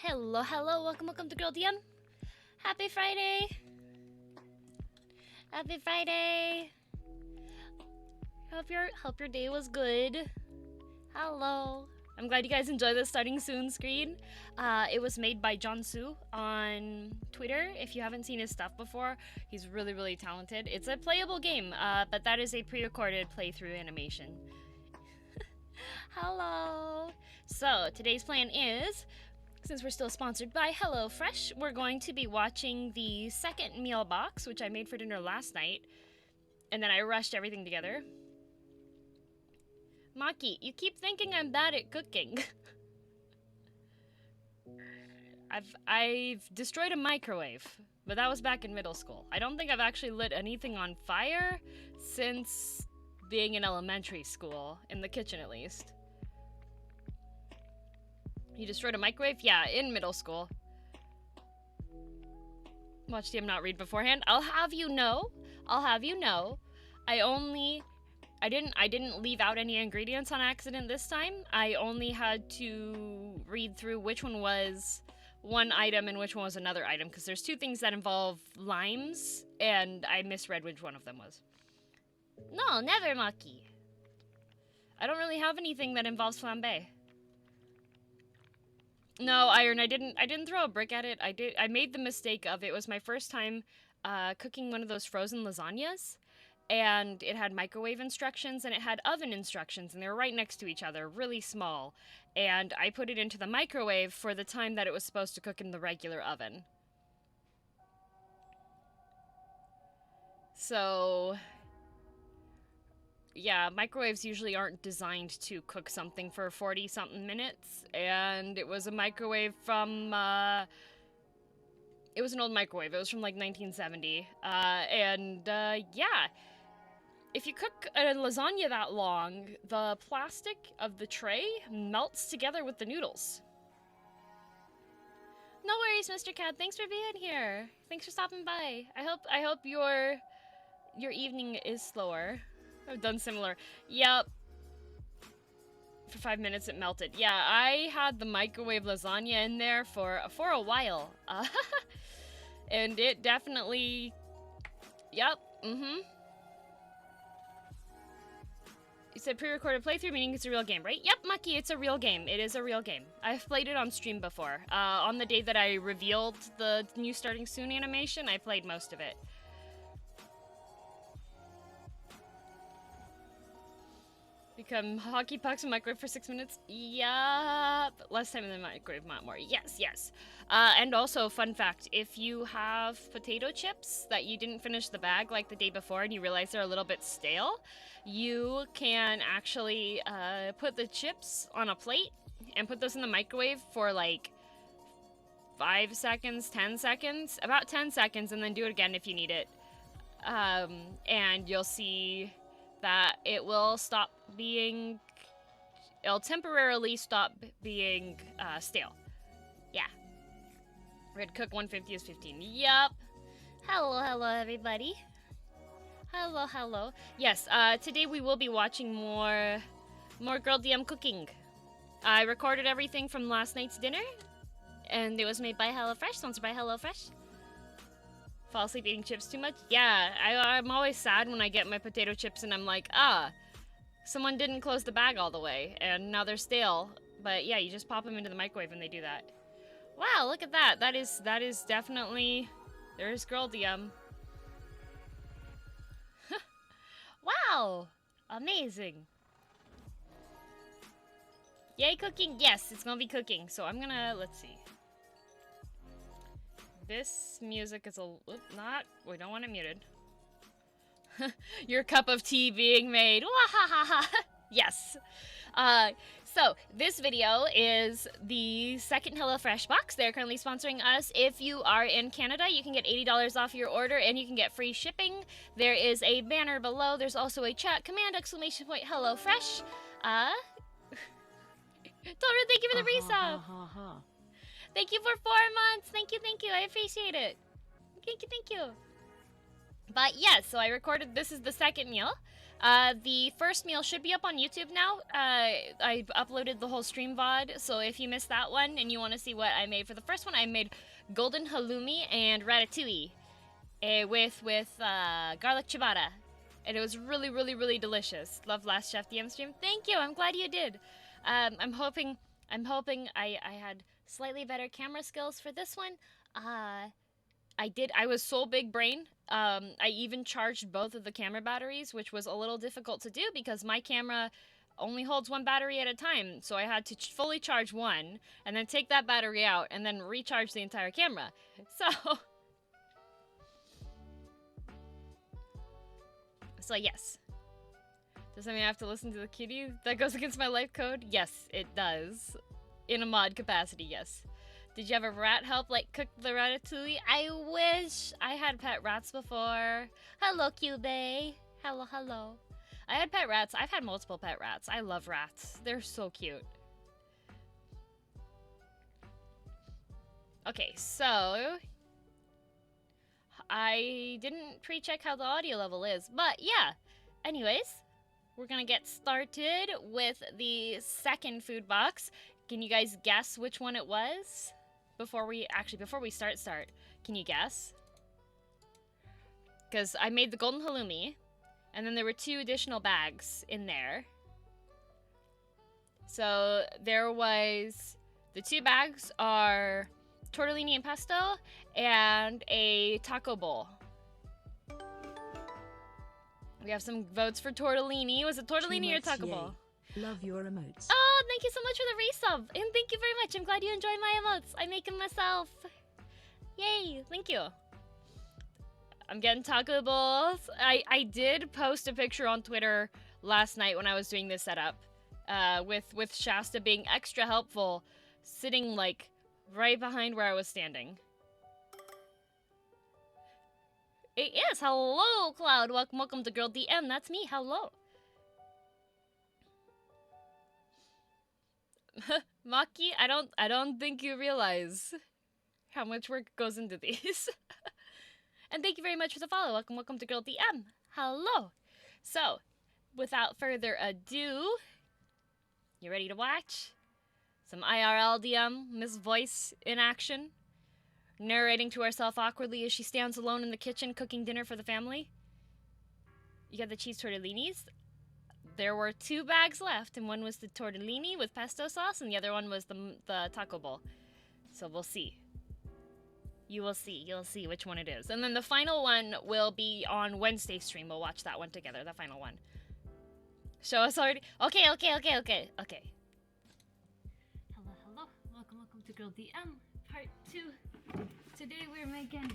Hello, hello, welcome to Girl DM. Happy Friday. Happy Friday. Hope your day was good. Hello. I'm glad you guys enjoy the starting soon screen. It was made by John Su on Twitter. If you haven't seen his stuff before, he's really talented. It's a playable game, but that is a pre-recorded playthrough animation. Hello. So today's plan is, since we're still sponsored by HelloFresh, we're going to be watching the second meal box, which I made for dinner last night, and then I rushed everything together. Maki, you keep thinking I'm bad at cooking. I've destroyed a microwave, but that was back in middle school. I don't think I've actually lit anything on fire since being in elementary school, in the kitchen at least. You destroyed a microwave? Yeah, in middle school. Watch DM not read beforehand. I'll have you know, I didn't leave out any ingredients on accident this time. I only had to read through which one was one item and which one was another item, because there's two things that involve limes, and I misread which one of them was. No, never, Maki. I don't really have anything that involves flambe. No, Iron, I didn't throw a brick at it. I made the mistake of, it was my first time cooking one of those frozen lasagnas, and it had microwave instructions and it had oven instructions, and they were right next to each other, really small. And I put it into the microwave for the time that it was supposed to cook in the regular oven. So yeah, microwaves usually aren't designed to cook something for 40-something minutes, and it was a microwave from, it was an old microwave. It was from, like, 1970, yeah. If you cook a lasagna that long, the plastic of the tray melts together with the noodles. No worries, Mr. Cat. Thanks for being here. Thanks for stopping by. I hope your evening is slower. I've done similar. Yep. For 5 minutes it melted. Yeah, I had the microwave lasagna in there for a while. And it definitely... Yep. You said pre-recorded playthrough, meaning it's a real game, right? Yep, Maki, it's a real game. It is a real game. I've played it on stream before. On the day that I revealed the new Starting Soon animation, I played most of it. Become hockey pucks in microwave for 6 minutes? Yup. Less time in the microwave, not more. Yes. And also, fun fact, if you have potato chips that you didn't finish the bag like the day before and you realize they're a little bit stale, you can actually put the chips on a plate and put those in the microwave for like 5 seconds, 10 seconds, about 10 seconds, and then do it again if you need it. And you'll see that it will it'll temporarily stop being stale. Yeah. Red Cook 150 is 15. Yup. Hello everybody. Hello. Yes, today we will be watching more Girl DM cooking. I recorded everything from last night's dinner, and it was made by HelloFresh, sponsored by HelloFresh. Fall asleep eating chips too much? Yeah, I'm always sad when I get my potato chips and I'm like, someone didn't close the bag all the way, and now they're stale. But yeah, you just pop them into the microwave and they do that. Wow, look at that. That is definitely... There's Girl DM. Wow! Amazing. Yay, cooking! Yes, it's gonna be cooking. So I'm gonna... Let's see. This music is we don't want it muted. Your cup of tea being made. Wahahaha. Yes. So this video is the second HelloFresh box. They're currently sponsoring us. If you are in Canada, you can get $80 off your order and you can get free shipping. There is a banner below. There's also a chat command, !HelloFresh. Dora, thank you for the resub. Thank you for 4 months. Thank you. I appreciate it. Thank you. But yes, so I recorded, this is the second meal. The first meal should be up on YouTube now. I uploaded the whole stream VOD, so if you missed that one and you want to see what I made for the first one, I made golden halloumi and ratatouille with garlic ciabatta. And it was really, really, really delicious. Love Last Chef DM stream. Thank you. I'm glad you did. I'm hoping I had slightly better camera skills for this one. I was so big brain. I even charged both of the camera batteries, which was a little difficult to do because my camera only holds one battery at a time. So I had to fully charge one and then take that battery out and then recharge the entire camera. So yes. Does that mean I have to listen to the kitty? That goes against my life code? Yes, it does. In a mod capacity, yes. Did you have a rat help, like, cook the ratatouille? I wish I had pet rats before. Hello, Cube. Hello, hello. I had pet rats. I've had multiple pet rats. I love rats. They're so cute. Okay, so... I didn't pre-check how the audio level is, but yeah. Anyways, we're gonna get started with the second food box. Can you guys guess which one it was? Before we start, can you guess? Because I made the golden halloumi, and then there were 2 additional bags in there. So there was, the 2 bags are tortellini and pesto, and a taco bowl. We have some votes for tortellini. Was it tortellini or taco bowl? Love your emotes. Oh, thank you so much for the resub. And thank you very much. I'm glad you enjoyed my emotes. I make them myself. Yay. Thank you. I'm getting taco bowls. I did post a picture on Twitter last night when I was doing this setup. With Shasta being extra helpful. Sitting, like, right behind where I was standing. Yes, hello, Cloud. Welcome to Girl DM. That's me. Hello. Maki, I don't think you realize how much work goes into these. And thank you very much for the follow. Welcome to Girl DM. Hello. So, without further ado, you ready to watch? Some IRL DM, Miss Voice in action, narrating to herself awkwardly as she stands alone in the kitchen cooking dinner for the family. You got the cheese tortellinis. There were 2 bags left, and one was the tortellini with pesto sauce, and the other one was the taco bowl. So we'll see. You'll see which one it is. And then the final one will be on Wednesday stream. We'll watch that one together, the final one. Show us already. Okay. Hello. Welcome to Girl DM, part 2. Today we're making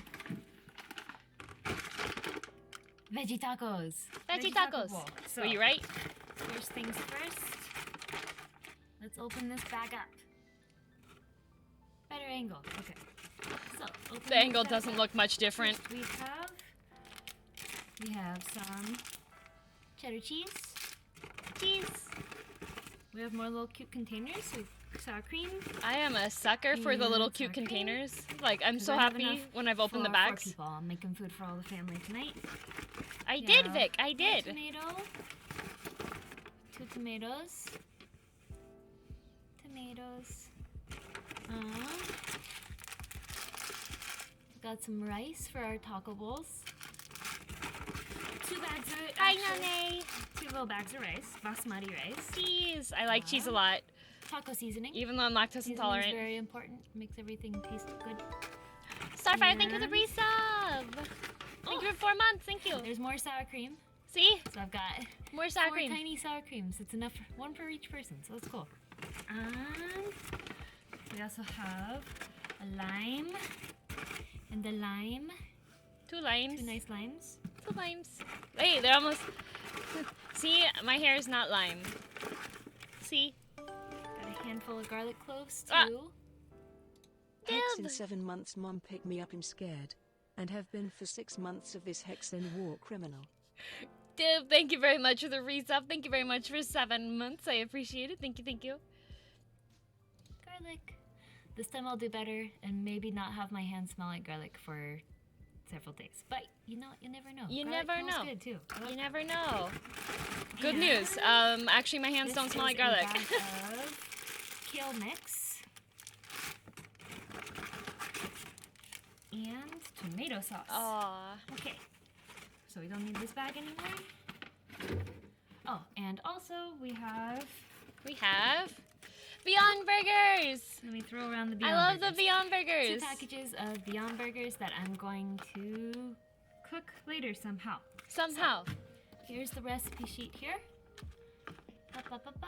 veggie tacos. Veggie tacos. So, are you right? First things first. Let's open this bag up. Better angle. Okay. So, the angle doesn't look much different. We have some cheddar cheese. We have more little cute containers with sour cream. I am a sucker for the little cute containers. Like, I'm so happy when I've opened the bags. 4 people. I'm making food for all the family tonight. I did, Vic. I did. 2 tomatoes. Got some rice for our taco bowls. 2 bags of 2 little bags of rice, basmati rice. Cheese. I like cheese a lot. Taco seasoning. Even though I'm lactose intolerant. Is very important. Makes everything taste good. Starfire, thank you for the resub. Thank you for 4 months. Thank you. There's more sour cream. See? So I've got more sour 4 cream. Tiny sour creams. It's enough, one for each person. So that's cool. And we also have a lime. And the lime. 2 limes. 2 nice limes. 2 limes. Hey, they're almost... See, my hair is not lime. See? Got a handful of garlic cloves, too. Ah. Hex in 7 months, Mom picked me up, I'm scared. And have been for 6 months of this Hex and war criminal. Dib, thank you very much for the resub. Thank you very much for 7 months. I appreciate it. Thank you. Garlic. This time I'll do better and maybe not have my hands smell like garlic for several days. But you know, you never know. You Garlic never smells know. good too. I love You that. never know. Good And news. Actually, my hands this don't smell is like garlic. A bag of kale mix and tomato sauce. Aw. Okay, so we don't need this bag anymore. Oh, and also we have. We have Beyond Burgers. Let me throw around the I Beyond love Burgers. the Beyond 2 Burgers. packages of Beyond Burgers that I'm going to cook later somehow. Somehow. Here's the recipe sheet here. Ba, ba, ba, ba.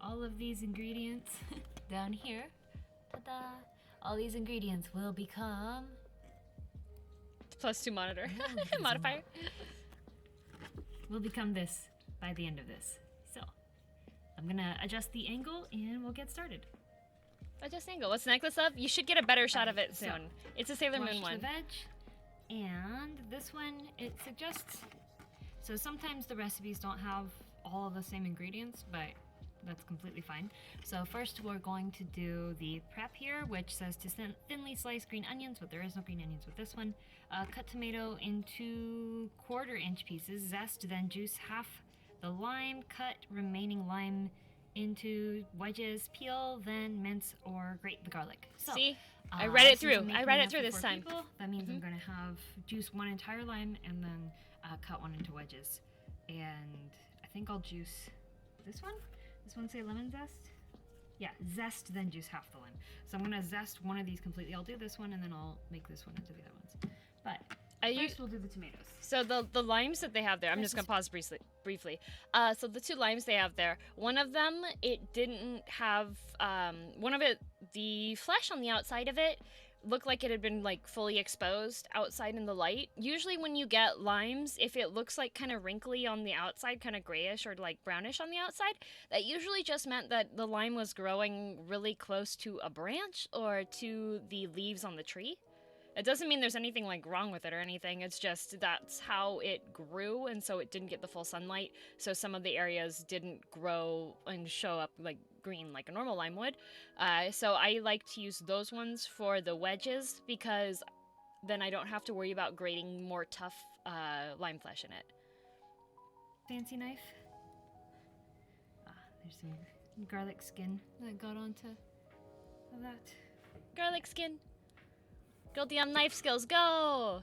All of these ingredients down here. Ta-da! All these ingredients will become +2 monitor. Oh, Modifier. will become this by the end of this. So I'm gonna adjust the angle and we'll get started. Adjust angle. What's the necklace up? You should get a better shot of Okay, it so soon. It's a Sailor Wash Moon one. the veg, and this one it suggests. So sometimes the recipes don't have all of the same ingredients, but that's completely fine. So first we're going to do the prep here, which says to thinly slice green onions, but there is no green onions with this one. Cut tomato into 1/4 inch pieces, zest, then juice half the lime, cut remaining lime into wedges, peel, then mince or grate the garlic. So, See? I read it since through. I'm I making read it enough through for this 4 time. people, that means I'm gonna have juice 1 entire lime and then cut 1 into wedges. And I think I'll juice this one. This one say lemon zest? Yeah, zest, then juice half the lime. So I'm gonna zest one of these completely. I'll do this one and then I'll make this one into the other ones. But first we'll do the tomatoes. So the limes that they have there, I'm just gonna pause briefly. So the 2 limes they have there, one of them, it didn't have, the flesh on the outside of it looked like it had been like fully exposed outside in the light. Usually when you get limes, if it looks like kind of wrinkly on the outside, kind of grayish or like brownish on the outside, that usually just meant that the lime was growing really close to a branch or to the leaves on the tree. It doesn't mean there's anything like wrong with it or anything. It's just that's how it grew, and so it didn't get the full sunlight. So some of the areas didn't grow and show up like green like a normal lime would. So I like to use those ones for the wedges because then I don't have to worry about grating more tough lime flesh in it. Fancy knife. There's some garlic skin that got onto that. Garlic skin. Go damn knife skills, go!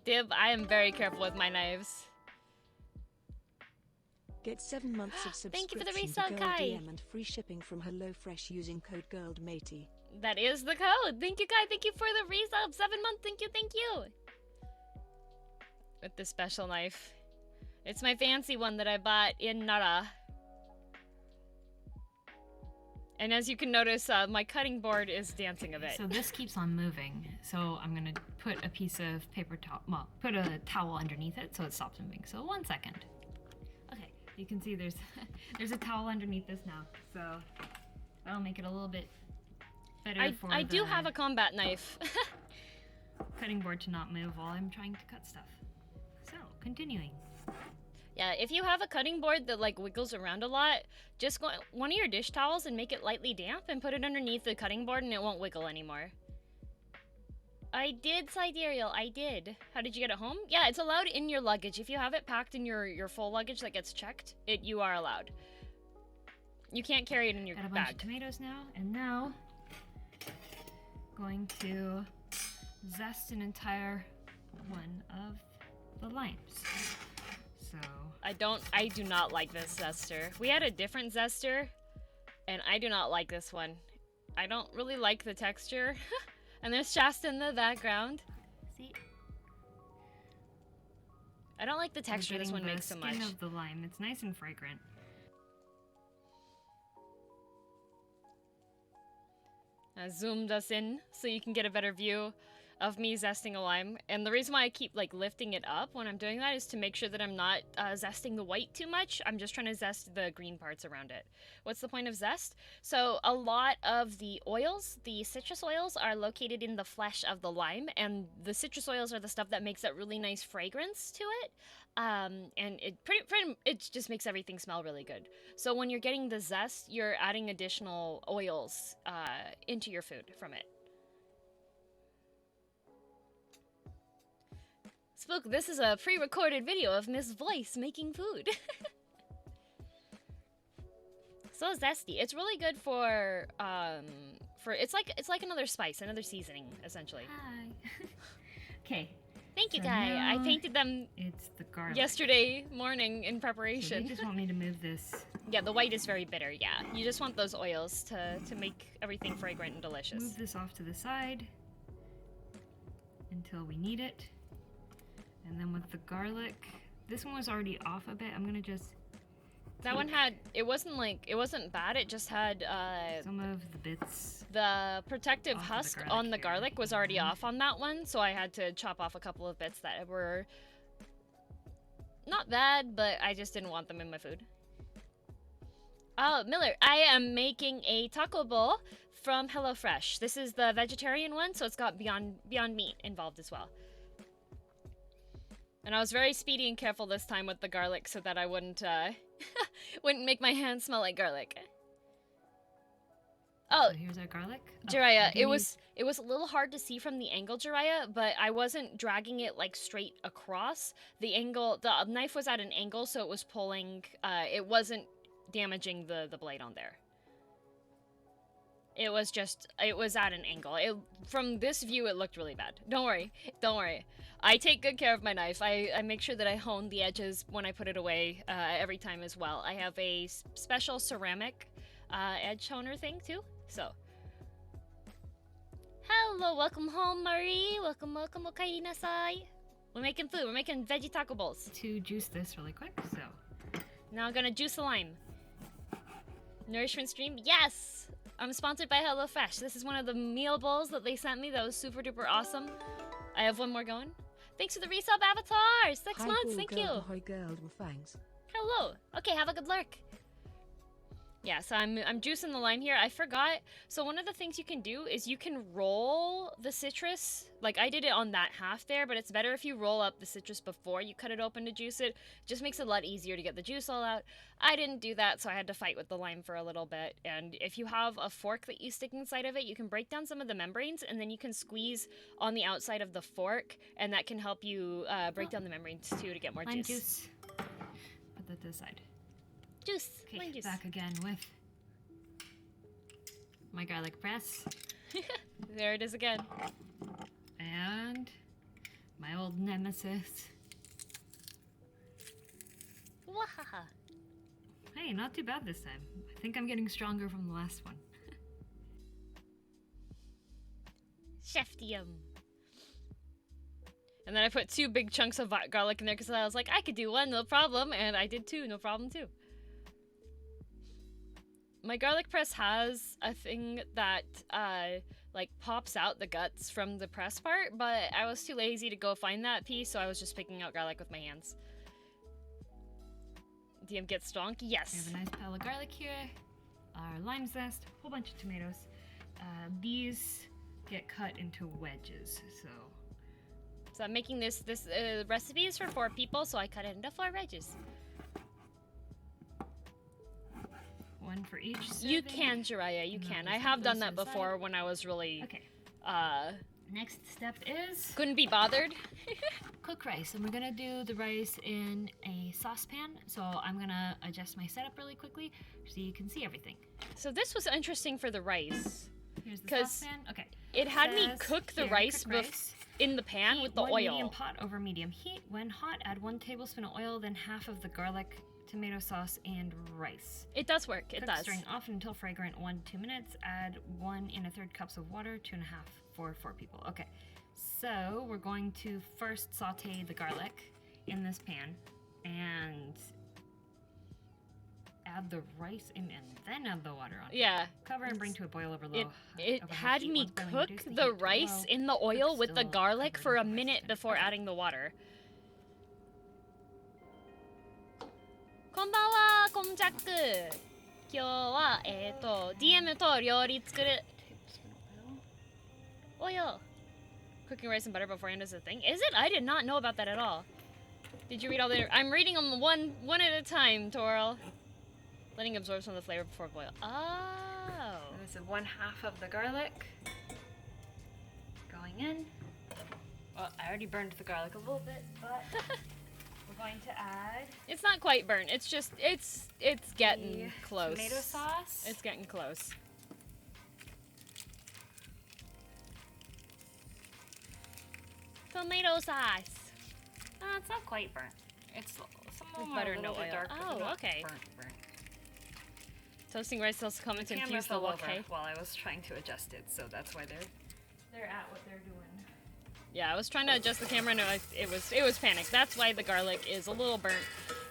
Dib, I am very careful with my knives. Get 7 months of Thank you subscription for the to resub, Girl Kai. DM and free shipping from HelloFresh using code GirlDmatey. That is the code. Thank you, Kai. Thank you for the resub. 7 months. Thank you. Thank you. With the special knife. It's my fancy one that I bought in Nara. And as you can notice, my cutting board is dancing a bit. So this keeps on moving. So I'm gonna put a piece of paper towel, well, put a towel underneath it so it stops moving. So 1 second. Okay, you can see there's there's a towel underneath this now. So that'll make it a little bit better I do have a combat knife. cutting board to not move while I'm trying to cut stuff. So continuing. Yeah, if you have a cutting board that like wiggles around a lot, just go one of your dish towels and make it lightly damp and put it underneath the cutting board and it won't wiggle anymore. I did, Sidereal, I did. How did you get it home? Yeah, it's allowed in your luggage. If you have it packed in your full luggage that gets checked, you are allowed. You can't carry it in your Got a bunch bag. of tomatoes now, and now going to zest an entire one of the limes. So I do not like this zester. We had a different zester, and I do not like this one. I don't really like the texture. And there's Shasta in the background. see, I don't like the texture this one makes so much. The skin of the lime. It's nice and fragrant. Zoomed us in so you can get a better view of me zesting a lime. And the reason why I keep like lifting it up when I'm doing that is to make sure that I'm not zesting the white too much. I'm just trying to zest the green parts around it. What's the point of zest? So a lot of the oils, the citrus oils, are located in the flesh of the lime, and the citrus oils are the stuff that makes that really nice fragrance to it. And it just makes everything smell really good. So when you're getting the zest, you're adding additional oils into your food from it. Spook, this is a pre-recorded video of Miss Voice making food. So zesty. It's really good for it's like another spice, another seasoning, essentially. Hi. Okay. Thank you, So Kai. I now painted them It's the garlic. yesterday morning in So preparation. you just want me to move this. Yeah, the white is very bitter, yeah. You just want those oils to make everything fragrant and delicious. Move this off to the side until we need it. And then with the garlic, this one was already off a bit. I'm gonna just That one had, it wasn't bad, it just had some of the bits. the protective Off of the husk garlic on the here. garlic was already off on that one, so I had to chop off a couple of bits that were not bad, but I just didn't want them in my food. Oh, Miller, I am making a taco bowl from HelloFresh. This is the vegetarian one, so it's got Beyond Meat involved as well. And I was very speedy and careful this time with the garlic so that I wouldn't wouldn't make my hands smell like garlic. Oh, So here's our garlic. Jiraiya, do it was a little hard to see from the angle, Jiraiya, but I wasn't dragging it like straight across. The knife was at an angle, so it was pulling. It wasn't damaging the blade on there. It was at an angle. From this view, it looked really bad. Don't worry. I take good care of my knife. I make sure that I hone the edges when I put it away every time as well. I have a special ceramic edge honer thing too. So, hello, welcome home, Marie. Welcome, okaeri nasai. We're making food. We're making veggie taco bowls. to juice this really quick. So Now I'm gonna juice a lime. Nourishment stream? Yes! I'm sponsored by HelloFresh. This is one of the meal bowls that they sent me that was super duper awesome. I have one more going. Thanks for the resub, Avatar! 6 Hi, months, cool thank girl, you! Hi girl, well, thanks. Hello! Okay, have a good lurk. Yeah, so I'm juicing the lime here. I forgot. So one of the things you can do is you can roll the citrus. Like, I did it on that half there, but it's better if you roll up the citrus before you cut it open to juice it. Just makes it a lot easier to get the juice all out. I didn't do that, so I had to fight with the lime for a little bit. And if you have a fork that you stick inside of it, you can break down some of the membranes, and then you can squeeze on the outside of the fork, and that can help you break down the membranes too to get more lime juice. juice. Put that to the side. Juice! Okay, Lime juice. back again with my garlic press There it is again. and my old nemesis. Wahaha. Hey, not too bad this time. I think I'm getting stronger from the last one. Cheftium. And then I put 2 big chunks of garlic in there because I was like, I could do 1, no problem. And I did 2, no problem too. My garlic press has a thing that like pops out the guts from the press part, but I was too lazy to go find that piece, so I was just picking out garlic with my hands. DM gets stonk? We Yes. have a nice pile of garlic here, our lime zest, a whole bunch of tomatoes. These get cut into wedges, so So I'm making this recipe is for 4 people, so I cut it into 4 wedges. one for each serving. You can, Jiraiya, you And can. then I just have put done those that to the side. before when I was really Okay, next step is couldn't be bothered. cook rice, and we're gonna do the rice in a saucepan. So I'm gonna adjust my setup really quickly so you can see everything. So this was interesting for the rice. Here's the 'Cause saucepan. Okay. It had me Says cook the here, rice, cook rice. in the pan Heat with the 1 oil. medium pot over medium heat. When hot, add 1 tablespoon of oil, then half of the garlic, tomato sauce, and rice. It does work. It Cook, does. stirring often until fragrant. 1 to 2 minutes. Add 1 1/3 cups of water. 2 1/2 for 4 people. Okay. So we're going to first saute the garlic in this pan and add the rice in and then add the water on. Yeah. Cover and bring to a boil over low. It over high had heat. me Once boiling, cook reduce the heat to rice low. in the oil Cook with the still garlic covered for a until rice minute is before finished. adding the water. こんばんは、こんちゃく。今日はDM と料理作る。Oil. Cooking rice and butter beforehand is a thing. Is it? I did not know about that at all. Did you read all the? I'm reading them one at a time, Toril. Letting absorb some of the flavor before boil. Oh. This is 1/2 of the garlic going in. Well, I already burned the garlic a little bit, but we're going to add. It's not quite burnt. It's just it's getting close. Tomato sauce. It's getting close. Tomato sauce. It's not quite burnt. It's some With more butter, a little no bit oil. darker, but Oh, not okay. Burnt. Toasting rice cells coming to The camera infuse the fell over okay. while I was trying to adjust it, so that's why they're at what they're doing. Yeah, I was trying to adjust the camera and it was panicked. That's why the garlic is a little burnt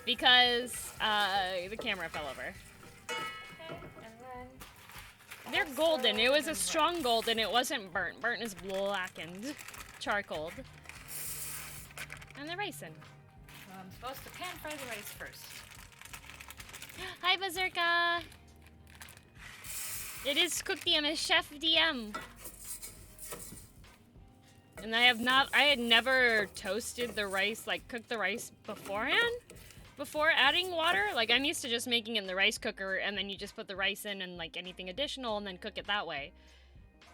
because the camera fell over. Okay, and then They're golden. It was a strong golden. It wasn't burnt. Burnt is blackened, charcoaled. And the rice in. so I'm supposed to pan fry the rice first. Hi, Bazooka. It is Cook DM, it's Chef DM. And I had never toasted the rice, like cooked the rice beforehand, before adding water. Like I'm used to just making it in the rice cooker and then you just put the rice in and like anything additional and then cook it that way.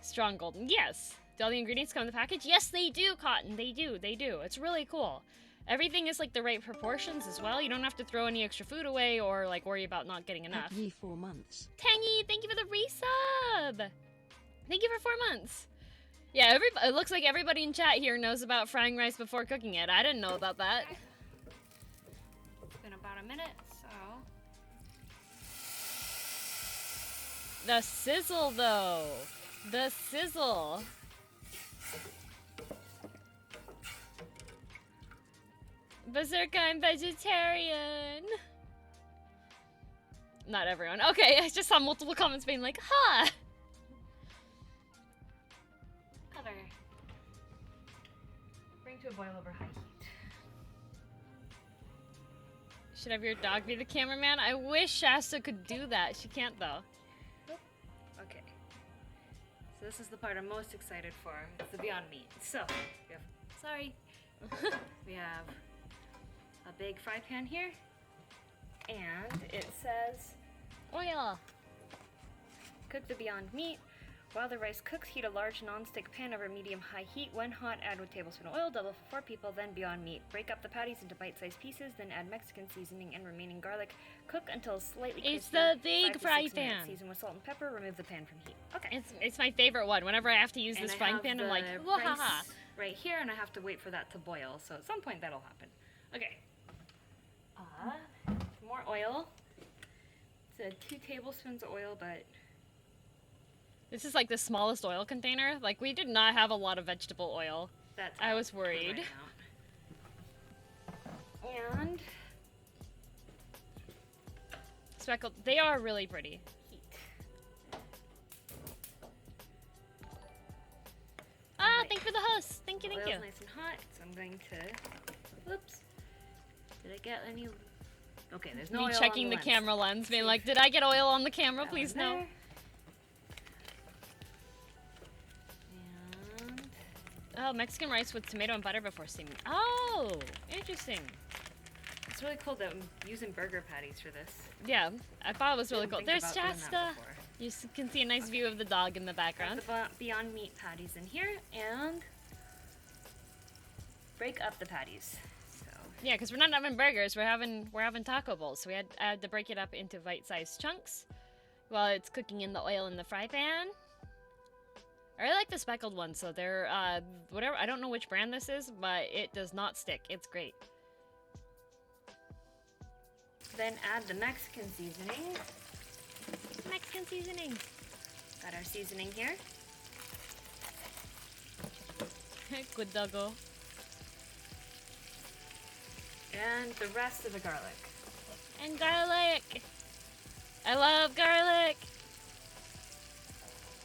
Strong golden, yes. Do all the ingredients come in the package? Yes, they do, Cotton, they do. It's really cool. Everything is like the right proportions as well. You don't have to throw any extra food away or like worry about not getting enough. Ye 4 months. Tangy, thank you for the resub. Thank you for 4 months. Yeah, it looks like everybody in chat here knows about frying rice before cooking it. I didn't know about that. It's been about a minute, so The sizzle, though. The sizzle. Berserker, I'm vegetarian. Not everyone. Okay, I just saw multiple comments being like, ha! cover. Bring to a boil over high heat. Should have your dog be the cameraman? I wish Shasta could do that. She can't, though. Okay. So this is the part I'm most excited for. It's the Beyond Meat. So, we have a big fry pan here, and it says, Oil. cook the Beyond Meat. While the rice cooks, heat a large non-stick pan over medium-high heat. When hot, add 1 tablespoon of oil, double for 4 people, then Beyond Meat. Break up the patties into bite-sized pieces, then add Mexican seasoning and remaining garlic. Cook until slightly crispy. It's the big 5 to fry 6 minutes. pan. Season with salt and pepper. Remove the pan from heat. Okay. It's my favorite one. Whenever I have to use And this I frying have pan, I'm the like, rice wahaha. right here, and I have to wait for that to boil. So at some point that'll happen. Okay. More oil. It's 2 tablespoons of oil, but This is like the smallest oil container. Like, we did not have a lot of vegetable oil. that's I out was for worried. right now. And Speckled. They are really pretty. heat. Ah, Alright. thank you for the host. Thank you, thank Oil's you. nice and hot, so I'm going to. Whoops. Did I get any? Okay, there's no Me oil on checking the lens. camera lens, being like, did I get oil on the camera? That Please one no. there. And Oh, Mexican rice with tomato and butter before steaming. Oh, interesting. it's really cool that I'm using burger patties for this. Yeah, I thought it was really cool. Didn't There's think about doing that Shasta. before. You can see a nice view of the dog in the Got background. the Beyond Meat patties in here, and break up the patties. So Yeah, because we're not having burgers. We're having taco bowls. So I had to break it up into bite-sized chunks while it's cooking in the oil in the fry pan. I really like the speckled ones. So they're whatever. I don't know which brand this is, but it does not stick. It's great. then add the Mexican seasoning. Mexican seasoning. Got our seasoning here. Good doggo. And the rest of the garlic. And garlic. I love garlic.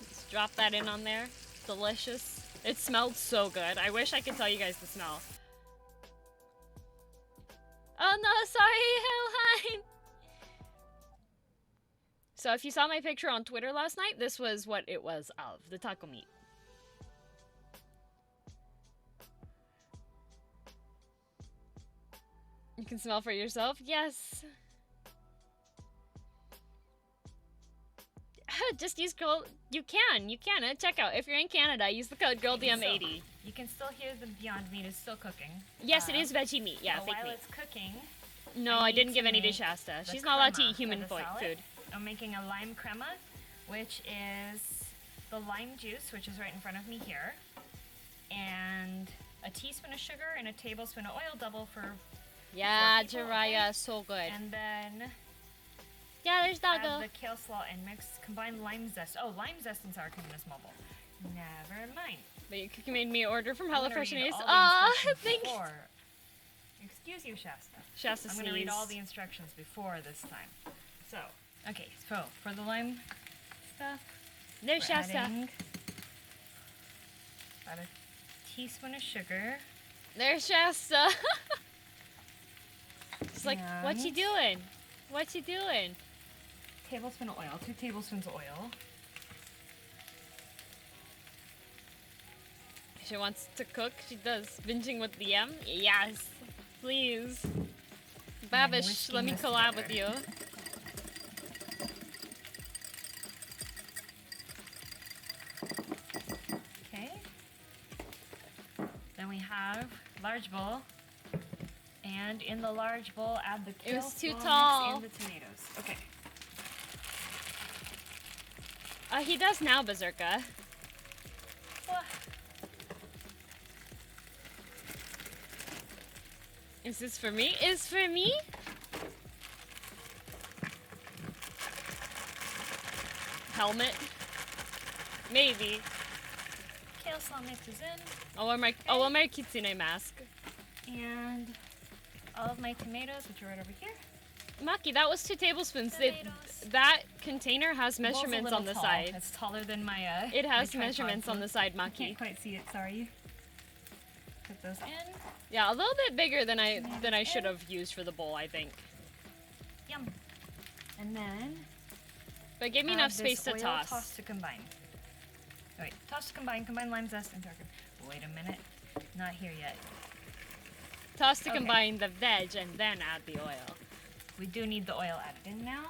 Just drop that in on there. Delicious. It smelled so good. I wish I could tell you guys the smell. Oh no, sorry, Hellheim! So if you saw my picture on Twitter last night, this was what it was of, the taco meat. You can smell for yourself? Yes. Just use code. You can. Check out. If you're in Canada, use the code GIRLDM80. So, you can still hear the Beyond Meat is still cooking. Yes, it is veggie meat. Yeah, fake while meat. it's cooking, No, I didn't give any to Shasta. She's not allowed to eat human food. I'm making a lime crema, which is the lime juice, which is right in front of me here, and a teaspoon of sugar and a tablespoon of oil, double for. Yeah, people, Jiraiya, okay? so good. And then Yeah, there's add Doggo. the kale slaw and mix combine lime zest. Oh, lime zest and sour cream in a small bowl. Never mind. But you made me order from I'm gonna HelloFresh read and Ace. all the Aw, instructions thank before. Excuse you, Shasta. Shasta I'm going to read all the sneeze. instructions before this time. So, okay, so for the lime stuff, There's we're Shasta. adding about a teaspoon of sugar. There's Shasta. She's like, what you And- doing? What you doing? Tablespoon of oil, 2 tablespoons of oil. She wants to cook. She does. Binging with the M? Yes. Please. Babish, whisking let me this collab together. with you. Okay. Then we have large bowl. And in the large bowl, add the It kale was too slaw mix tall. and the tomatoes. Okay. He does now, Berserka. What? Is this for me? Is for me? Helmet? Maybe. Kale slaw mix is in. I'll wear my kitsune mask. And all of my tomatoes, which are right over here. Maki, that was 2 tablespoons. Tomatoes. That container has The bowl's a measurements little on the tall. side. It's taller than my It has my tripod, measurements so on the side, I Maki. can't quite see it, sorry. Put those in. Yeah, a little bit bigger than I should have used for the bowl, I think. Yum. And then But give me add enough this space to oil toss. toss to combine. Oh, wait, toss to combine lime zest and sour cream. Wait a minute. Not here yet. Toss to Okay. combine the veg and then add the oil. We do need the oil added in now.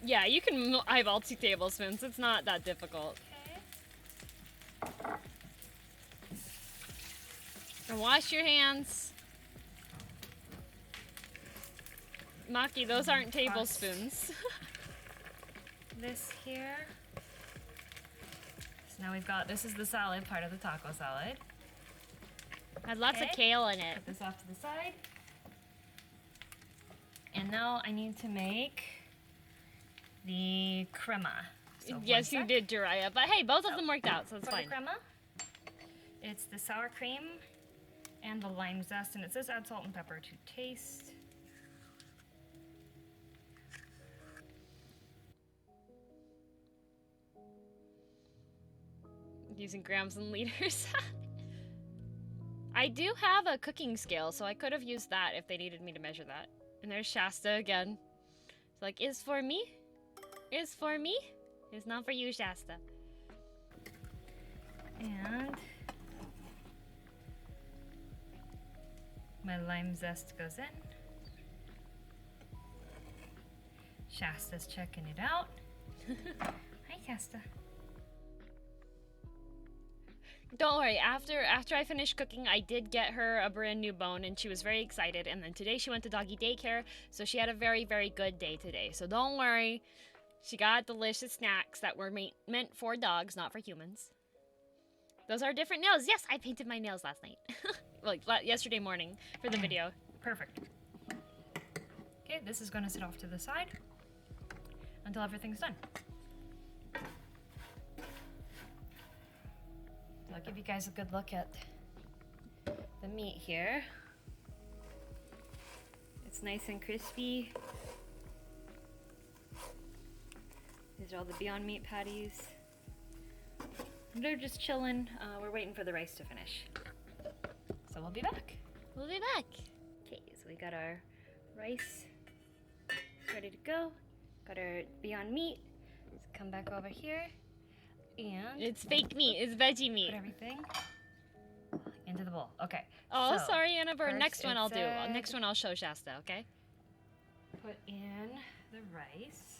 Yeah, you can eyeball 2 tablespoons. It's not that difficult. Okay. And wash your hands. Maki, those aren't Toss. tablespoons. This here. So now we've got, this is the salad part of the taco salad. Had lots of Okay. kale in it. Put this off to the side. And now I need to make the crema. So Yes, you did, Jiraiya. But hey, both of them worked out, so it's For fine. the crema, it's the sour cream and the lime zest, and it says add salt and pepper to taste. Using grams and liters. I do have a cooking scale, so I could have used that if they needed me to measure that. And there's Shasta again. It's like, is for me? Is for me? It's not for you, Shasta. And my lime zest goes in. Shasta's checking it out. Hi, Shasta. Don't worry, after I finished cooking, I did get her a brand new bone, and she was very excited. And then today she went to doggy daycare, so she had a very, very good day today. So don't worry, she got delicious snacks that were meant for dogs, not for humans. Those are different nails. Yes, I painted my nails last night. Like, yesterday morning for the video. Perfect. Okay, this is going to sit off to the side until everything's done. I'll give you guys a good look at the meat here. It's nice and crispy. These are all the Beyond Meat patties. They're just chilling. We're waiting for the rice to finish. So we'll be back. We'll be back. Okay, so we got our rice ready to go. Got our Beyond Meat. Let's come back over here. And It's fake meat. It's veggie meat. put everything into the bowl. Okay. Oh, so sorry, Anna Bird. first Next one it I'll do. said- Next one I'll show Shasta, okay? Put in the rice.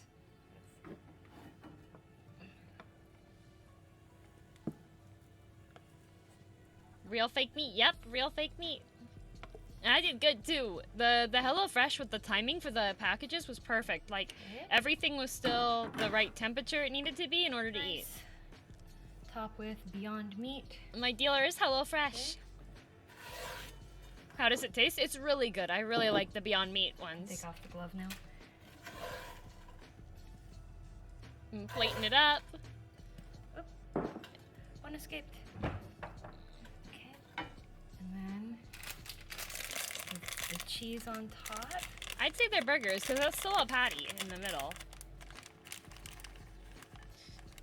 Real fake meat. Yep, real fake meat. And I did good too. The HelloFresh with the timing for the packages was perfect. Like everything was still the right temperature it needed to be in order to eat. Rice. Top with Beyond Meat. My dealer is HelloFresh. How does it taste? It's really good. I really like the Beyond Meat ones. Take off the glove now. I'm plating it up. One escaped. Okay. And then the cheese on top. I'd say they're burgers because that's still a patty in the middle.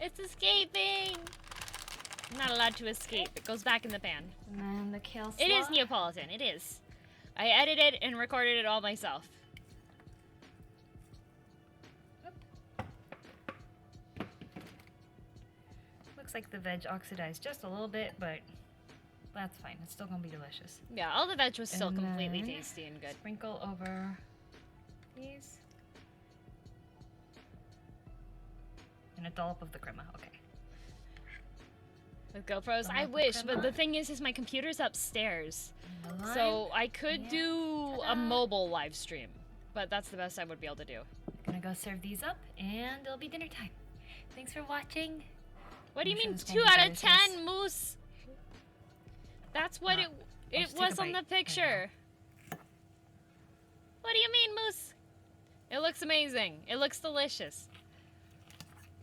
It's escaping! I'm not allowed to escape. It goes back in the pan. And then the kale slaw. It is Neapolitan. It is. I edited and recorded it all myself. Looks like the veg oxidized just a little bit, but that's fine. It's still gonna be delicious. Yeah, all the veg was still And completely then tasty and good. Sprinkle over these. And a dollop of the crema. Okay. With GoPros, I Dollop of wish, but crema. the thing is my computer's upstairs. And the lime. So I could and do a ta-da. mobile live stream, but that's the best I would be able to do. Gonna go serve these up, and it'll be dinner time. Thanks for watching. What do you I'm sure mean this 2 will be out of delicious. 10, Moose? That's what Well, it just take was a on the bite. There you picture. What do you mean, Moose? It looks amazing. It looks delicious.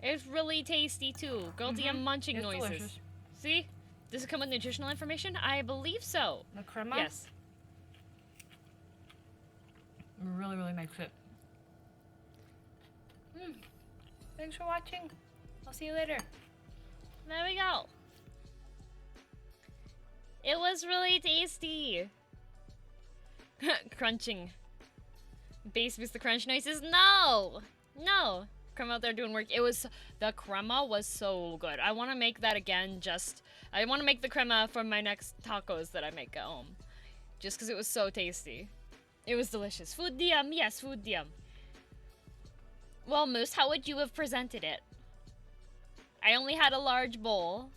It's really tasty too. Girl DM munching It's noises. delicious. See? Does it come with nutritional information? I believe so. The crema Yes. really, really makes it. Thanks for watching. I'll see you later. There we go. It was really tasty. Crunching. Bass boost the crunch noises? No! No! Crema out there doing work. The crema was so good. I want to make that again I want to make the crema for my next tacos that I make at home. Just because it was so tasty. It was delicious. Food DM, yes, food DM. Well, Moose, how would you have presented it? I only had a large bowl.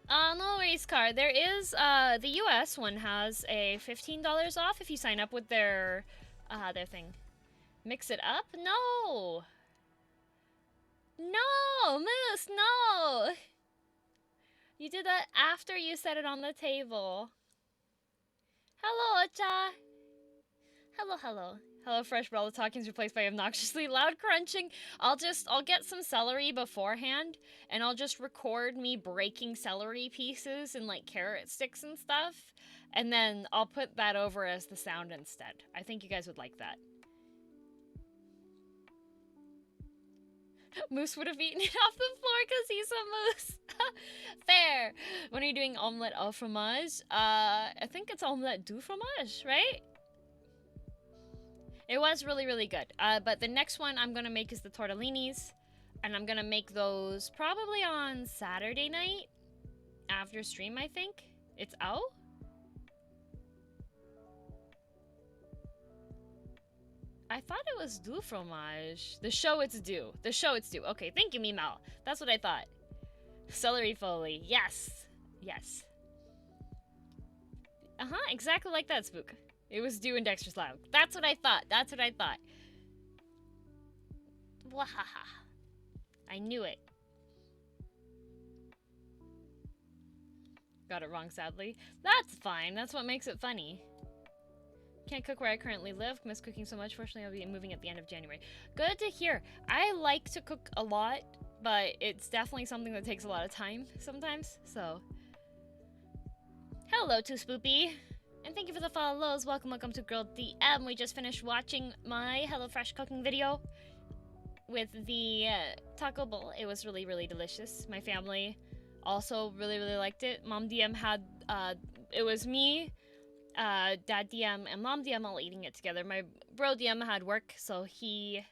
No worries, Car. There is, the US one has a $15 off if you sign up with their thing. Mix it up? No! No! Moose, no! You did that after you set it on the table. Hello, Ocha! Hello, hello. Hello, Fresh, but all the talking's replaced by obnoxiously loud crunching. I'll get some celery beforehand, and I'll just record me breaking celery pieces and like carrot sticks and stuff, and then I'll put that over as the sound instead. I think you guys would like that. Moose would have eaten it off the floor because he's a moose. Fair. When are you doing omelette au fromage? I think it's omelette du fromage, right? It was really, really good. But the next one I'm going to make is the tortellinis. And I'm going to make those probably on Saturday night after stream, I think. It's out? I thought it was du fromage. The show it's due. The show it's due. Okay, thank you, Mimel. That's what I thought. Celery foley. Yes. Yes. Uh-huh, exactly like that, Spook. It was due in Dexter's Lab. That's what I thought. That's what I thought. Wahaha. I knew it. Got it wrong, sadly. That's fine. That's what makes it funny. Can't cook where I currently live. Miss cooking so much. Fortunately, I'll be moving at the end of January. Good to hear. I like to cook a lot, but it's definitely something that takes a lot of time sometimes, so. Hello, Too Spoopy. And thank you for the follows. Welcome, welcome to Girl DM. We just finished watching my HelloFresh cooking video with the taco bowl. It was really, really delicious. My family also really, really liked it. Mom DM had, it was me, Dad DM, and Mom DM all eating it together. My bro DM had work, so he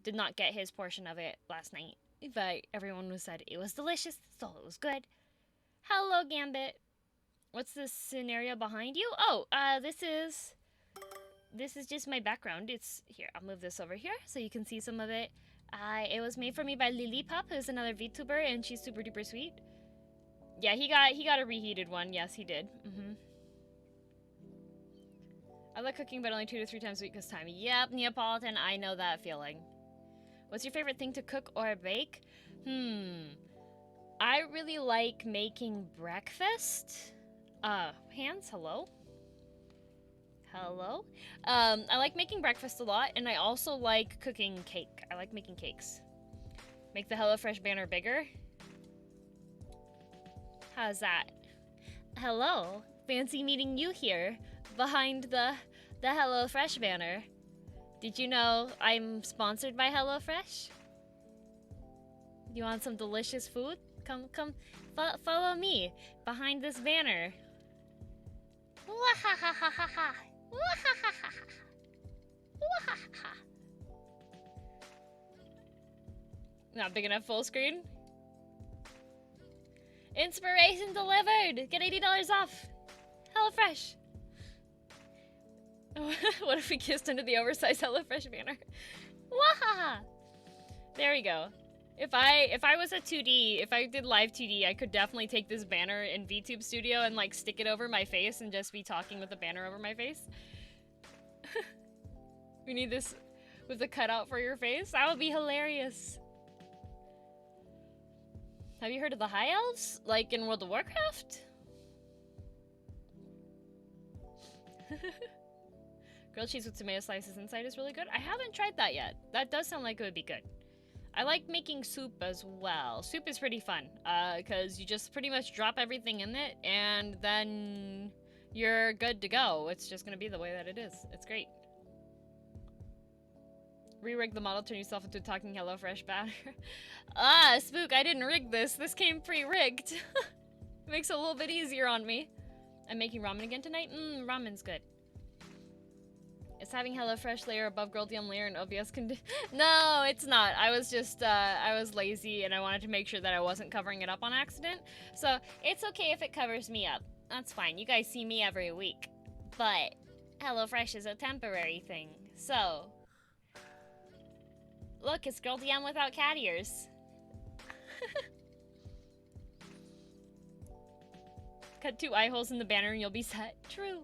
did not get his portion of it last night. But everyone said it was delicious, so it was good. Hello, Gambit. What's the scenario behind you? Oh, this is just my background. It's here. I'll move this over here so you can see some of it. It was made for me by Lilipop, who's another VTuber, and she's super duper sweet. Yeah, he got a reheated one. Yes, he did. I like cooking, but only 2 to 3 times a week this time. Yep, Neapolitan. I know that feeling. What's your favorite thing to cook or bake? I really like making breakfast. Hands, hello? Hello? I like making breakfast a lot, and I also like cooking cake. I like making cakes. Make the HelloFresh banner bigger. How's that? Hello. Fancy meeting you here, behind the HelloFresh banner. Did you know I'm sponsored by HelloFresh? You want some delicious food? Come, follow me behind this banner. Not big enough full screen? Inspiration delivered! Get $80 off! HelloFresh! What if we kissed under the oversized HelloFresh banner? Wahaha! There we go. If I was a 2D, if I did live 2D, I could definitely take this banner in VTube Studio and like stick it over my face and just be talking with the banner over my face. We need this with a cutout for your face. That would be hilarious. Have you heard of the High Elves? Like in World of Warcraft? Grilled cheese with tomato slices inside is really good. I haven't tried that yet. That does sound like it would be good. I like making soup as well. Soup is pretty fun, because you just pretty much drop everything in it, and then you're good to go. It's just gonna be the way that it is. It's great. Re-rig the model, turn yourself into a talking HelloFresh banner. Ah, Spook, I didn't rig this. This came pre-rigged. Makes it a little bit easier on me. I'm making ramen again tonight? Ramen's good. Is having HelloFresh layer above Groldium layer and OBS No, it's not. I was just, I was lazy and I wanted to make sure that I wasn't covering it up on accident. So, it's okay if it covers me up. That's fine. You guys see me every week. But, HelloFresh is a temporary thing. So, look, it's Groldium without cat ears. Cut 2 eye holes in the banner and you'll be set. True.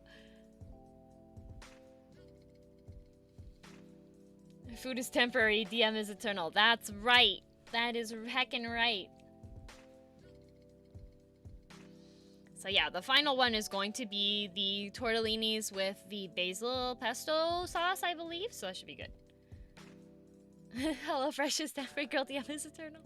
Food is temporary, DM is eternal. That's right. That is heckin' right. So yeah, the final one is going to be the tortellinis with the basil pesto sauce, I believe. So that should be good. HelloFresh is temporary, Girl DM is eternal.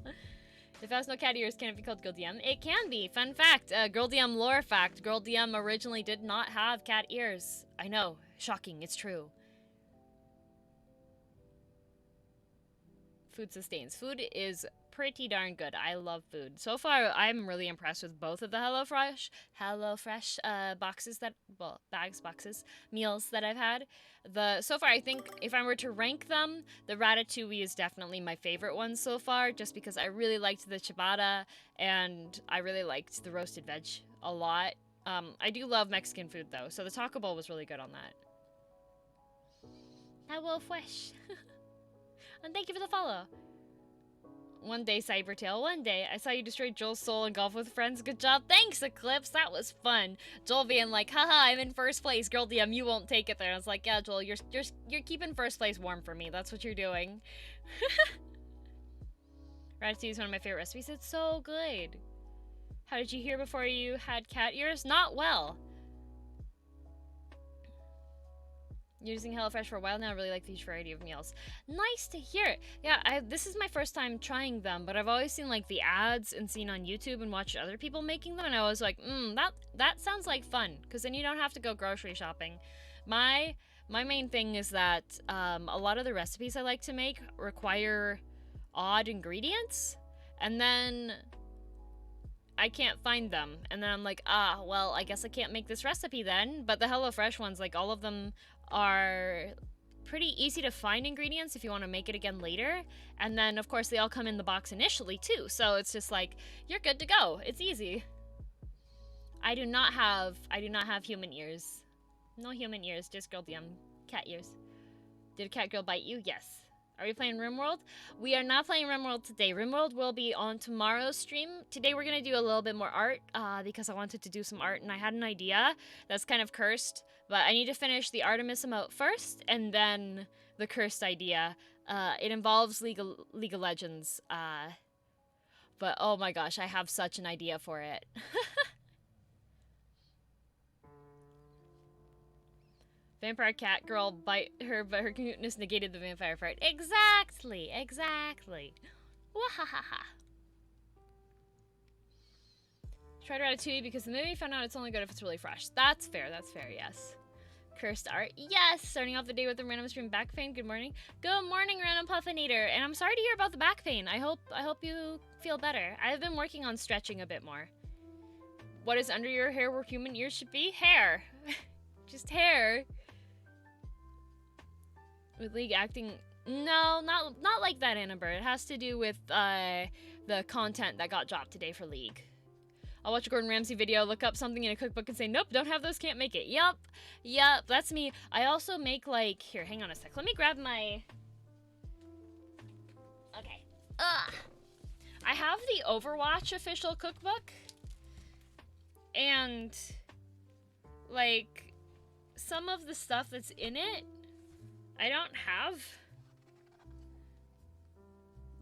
If it has no cat ears, can it be called Girl DM? It can be. Fun fact, Girl DM lore fact. Girl DM originally did not have cat ears. I know, shocking, it's true. Food sustains. Food is pretty darn good. I love food. So far, I'm really impressed with both of the HelloFresh boxes that, well, boxes, meals that I've had. So far, I think if I were to rank them, the ratatouille is definitely my favorite one so far, just because I really liked the ciabatta and I really liked the roasted veg a lot. I do love Mexican food though, so the taco bowl was really good on that. HelloFresh. And thank you for the follow. One day, Cybertail, one day. I saw you destroy Joel's soul in golf with friends. Good job. Thanks, Eclipse. That was fun. Joel being like, haha, I'm in first place. Girl DM, you won't take it there. I was like, yeah, Joel, you're keeping first place warm for me. That's what you're doing. Ratatouille is one of my favorite recipes. It's so good. How did you hear before you had cat ears? Not well. using HelloFresh for a while now. I really like the huge variety of meals. Nice to hear it. Yeah, this is my first time trying them, but I've always seen like the ads and seen on YouTube and watched other people making them, and I was like, that sounds like fun, because then you don't have to go grocery shopping. My main thing is that a lot of the recipes I like to make require odd ingredients, and then I can't find them, and then I'm like, well, I guess I can't make this recipe then. But the HelloFresh ones, like, all of them are pretty easy to find ingredients if you want to make it again later, and then of course they all come in the box initially too, so it's just like, you're good to go. It's easy. I do not have human ears. No human ears, just grilled yum. Cat ears. Did a cat girl bite you? Yes. Are we playing RimWorld? We are not playing RimWorld today. RimWorld will be on tomorrow's stream. Today we're going to do a little bit more art because I wanted to do some art and I had an idea that's kind of cursed. But I need to finish the Artemis emote first and then the cursed idea. It involves League of Legends. But oh my gosh, I have such an idea for it. Vampire cat girl bite her, but her cuteness negated the vampire part. Exactly. Wahahaha. Tried Ratatouille because the movie, found out it's only good if it's really fresh. That's fair, yes. Cursed art. Yes! Starting off the day with a random stream back pain. Good morning. Good morning, random puffinator. And I'm sorry to hear about the back pain. I hope you feel better. I've been working on stretching a bit more. What is under your hair where human ears should be? Hair. Just hair. With League acting, no, not like that, Annabelle. It has to do with the content that got dropped today for League. I'll watch a Gordon Ramsay video, look up something in a cookbook and say, nope, don't have those, can't make it. Yup, that's me. I also make like, here, hang on a sec. Let me grab my, okay. I have the Overwatch official cookbook, and like some of the stuff that's in it, I don't have.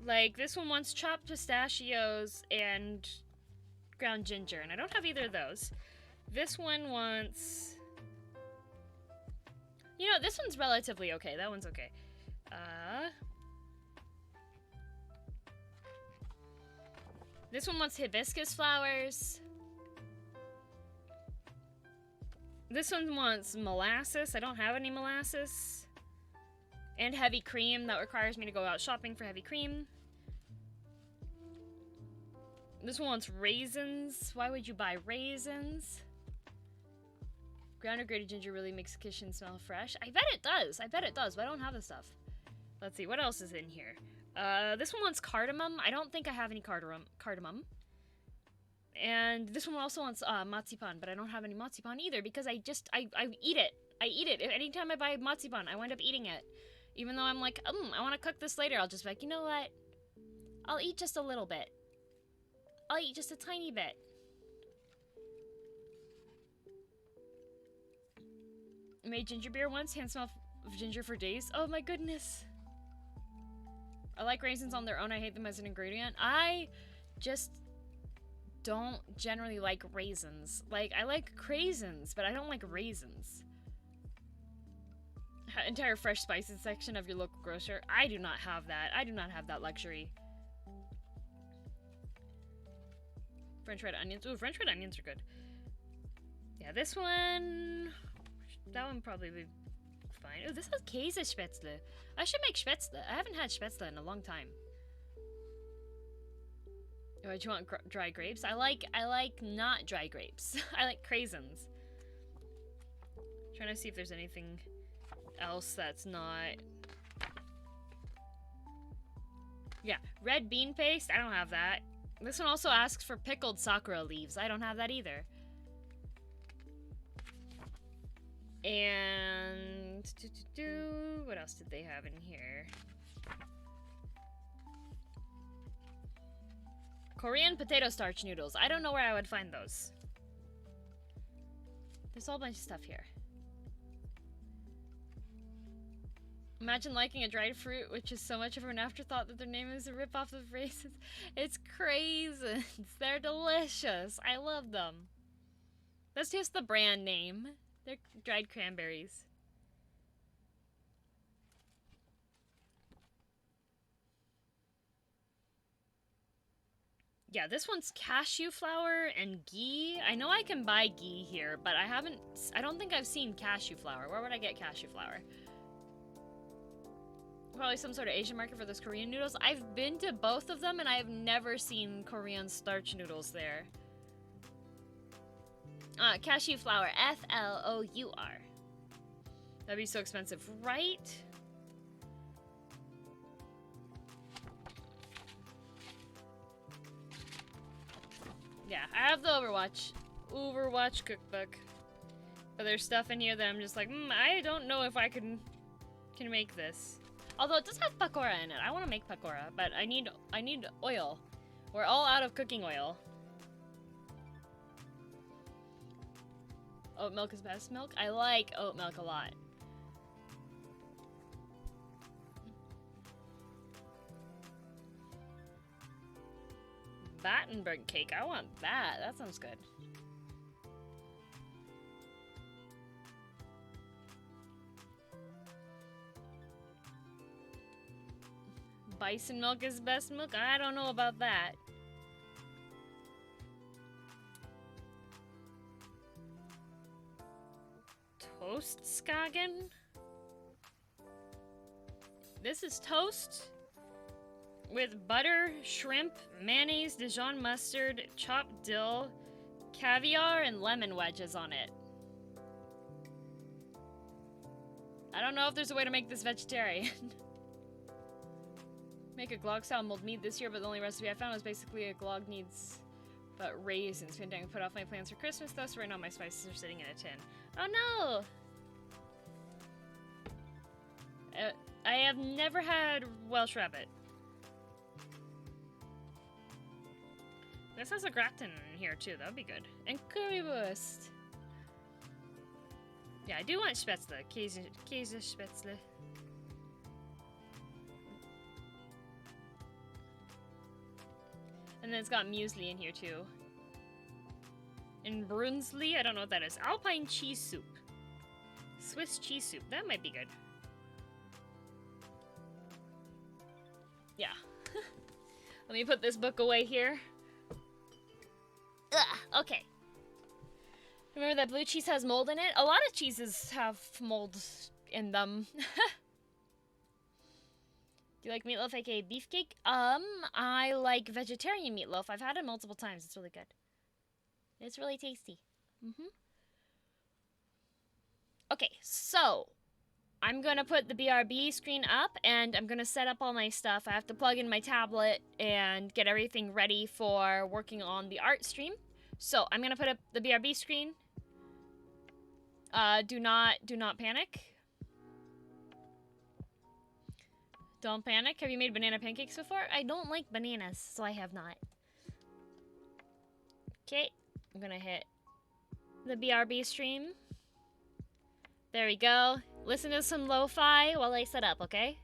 Like, this one wants chopped pistachios and ground ginger, and I don't have either of those. This one wants... You know, this one's relatively okay. That one's okay. This one wants hibiscus flowers. This one wants molasses. I don't have any molasses. And heavy cream. That requires me to go out shopping for heavy cream. This one wants raisins. Why would you buy raisins? Ground or grated ginger really makes the kitchen smell fresh. I bet it does, but I don't have the stuff. Let's see, what else is in here? This one wants cardamom. I don't think I have any cardamom. And this one also wants marzipan, but I don't have any marzipan either because I eat it. I eat it. Anytime I buy marzipan, I wind up eating it. Even though I'm like, I want to cook this later, I'll just be like, you know what? I'll eat just a little bit. I'll eat just a tiny bit. I made ginger beer once, hand smell of ginger for days. Oh my goodness. I like raisins on their own, I hate them as an ingredient. I just don't generally like raisins. Like, I like craisins, but I don't like raisins. Entire fresh spices section of your local grocer. I do not have that. I do not have that luxury. French red onions. Ooh, French red onions are good. Yeah, this one... That one probably be fine. Ooh, this has Käsespätzle. I should make spätzle. I haven't had spätzle in a long time. Oh, do you want dry grapes? I like not dry grapes. I like craisins. Trying to see if there's anything else that's not... Yeah, red bean paste. I don't have that. This one also asks for pickled sakura leaves. I don't have that either. And... What else did they have in here? Korean potato starch noodles. I don't know where I would find those. There's a whole bunch of stuff here. Imagine liking a dried fruit, which is so much of an afterthought that their name is a ripoff of raisins. It's craisins. They're delicious. I love them. That's just the brand name. They're dried cranberries. Yeah, this one's cashew flour and ghee. I know I can buy ghee here, but I don't think I've seen cashew flour. Where would I get cashew flour? Probably some sort of Asian market for those Korean noodles. I've been to both of them and I have never seen Korean starch noodles there. Cashew flour, Flour. That'd be so expensive, right? Yeah, I have the Overwatch cookbook. But there's stuff in here that I'm just like, I don't know if I can make this. Although it does have pakora in it. I want to make pakora, but I need oil. We're all out of cooking oil. Oat milk is best milk? I like oat milk a lot. Battenberg cake. I want that. That sounds good. Bison milk is best milk? I don't know about that. Toast Skagen? This is toast with butter, shrimp, mayonnaise, Dijon mustard, chopped dill, caviar, and lemon wedges on it. I don't know if there's a way to make this vegetarian. Make a glog style mulled meat this year, but the only recipe I found was basically a glog needs but raisins. Pandemic put off my plans for Christmas though, so right now my spices are sitting in a tin. Oh no! I have never had Welsh rabbit. This has a gratin in here too, that would be good. And currywurst. Yeah, I do want Spätzle. Käse Spätzle. And then it's got muesli in here too. And Brunsli, I don't know what that is. Alpine cheese soup. Swiss cheese soup, that might be good. Yeah. Let me put this book away here. Ugh, okay. Remember that blue cheese has mold in it? A lot of cheeses have mold in them. Do you like meatloaf, aka beefcake? I like vegetarian meatloaf. I've had it multiple times. It's really good. It's really tasty. Okay, so I'm gonna put the BRB screen up and I'm gonna set up all my stuff. I have to plug in my tablet and get everything ready for working on the art stream. So I'm gonna put up the BRB screen. Do not panic. Don't panic. Have you made banana pancakes before? I don't like bananas, so I have not. Okay, I'm gonna hit the BRB stream. There we go. Listen to some lo-fi while I set up, okay?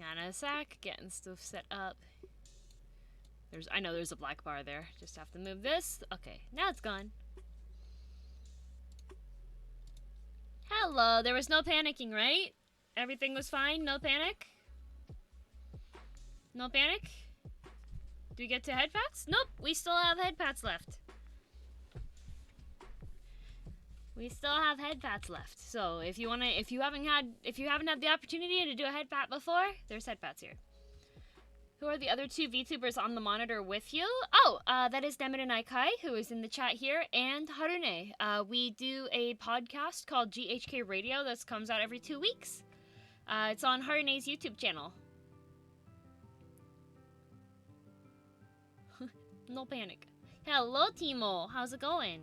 Hang on a sec, getting stuff set up. I know there's a black bar there. Just have to move this. Okay, now it's gone. Hello, there was no panicking, right? Everything was fine, no panic? No panic? Do we get to head pats? Nope, we still have head pats left. We still have head pats left. So if you haven't had the opportunity to do a head pat before, there's head pats here. Who are the other two VTubers on the monitor with you? Oh, that is Demet and Aikai, who is in the chat here, and Harune. We do a podcast called GHK Radio that comes out every 2 weeks. It's on Harune's YouTube channel. No panic. Hello, Timo. How's it going?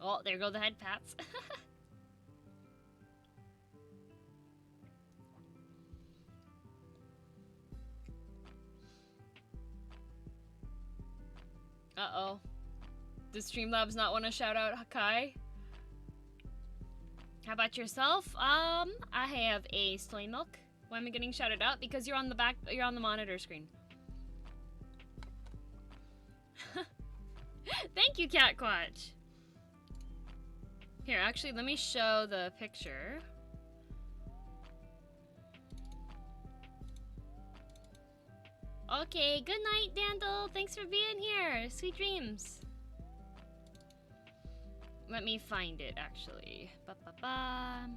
Oh, there go the head pats. Uh-oh. Does Streamlabs not want to shout out Hakai? How about yourself? I have a soy milk. Why am I getting shouted out? Because you're on the monitor screen. Thank you, Catquatch. Here, actually, let me show the picture. Okay, good night, Dandel. Thanks for being here. Sweet dreams. Let me find it, actually. Ba-ba-ba.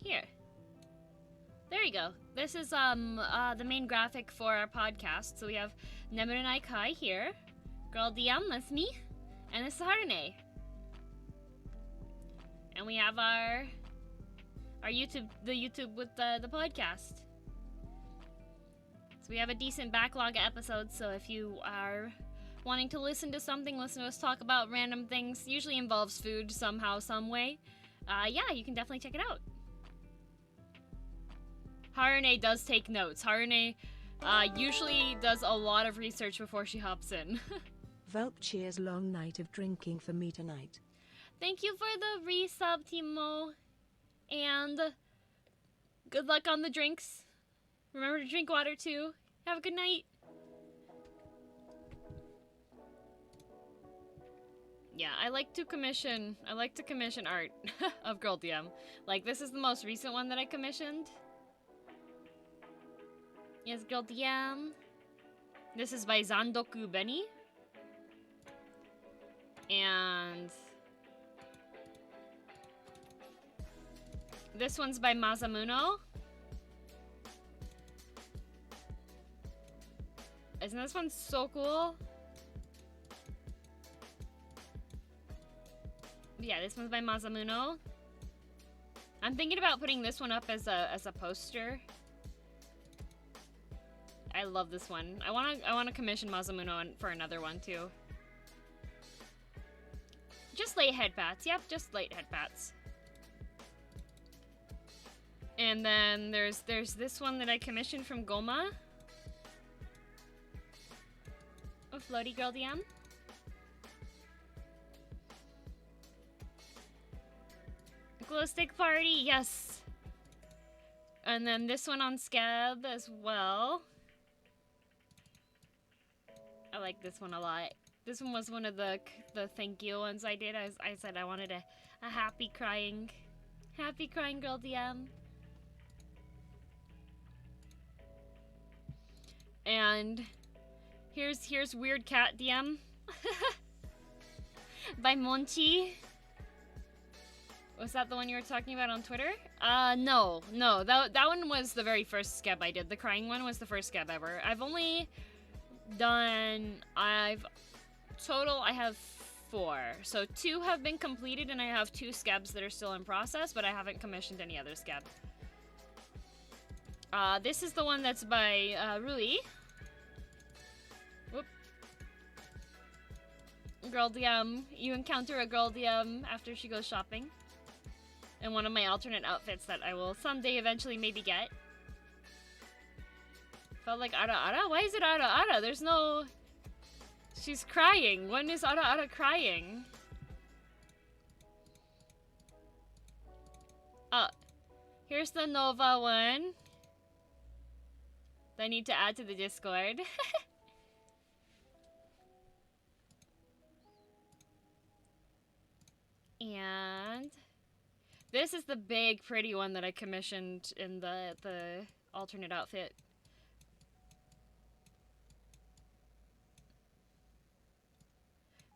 Here. There you go. This is the main graphic for our podcast. So we have Nemir and Aikai here. Girl DM, that's me. And this is Harune. And we have our YouTube, the YouTube with the podcast. So we have a decent backlog of episodes, so if you are wanting to listen to something, listen to us talk about random things, usually involves food somehow, some way, yeah, you can definitely check it out. Harune does take notes. Harune usually does a lot of research before she hops in. Velp cheers, long night of drinking for me tonight. Thank you for the resub, Timo. And good luck on the drinks. Remember to drink water too. Have a good night. Yeah, I like to commission art of Girl DM. Like, this is the most recent one that I commissioned. Yes, Girl DM. This is by Zandoku Benny. And this one's by Masamuno. Isn't this one so cool? Yeah, this one's by Masamuno. I'm thinking about putting this one up as a poster. I love this one. I wanna commission Masamuno for another one too. Just late head pats. Yep, just late head pats. And then there's this one that I commissioned from Goma. Oh, Floaty Girl DM. Glow stick party, yes. And then this one on Scab as well. I like this one a lot. This one was one of the thank you ones I did. I said I wanted a happy crying girl DM. And here's weird cat DM by Monchi. Was that the one you were talking about on Twitter? No. That one was the very first scab I did. The crying one was the first scab ever. I have 4. So 2 have been completed and I have 2 scabs that are still in process, but I haven't commissioned any other scab. This is the one that's by Rui. Whoop. Girl DM. You encounter a girl DM after she goes shopping. And one of my alternate outfits that I will someday eventually maybe get. Felt like Ara. Why is it Ara? There's no... She's crying. When is Ara crying? Oh, here's the Nova one. That I need to add to the Discord. And this is the big pretty one that I commissioned in the alternate outfit.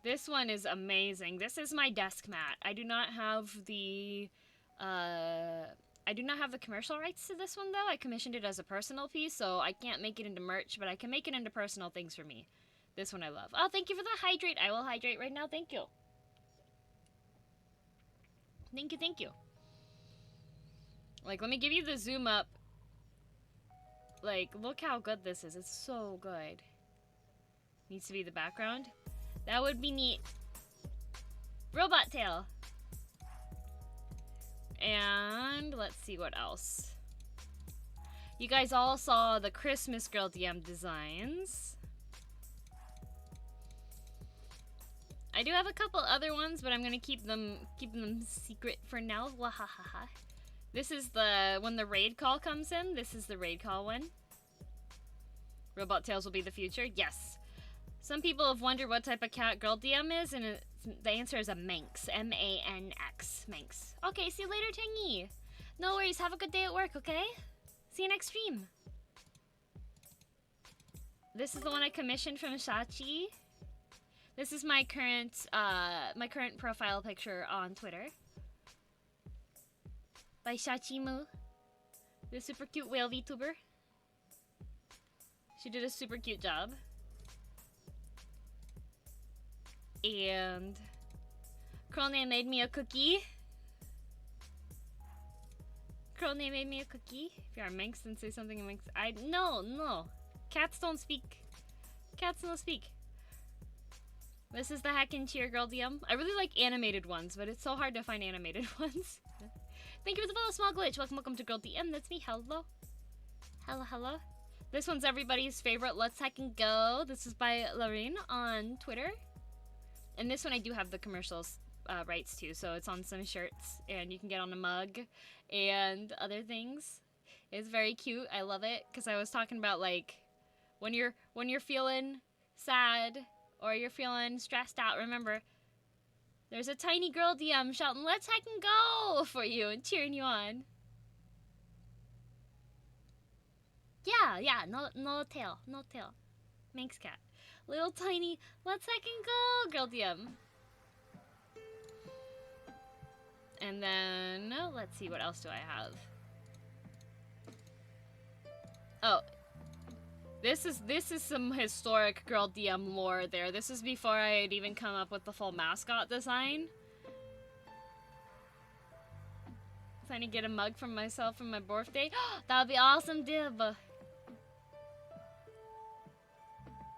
This one is amazing. This is my desk mat. I do not have the commercial rights to this one though. I commissioned it as a personal piece, so I can't make it into merch, but I can make it into personal things for me. This one I love. Oh, thank you for the hydrate. I will hydrate right now. Thank you. Thank you, thank you. Like, let me give you the zoom up. Like, look how good this is. It's so good. Needs to be the background. That would be neat. Robot tail. And let's see what else. You guys all saw the Christmas Girl DM designs. I do have a couple other ones, but I'm gonna keep them secret for now. Wahahaha. This is the when the raid call comes in. This is the raid call one. Robot tails will be the future. Yes. Some people have wondered what type of cat girl DM is, and the answer is a Manx. M-A-N-X. Manx. Okay, see you later, Tangy. No worries, have a good day at work, okay? See you next stream. This is the one I commissioned from Shachi. This is my current profile picture on Twitter. By Shachimu. The super cute whale VTuber. She did a super cute job. And Krone made me a cookie. Krone made me a cookie. If you are Manx, then say something in Manx. No. Cats don't speak. Cats don't speak. This is the Hack and Cheer Girl DM. I really like animated ones, but it's so hard to find animated ones. Thank you for the follow, Small Glitch. Welcome to Girl DM. That's me. Hello. Hello. This one's everybody's favorite. Let's Hack and Go. This is by Lorraine on Twitter. And this one I do have the commercials rights to, so it's on some shirts, and you can get on a mug and other things. It's very cute. I love it because I was talking about like when you're feeling sad or you're feeling stressed out. Remember, there's a tiny girl DM shouting "Let's Hack and Go" for you and cheering you on. Yeah. No tail. Manx cat. Little tiny, let's hack and go, girl DM. And then, let's see, what else do I have? Oh, this is some historic girl DM lore there. This is before I had even come up with the full mascot design. Trying to get a mug from myself for my birthday. That would be awesome, Dib.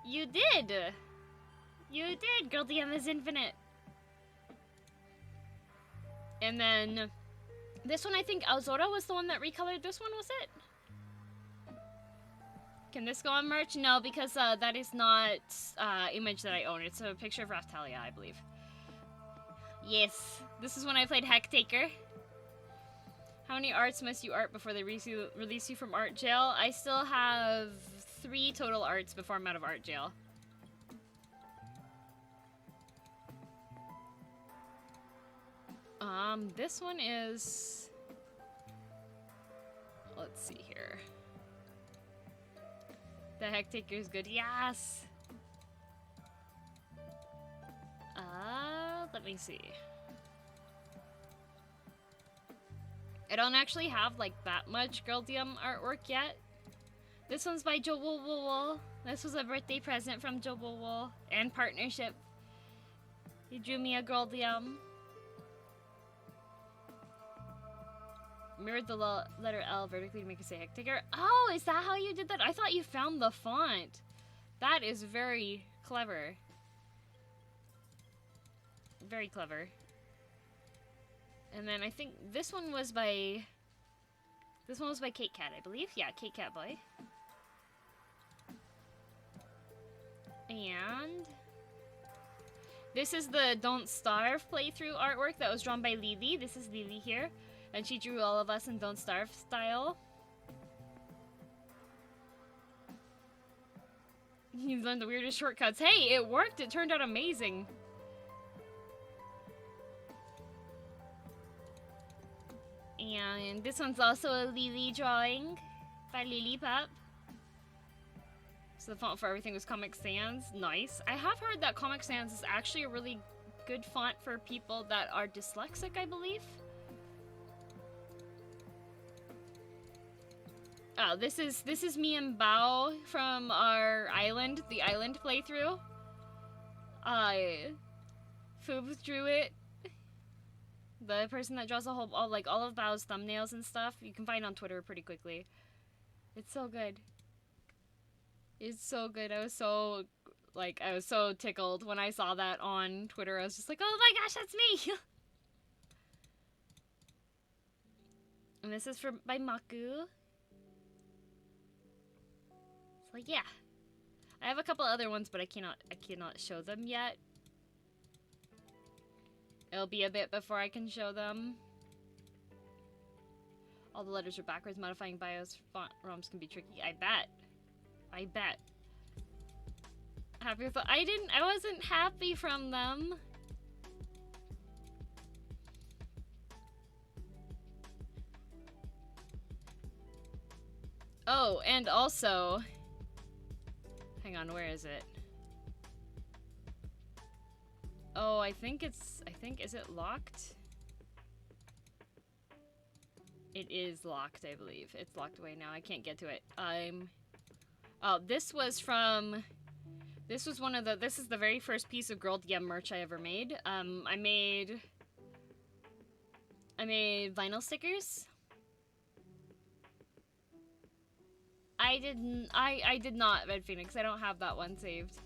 You did! Girl DM is infinite. And then, this one I think Azora was the one that recolored this one, was it? Can this go on merch? No, because that is not image that I own. It's a picture of Raftalia, I believe. Yes, this is when I played Hectaker. How many arts must you art before they release you from art jail? I still have 3 total arts before I'm out of art jail. This one is... Let's see here. The Hectaker is good. Yes! Let me see. I don't actually have, like, that much Girl DM artwork yet. This one's by Joe Wool. This was a birthday present from Joe Wool and partnership. He drew me a Girl DM. Mirrored the letter L vertically to make it say Hectaker. Oh, is that how you did that? I thought you found the font. That is very clever. Very clever. And then I think this one was by Kate Cat, I believe. Yeah, Kate Cat Boy. And this is the Don't Starve playthrough artwork that was drawn by Lily. This is Lily here. And she drew all of us in Don't Starve style. You learned the weirdest shortcuts. Hey, it worked. It turned out amazing. And this one's also a Lily drawing by Lily Pup. So the font for everything was Comic Sans. Nice. I have heard that Comic Sans is actually a really good font for people that are dyslexic, I believe. Oh, this is me and Bao from our island, the island playthrough. Foobs drew it. The person that draws all of Bao's thumbnails and stuff, you can find on Twitter pretty quickly. It's so good. It's so good. I was so tickled when I saw that on Twitter. I was just like, oh my gosh, that's me! And this is by Maku. So yeah. I have a couple other ones, but I cannot show them yet. It'll be a bit before I can show them. All the letters are backwards. Modifying BIOS font ROMs can be tricky. I bet. I bet. Happy with the, I wasn't happy from them. Oh, and also, hang on, where is it? Oh, I think, is it locked? It is locked, I believe. It's locked away now. I can't get to it. Oh, this was the very first piece of Girl DM merch I ever made. I made vinyl stickers. I did not, Red Phoenix. I don't have that one saved.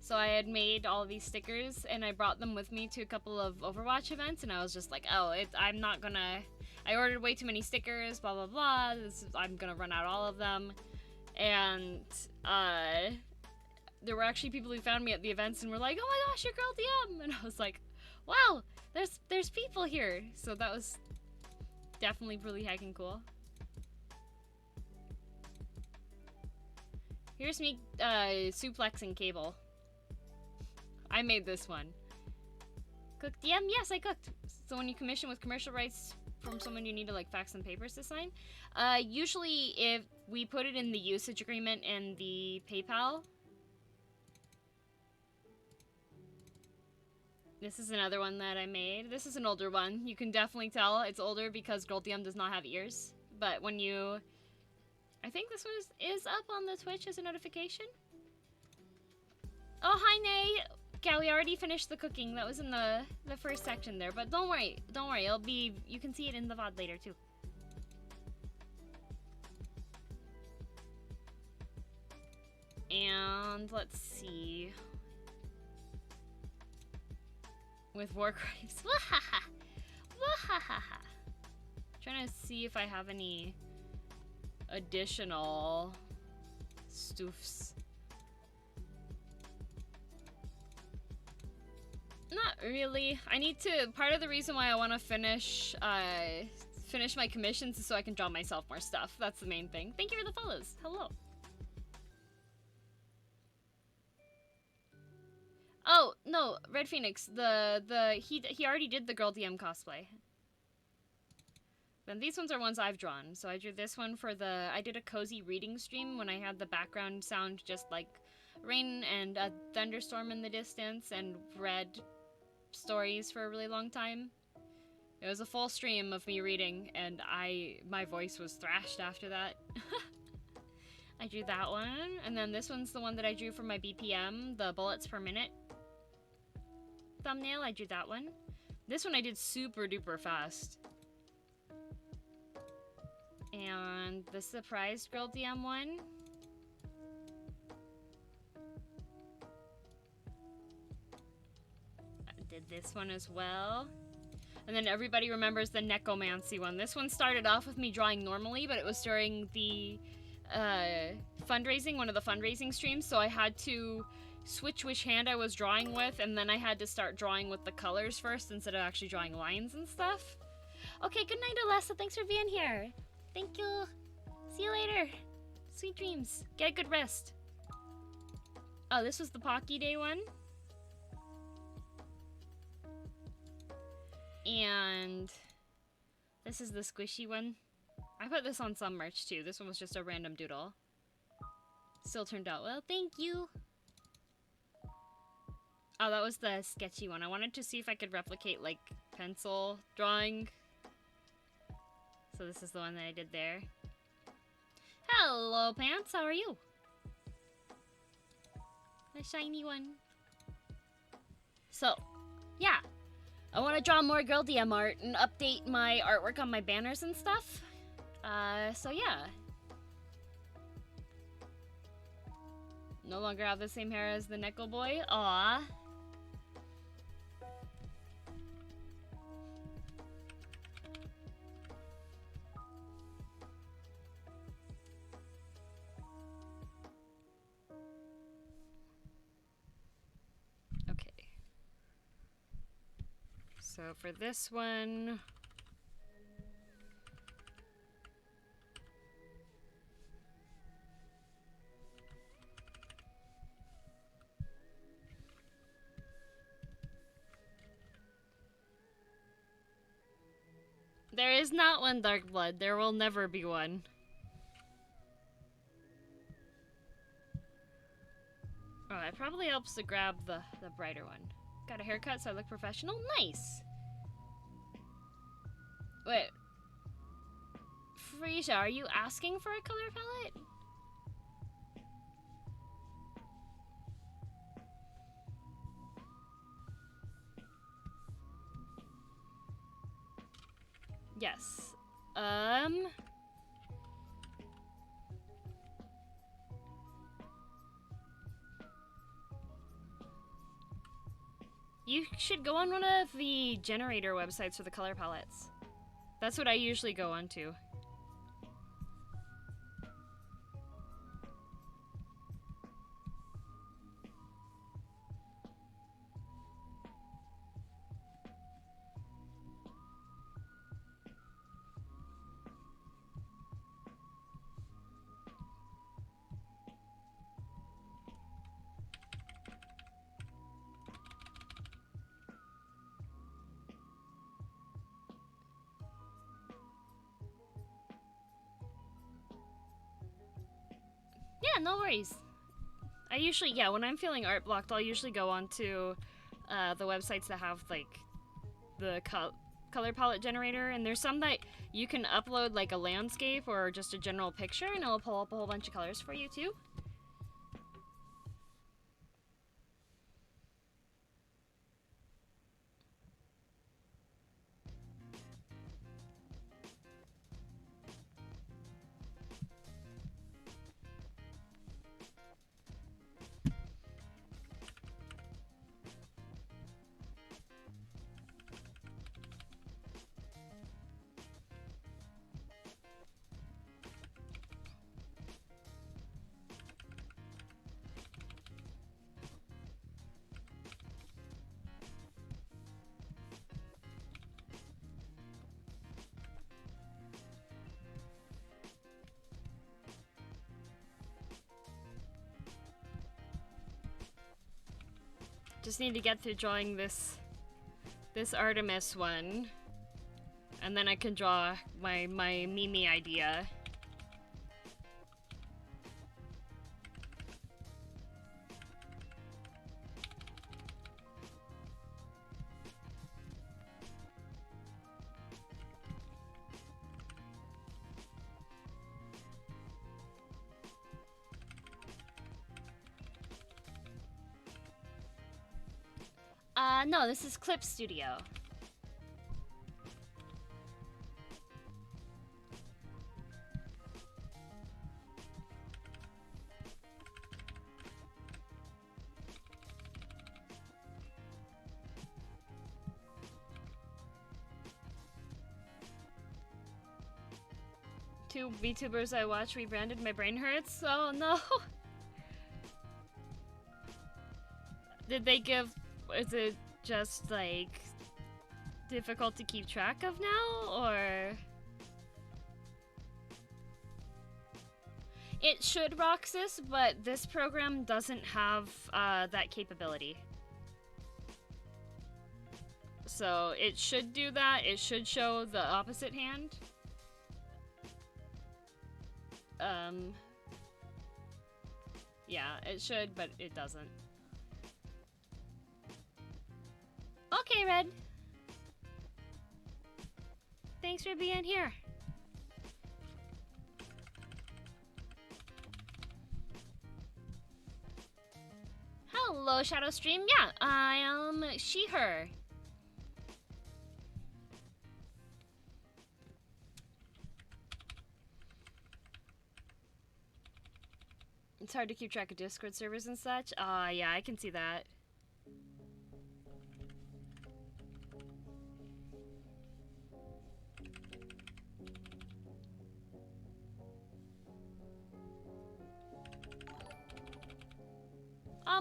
So I had made all these stickers, and I brought them with me to a couple of Overwatch events, and I was just like, oh, I'm not gonna... I ordered way too many stickers, blah, blah, blah. I'm gonna run out all of them. And, there were actually people who found me at the events and were like, oh my gosh, you're Girl DM! And I was like, wow, there's people here. So that was definitely really heckin' cool. Here's me, suplexing Cable. I made this one. Cooked DM? Yes, I cooked. So when you commission with commercial rights from someone, you need to like fax some papers to sign. Usually if we put it in the usage agreement and the PayPal. This is another one that I made. This is an older one. You can definitely tell it's older because Girl DM does not have ears. But when you... I think this one is up on the Twitch as a notification. Oh, hi, Nay! Yeah, we already finished the cooking. That was in the first section there. But don't worry. Don't worry. It'll be... You can see it in the VOD later, too. And let's see. With Warcraft. Wahaha! Wahaha! Trying to see if I have any additional stoofs. Not really. I need to... Part of the reason why I want to finish my commissions is so I can draw myself more stuff. That's the main thing. Thank you for the follows. Hello. Oh, no, Red Phoenix. He already did the Girl DM cosplay. Then these ones are ones I've drawn. So I drew this one for I did a cozy reading stream when I had the background sound just like rain and a thunderstorm in the distance and read stories for a really long time. It was a full stream of me reading and my voice was thrashed after that. I drew that one. And then this one's the one that I drew for my BPM, the bullets per minute thumbnail. I drew that one. This one I did super duper fast. And the surprise Girl DM one. I did this one as well. And then everybody remembers the Necromancy one. This one started off with me drawing normally, but it was during the fundraising, one of the fundraising streams, so I had to switch which hand I was drawing with, and then I had to start drawing with the colors first instead of actually drawing lines and stuff. Okay, good night, Alessa. Thanks for being here. Thank you. See you later. Sweet dreams. Get good rest. Oh, this was the Pocky Day one. And this is the squishy one. I put this on some merch too. This one was just a random doodle. Still turned out well. Thank you. Oh, that was the sketchy one. I wanted to see if I could replicate like pencil drawing. So this is the one that I did there. Hello, Pants. How are you? The shiny one. So, yeah. I want to draw more Girl DM art and update my artwork on my banners and stuff. So yeah. No longer have the same hair as the Neko boy. Aww. Okay. So for this one... There is not one Dark Blood. There will never be one. Oh, it probably helps to grab the brighter one. Got a haircut so I look professional? Nice! Wait. Freesia, are you asking for a color palette? Yes. You should go on one of the generator websites for the color palettes. That's what I usually go on to. Yeah, no worries. I usually, yeah, when I'm feeling art blocked, I'll usually go on to the websites that have, like, the color palette generator, and there's some that you can upload, like, a landscape or just a general picture, and it'll pull up a whole bunch of colors for you, too. Just need to get through drawing this Artemis one, and then I can draw my Mimi idea. No, this is Clip Studio. Two VTubers I watch rebranded, my brain hurts. Oh no! Did they give... Is it just like difficult to keep track of now, or... It should, Roxas, but this program doesn't have that capability. So it should do that. It should show the opposite hand. Yeah, it should, but it doesn't. Okay, Red. Thanks for being here. Hello, Shadow Stream. Yeah, I am she, her. It's hard to keep track of Discord servers and such. Yeah, I can see that.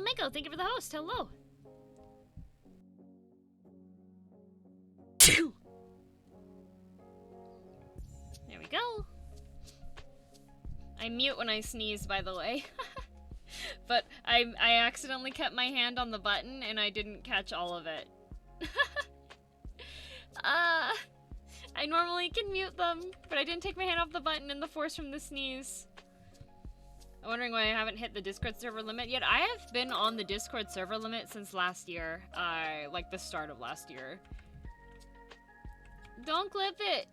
Mako, thank you for the host. Hello. There we go. I mute when I sneeze, by the way. But I accidentally kept my hand on the button and I didn't catch all of it. I normally can mute them, but I didn't take my hand off the button in the force from the sneeze. I'm wondering why I haven't hit the Discord server limit yet. I have been on the Discord server limit since last year. Like the start of last year. Don't clip it!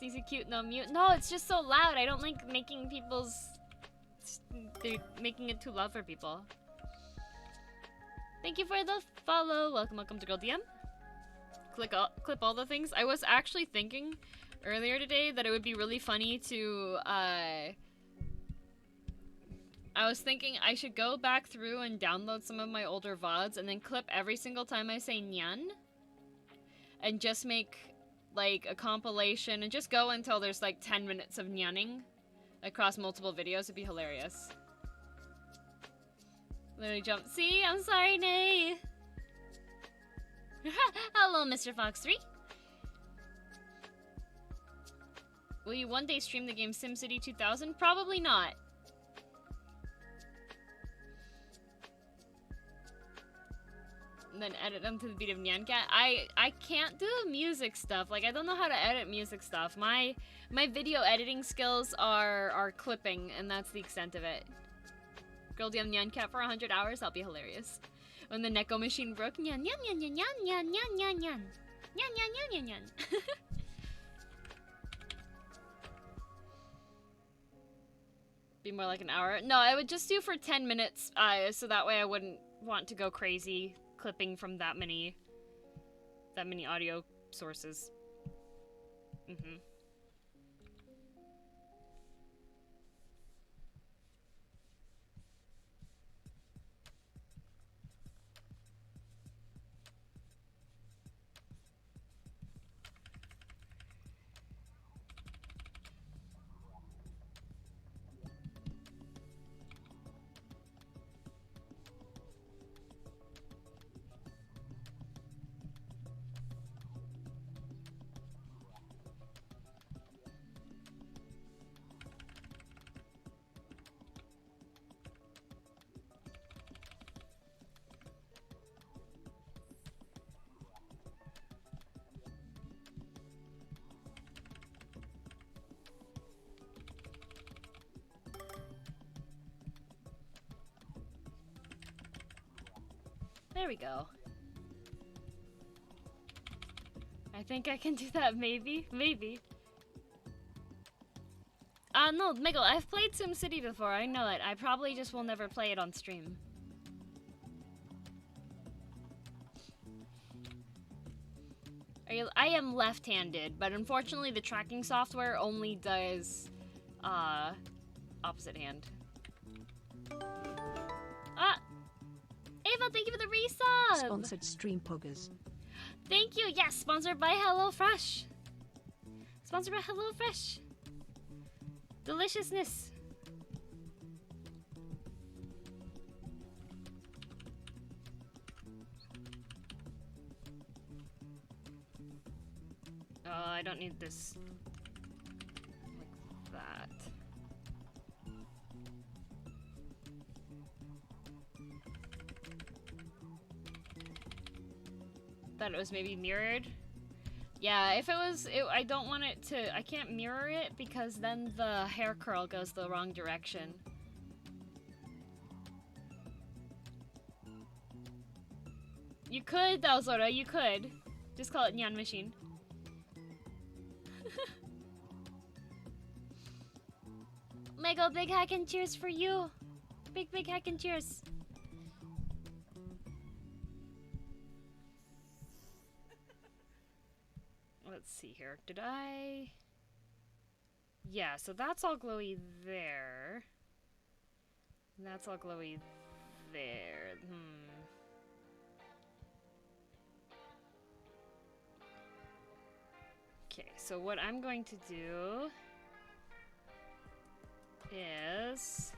Sneezy cute, no mute. No, it's just so loud. I don't like making people's... They're making it too loud for people. Thank you for the follow. Welcome to Girl DM. Clip all the things. I was actually thinking earlier today that it would be really funny to, I was thinking I should go back through and download some of my older VODs and then clip every single time I say nyan. And just make, like, a compilation and just go until there's, like, 10 minutes of nyanning across multiple videos. It'd be hilarious. Literally jump. See? I'm sorry, Nay. Hello, Mr. Fox 3. Will you one day stream the game SimCity 2000? Probably not. And then edit them to the beat of Nyan Cat. I can't do music stuff. Like, I don't know how to edit music stuff. My video editing skills are clipping, and that's the extent of it. Girl DM Nyan Cat for 100 hours, that'll be hilarious. When the Neko machine broke, nyan nyan nyan nyan nyan nyan nyan nyan nyan nyan nyan nyan. Be more like an hour. No, I would just do for 10 minutes, so that way I wouldn't want to go crazy clipping from that many audio sources. Mm-hmm. There we go. I think I can do that, maybe. Maybe. No, Miguel, I've played SimCity before, I know it. I probably just will never play it on stream. I am left-handed, but unfortunately the tracking software only does, opposite hand. Ava, thank you for the resub! Sponsored stream poggers. Thank you, yes, sponsored by HelloFresh. Sponsored by HelloFresh. Deliciousness. I don't need this like that. Thought it was maybe mirrored. Yeah, if it was, I don't want it to, I can't mirror it because then the hair curl goes the wrong direction. You could, though, Zora, you could. Just call it Nyan Machine. Lego, big hack and cheers for you. Big hack and cheers. Let's see here. Did I? Yeah, so that's all glowy there. And that's all glowy there. Okay, so what I'm going to do is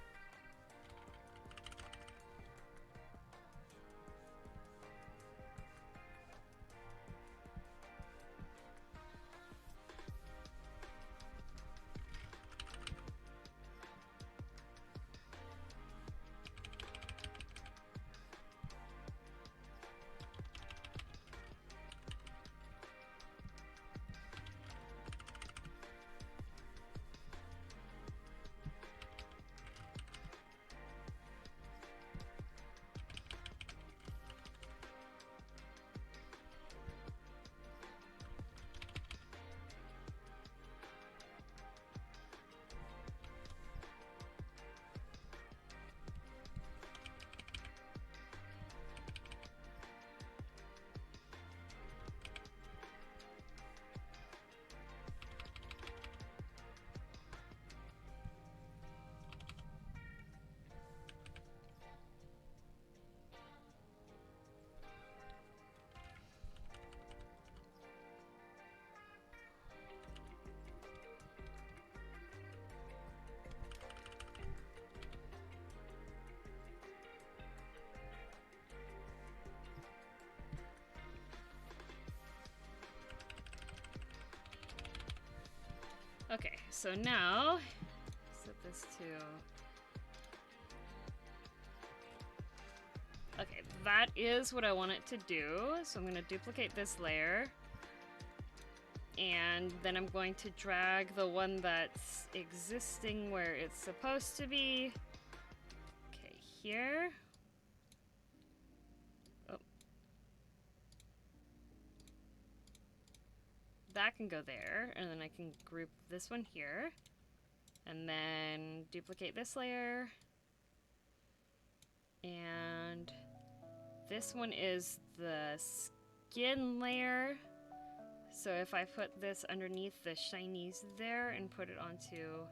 okay, so now set this to okay, that is what I want it to do. So I'm going to duplicate this layer. And then I'm going to drag the one that's existing where it's supposed to be. Okay, here. Oh. That can go there, and then I can group this one here. And then duplicate this layer. And this one is the skin layer. So if I put this underneath the shinies there and put it onto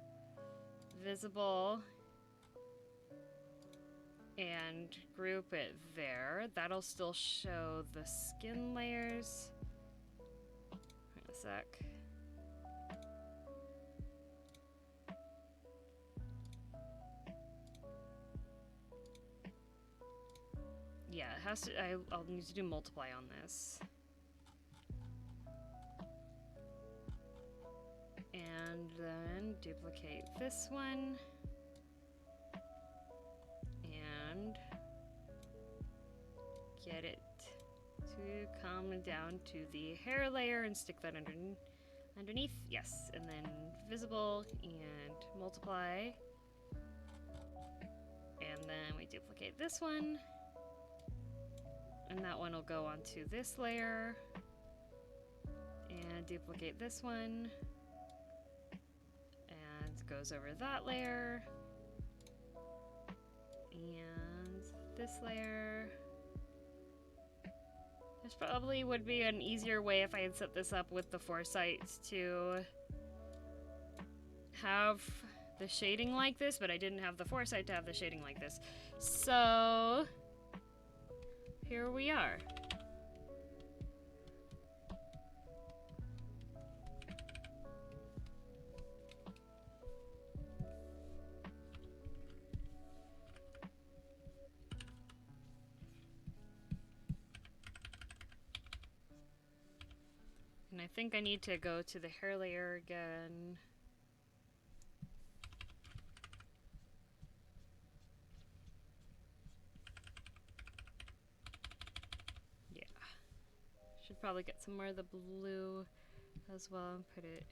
visible and group it there, that'll still show the skin layers. Wait a sec. Yeah, it has to, I'll need to do multiply on this. And then duplicate this one. And get it to come down to the hair layer and stick that underneath. Yes, and then visible and multiply. And then we duplicate this one. And that one will go onto this layer. And duplicate this one. And goes over that layer. And this layer. This probably would be an easier way if I had set this up with the foresight to have the shading like this, but I didn't have the foresight to have the shading like this. So here we are. And I think I need to go to the hair layer again. Yeah. Should probably get some more of the blue as well and put it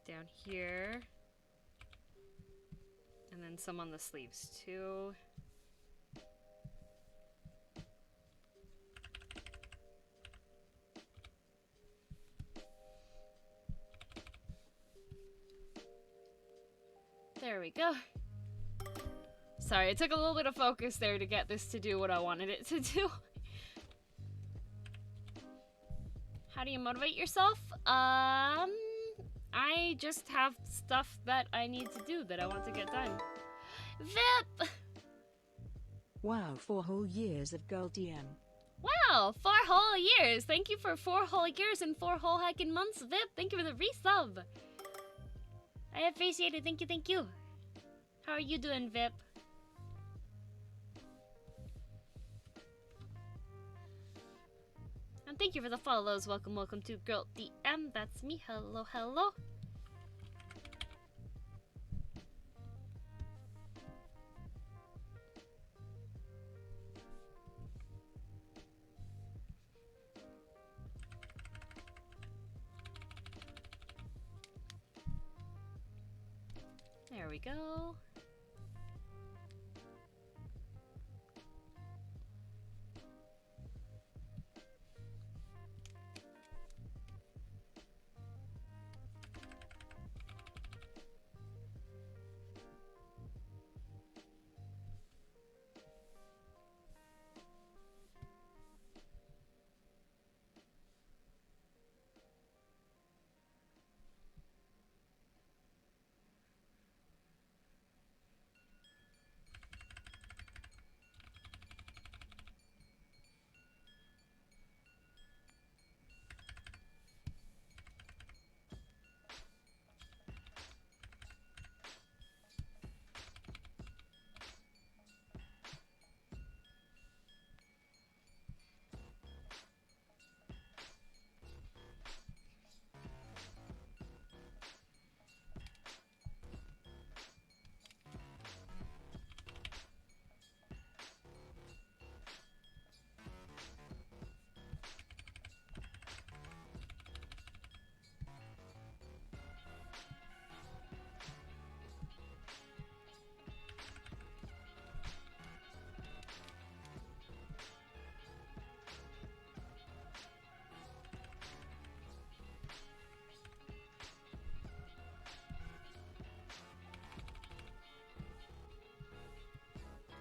down here. And then some on the sleeves too. There we go. Sorry, it took a little bit of focus there to get this to do what I wanted it to do. How do you motivate yourself? I just have stuff that I need to do that I want to get done. Vip! Wow, 4 whole years of Girl DM. Wow, 4 whole years! Thank you for 4 whole years and 4 whole heckin' months, Vip! Thank you for the resub! I appreciate it, thank you, thank you! How are you doing, Vip? And thank you for the follows. Welcome, welcome to Girl DM. That's me. Hello, hello. There we go.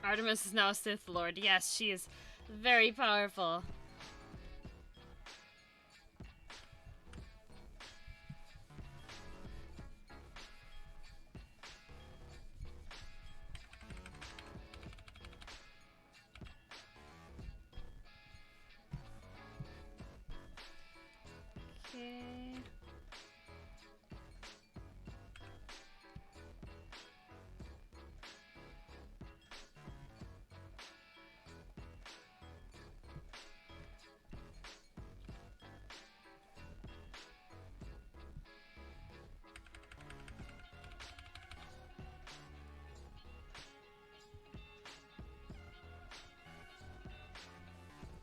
Artemis is now a Sith Lord. Yes, she is very powerful. Okay.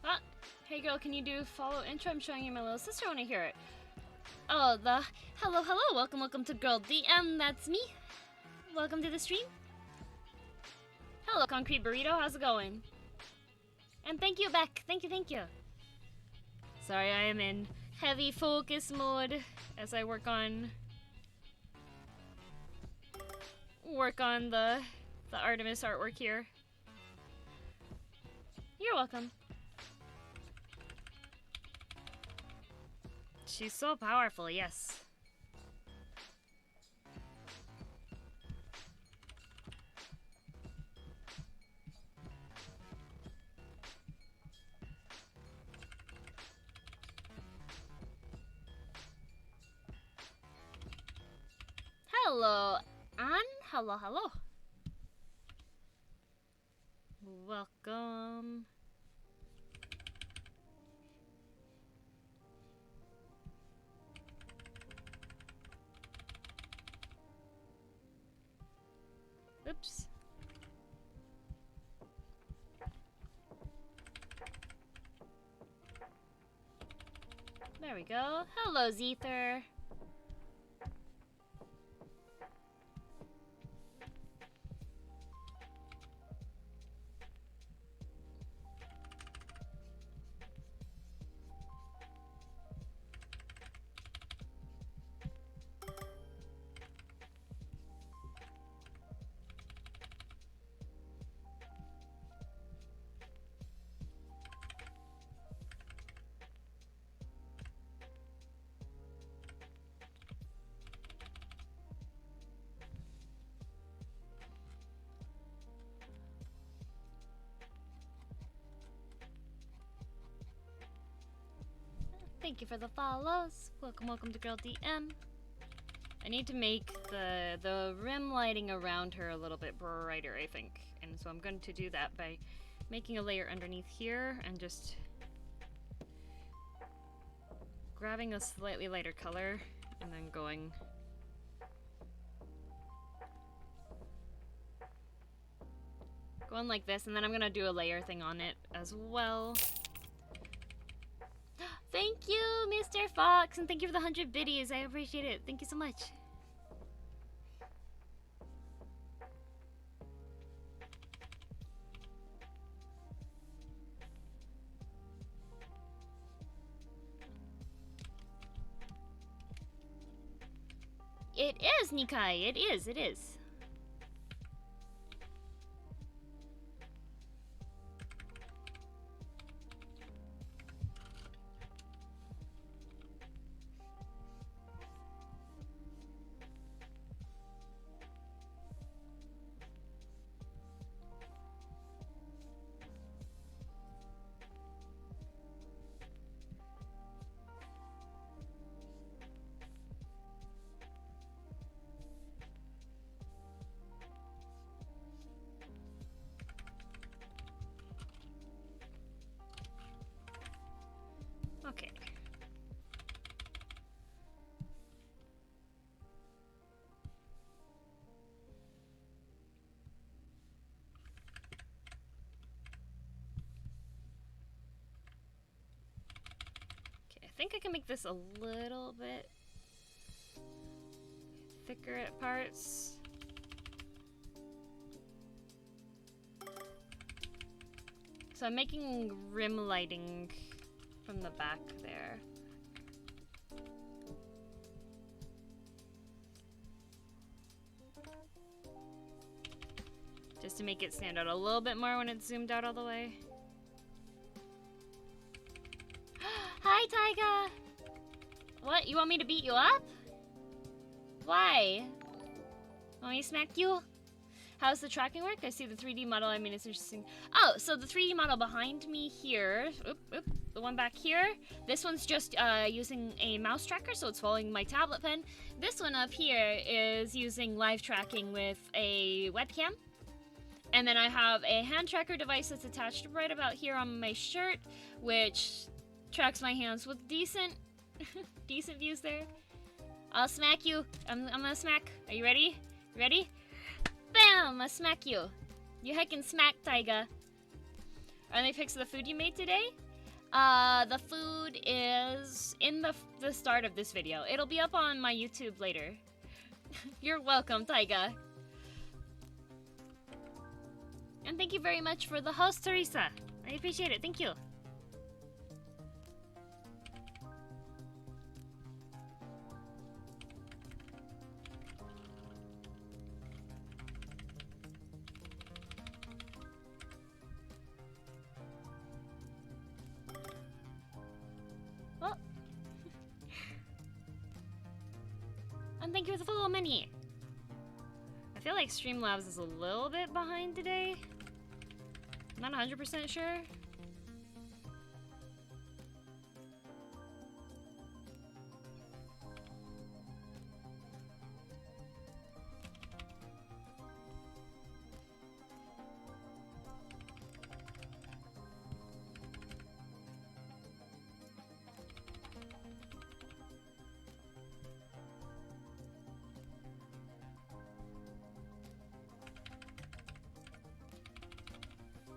Ah, hey girl, can you do follow intro? I'm showing you my little sister. I want to hear it. Oh, hello, hello. Welcome, welcome to Girl DM. That's me. Welcome to the stream. Hello, Concrete Burrito. How's it going? And thank you, Beck. Thank you, thank you. Sorry, I am in heavy focus mode as I work on the Artemis artwork here. You're welcome. She's so powerful, yes. Hello, Anne. Hello, hello. Welcome. Oops. There we go. Hello, Zether. Thank you for the follows. Welcome, welcome to Girl DM. I need to make the rim lighting around her a little bit brighter, I think. And so I'm going to do that by making a layer underneath here and just grabbing a slightly lighter color and then going like this, and then I'm gonna do a layer thing on it as well. Thank you, Mr. Fox, and thank you for the 100 biddies. I appreciate it. Thank you so much. It is, Nikai. It is. It is. Okay. I think I can make this a little bit thicker at parts. So I'm making rim lighting from the back there. Just to make it stand out a little bit more when it's zoomed out all the way. Hi, Taiga! What? You want me to beat you up? Why? Want me to smack you? How's the tracking work? I see the 3D model. I mean, it's interesting. Oh, so the 3D model behind me here, the one back here, this one's just using a mouse tracker, so it's following my tablet pen. This one up here is using live tracking with a webcam. And then I have a hand tracker device that's attached right about here on my shirt, which tracks my hands with decent views there. I'll smack you. I'm gonna smack. Are you ready? Ready? Bam! I'll smack you. You heckin' smack, Taiga. Are there pics of the food you made today? The food is in the start of this video. It'll be up on my YouTube later. You're welcome, Taiga. And thank you very much for the host, Teresa. I appreciate it. Thank you. Well, and thank you for the follow money. I feel like Streamlabs is a little bit behind today. I'm not 100% sure.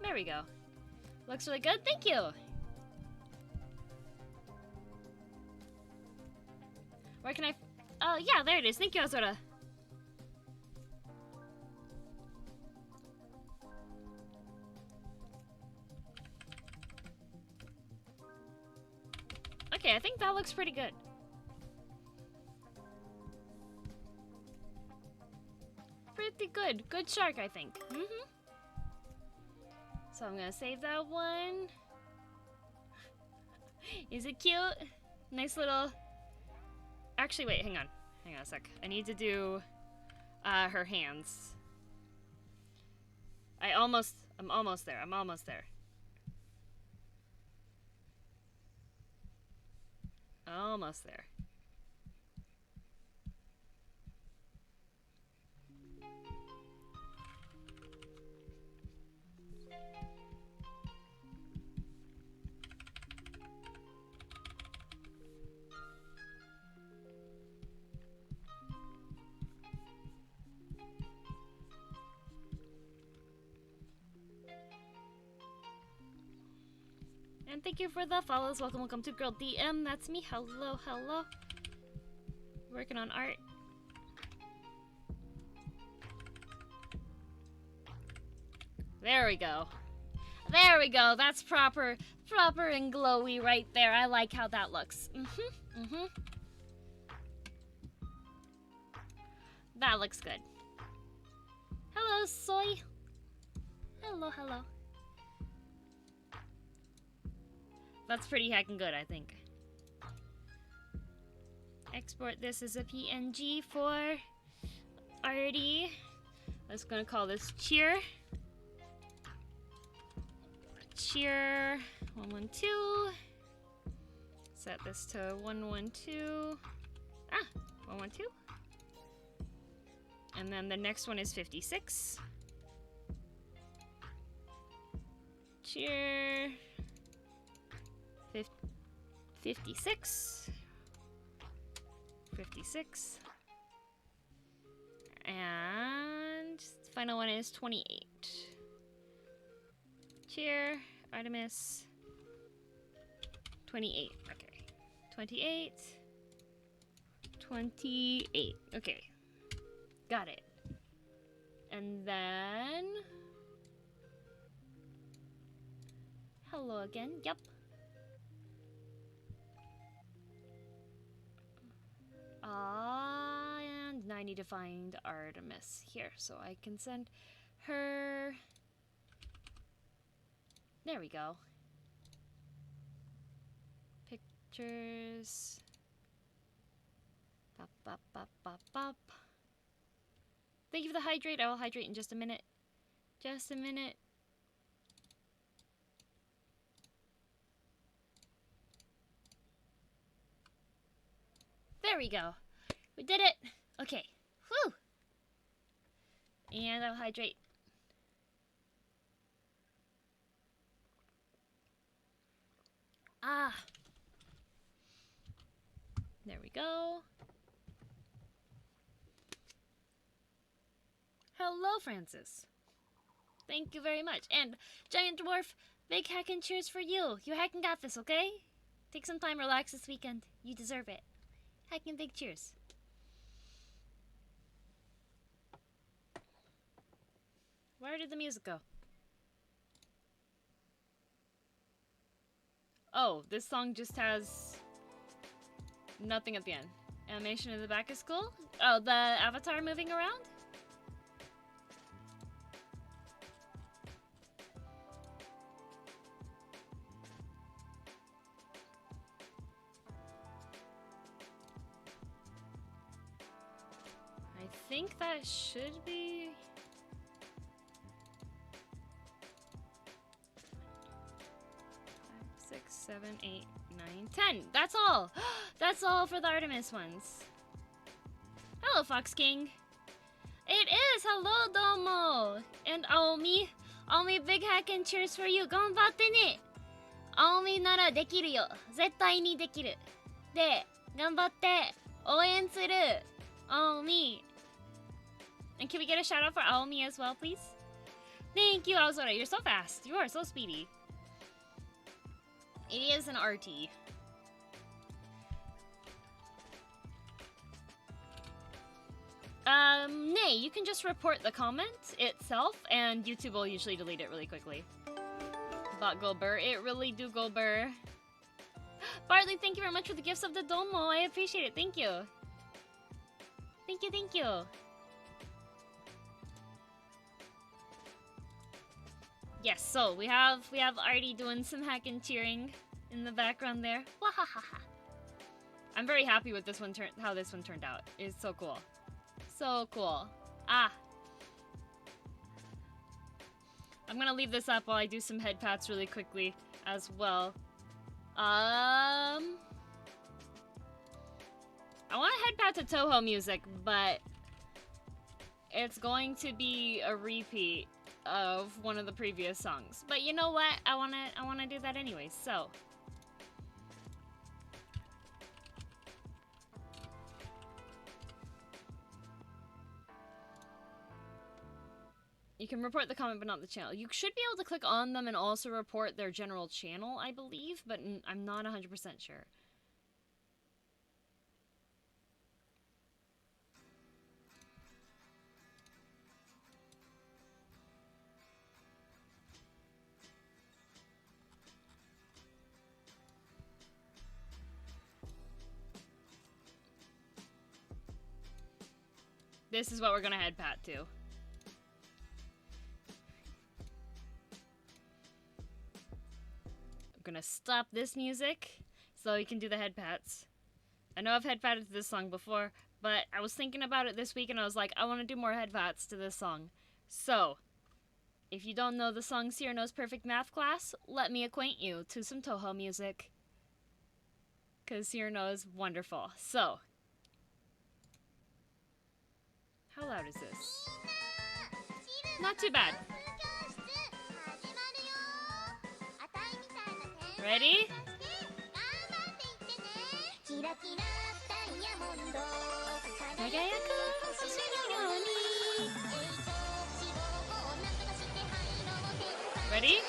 There we go. Looks really good. Thank you. Where can I... Oh, yeah, there it is. Thank you, Azura. Okay, I think that looks pretty good. Pretty good. Good shark, I think. So I'm gonna save that one. Is it cute? Nice little... Actually, wait, hang on. Hang on a sec. I need to do her hands. I'm almost there. I'm almost there. Almost there. And thank you for the follows. Welcome, welcome to Girl DM. That's me. Hello, hello. Working on art. There we go. There we go. That's proper and glowy right there. I like how that looks. That looks good. Hello, Soy. Hello, hello. That's pretty heckin' good, I think. Export this as a PNG for Artie. I'm just gonna call this cheer. Cheer 112. Set this to 112. 112. And then the next one is 56. Cheer 56. 56. And the final one is 28. Cheer, Artemis. 28. Okay. 28. 28. Okay. Got it. And then... Hello again. Yep. And now I need to find Artemis here so I can send her... There we go. Pictures. Bop, bop, bop, bop, bop. Thank you for the hydrate. I will hydrate in just a minute. Just a minute. There we go. We did it. Okay. Whew. And I'll hydrate. Ah. There we go. Hello, Francis. Thank you very much. And Giant Dwarf, big hackin' cheers for you. You hackin' got this, okay? Take some time, relax this weekend. You deserve it. Hackin' big cheers. Where did the music go? Oh, this song just has nothing at the end. Animation in the back is cool. Oh, the avatar moving around? I think that should be... 5, 6, 7, 8, 9, 10. That's all. That's all for the Artemis ones. Hello, Fox King. It is. Hello, Domo. And Aomi. Aomi, big hack and cheers for you. 頑張ってね. Aomi ならできるよ。絶対にできる。で、頑張って応援する。Aomi. And can we get a shout out for Aomi as well, please? Thank you, Alzora. You're so fast. You are so speedy. It is an RT. Nay, you can just report the comment itself, and YouTube will usually delete it really quickly. But Gulber, it really do Gulber. Bartley, thank you very much for the gifts of the Domo. I appreciate it. Thank you. Thank you, thank you. Yes, so we have Artie doing some hack and cheering in the background there. Wahahaha. I'm very happy with this one how this one turned out. It's so cool. So cool. Ah. I'm gonna leave this up while I do some head pats really quickly as well. I want to head pat to Toho music, but it's going to be a repeat of one of the previous songs. But you know what? I wanna do that anyway, so. You can report the comment, but not the channel. You should be able to click on them and also report their general channel, I believe, but I'm not 100% sure. This is what we're gonna head pat to. I'm gonna stop this music so you can do the head pats. I know I've head patted to this song before, but I was thinking about it this week and I was like, I want to do more head pats to this song. So, if you don't know the song Cyrano's Perfect Math Class, let me acquaint you to some Toho music. Because Cyrano is wonderful. So, how loud is this? Not too bad. Ready? Ready?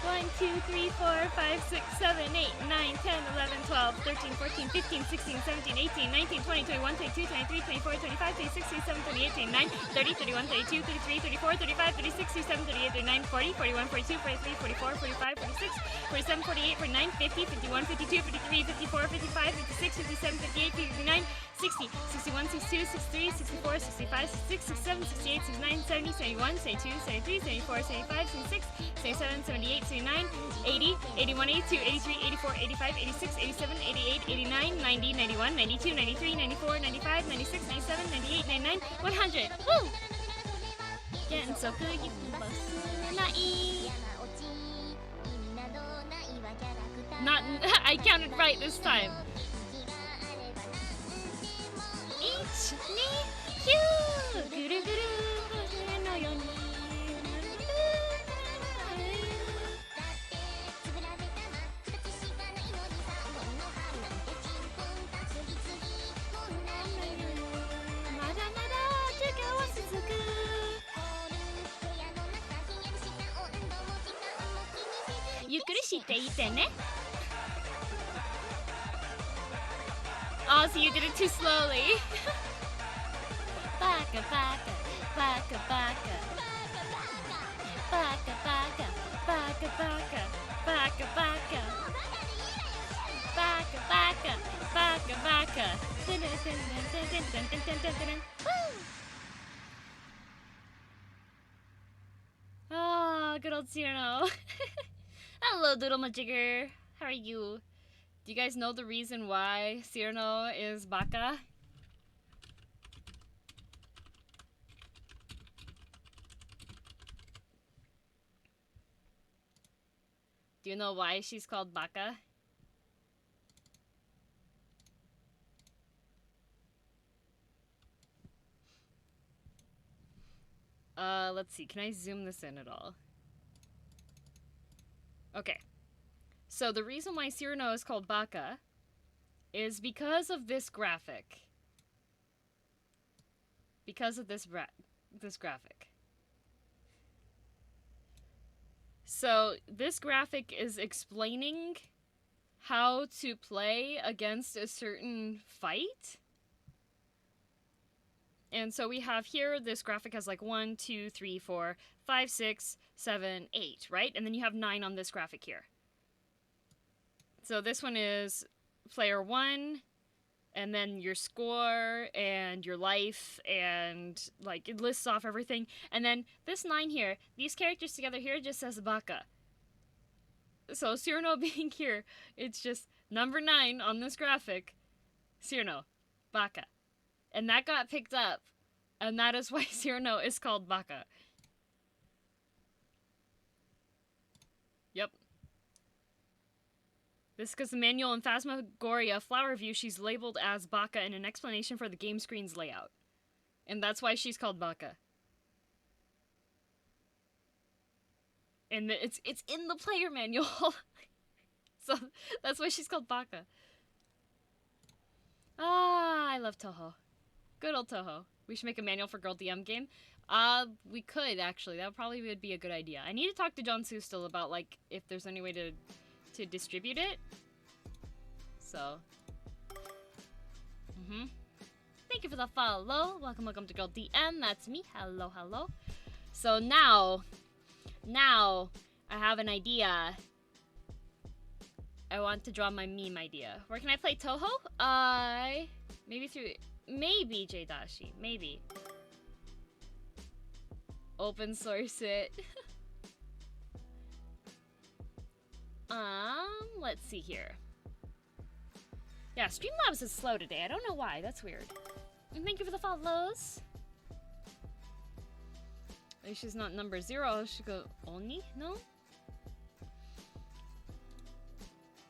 1, 2, 3, 4, 5, 6, 7, 8, 9, 10, 11, 12, 13, 14, 15, 16, 17, 18, 19, 20, 21, 22, 23, 24, 25, 26, 27, 28, 29, 30, 31, 32, 33, 34, 35, 36, 37, 38, 39, 40, 41, 42, 43, 44, 45, 46, 47, 48, 49, 50, 51, 52, 53, 54, 55, 56, 57, 58, 59, 60, 61, 62, 63, 64, 65, 66, 67, 68, 69, 70, 71, 72, 73, 74, 75, 76, 77, 78, 79, 80, 81, 82, 83, 84, 85, 86, 87, 88, 89, 90, 91, 92, 93, 94, 95, 96, 97, 98, 99, 100. Woo! Getting so good, you can not, I counted right this time. 1、2、ヒューぐるぐる船のようにまだまだ授業は続くゆっくりしていてね Oh, so you did it too slowly. Baka baka, baka baka. Baka baka, baka baka, baka baka. Baka baka, baka baka. Dun dun dun dun dun dun dun dun dun dun. Woo! Oh, good old Cyrano. Hello, Doodle Majigger. How are you? Do you guys know the reason why Cyrano is baka? Do you know why she's called baka? Let's see. Can I zoom this in at all? Okay. So the reason why Cyrano is called baka is because of this graphic. Because of this graphic. So this graphic is explaining how to play against a certain fight. And so we have here, this graphic has like 1, 2, 3, 4, 5, 6, 7, 8, right? And then you have 9 on this graphic here. So this one is player 1, and then your score and your life, and like it lists off everything. And then this 9 here, these characters together here just says Baka. So Cyrano being here, it's just number 9 on this graphic, Cyrano, Baka. And that got picked up, and that is why Cyrano is called Baka. Yep. This is because the manual in Phasmagoria Flower View, she's labeled as Baka and an explanation for the game screen's layout. And that's why she's called Baka. And it's in the player manual. So that's why she's called Baka. Ah, I love Toho. Good old Toho. We should make a manual for Girl DM game. We could, actually. That probably would be a good idea. I need to talk to John Sue still about, like, if there's any way to distribute it. So. Thank you for the follow. Welcome to Girl DM. That's me. Hello. So now, I have an idea. I want to draw my meme idea. Where can I play Toho? Maybe J-Dashi. Maybe. Open source it. Let's see here. Yeah, Streamlabs is slow today. I don't know why. That's weird. And thank you for the follows. Maybe she's not number 0. She go Oni? No?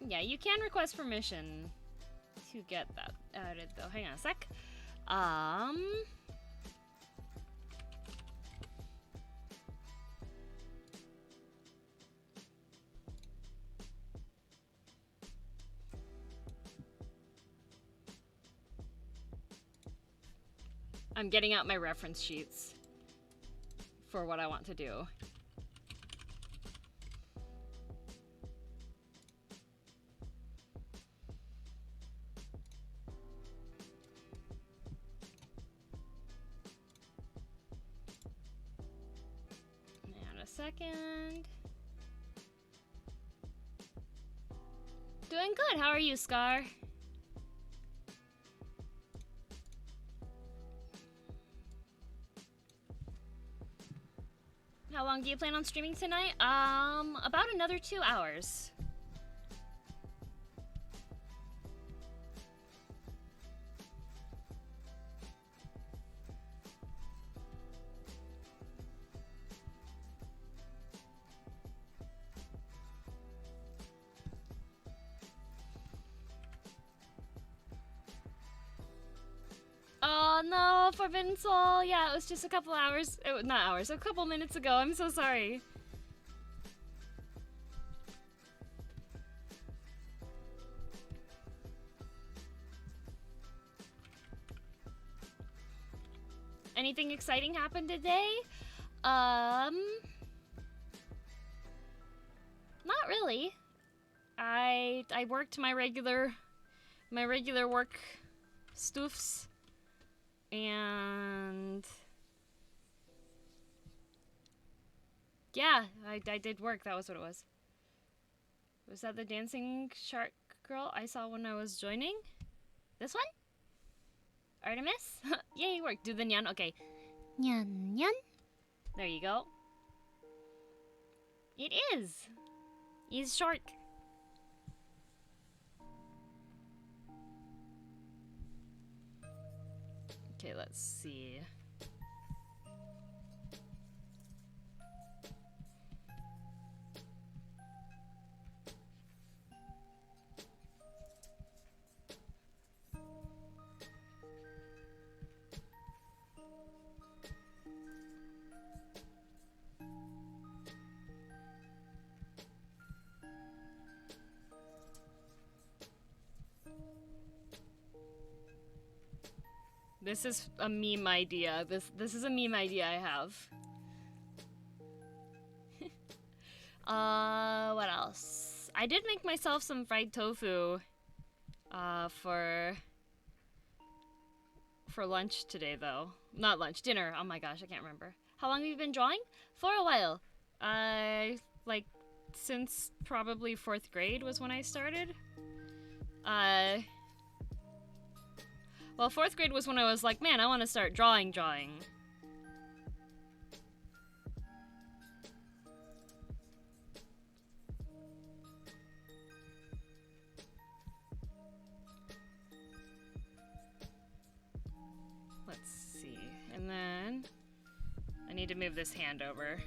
Yeah, you can request permission to get that added though. Hang on a sec. I'm getting out my reference sheets for what I want to do. Second. Doing good. How are you, Scar? How long do you plan on streaming tonight? About another 2 hours. Oh no, Forbidden Soul. Yeah, it was just a couple hours. Not hours, a couple minutes ago. I'm so sorry. Anything exciting happened today? Not really. I worked my regular work stuffs. And yeah, I did work. That was what it was. Was that the dancing shark girl I saw when I was joining? This one? Artemis? Yay, work. Do the nyan. Okay. Nyan nyan. There you go. It is. He's shark. Okay, let's see. This is a meme idea. This is a meme idea I have. What else? I did make myself some fried tofu, for lunch today, though. Not lunch, dinner. Oh my gosh, I can't remember. How long have you been drawing? For a while. Like, since probably 4th grade was when I started. Well, 4th grade was when I was like, man, I want to start drawing. Let's see. And then I need to move this hand over.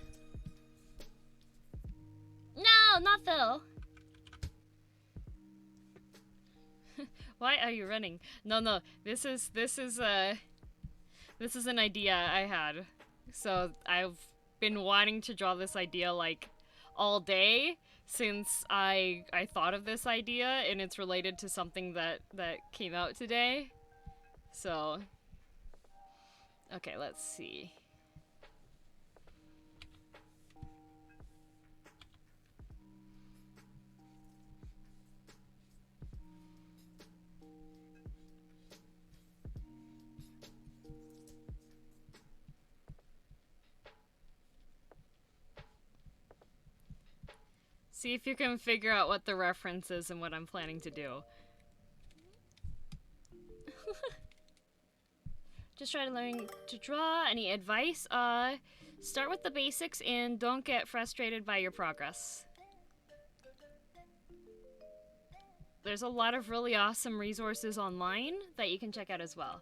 No, not Phil. Why are you running? No. This is an idea I had. So I've been wanting to draw this idea like all day since I thought of this idea, and it's related to something that came out today. So okay, let's see. See if you can figure out what the reference is and what I'm planning to do. Just try to learn to draw. Any advice? Start with the basics and don't get frustrated by your progress. There's a lot of really awesome resources online that you can check out as well.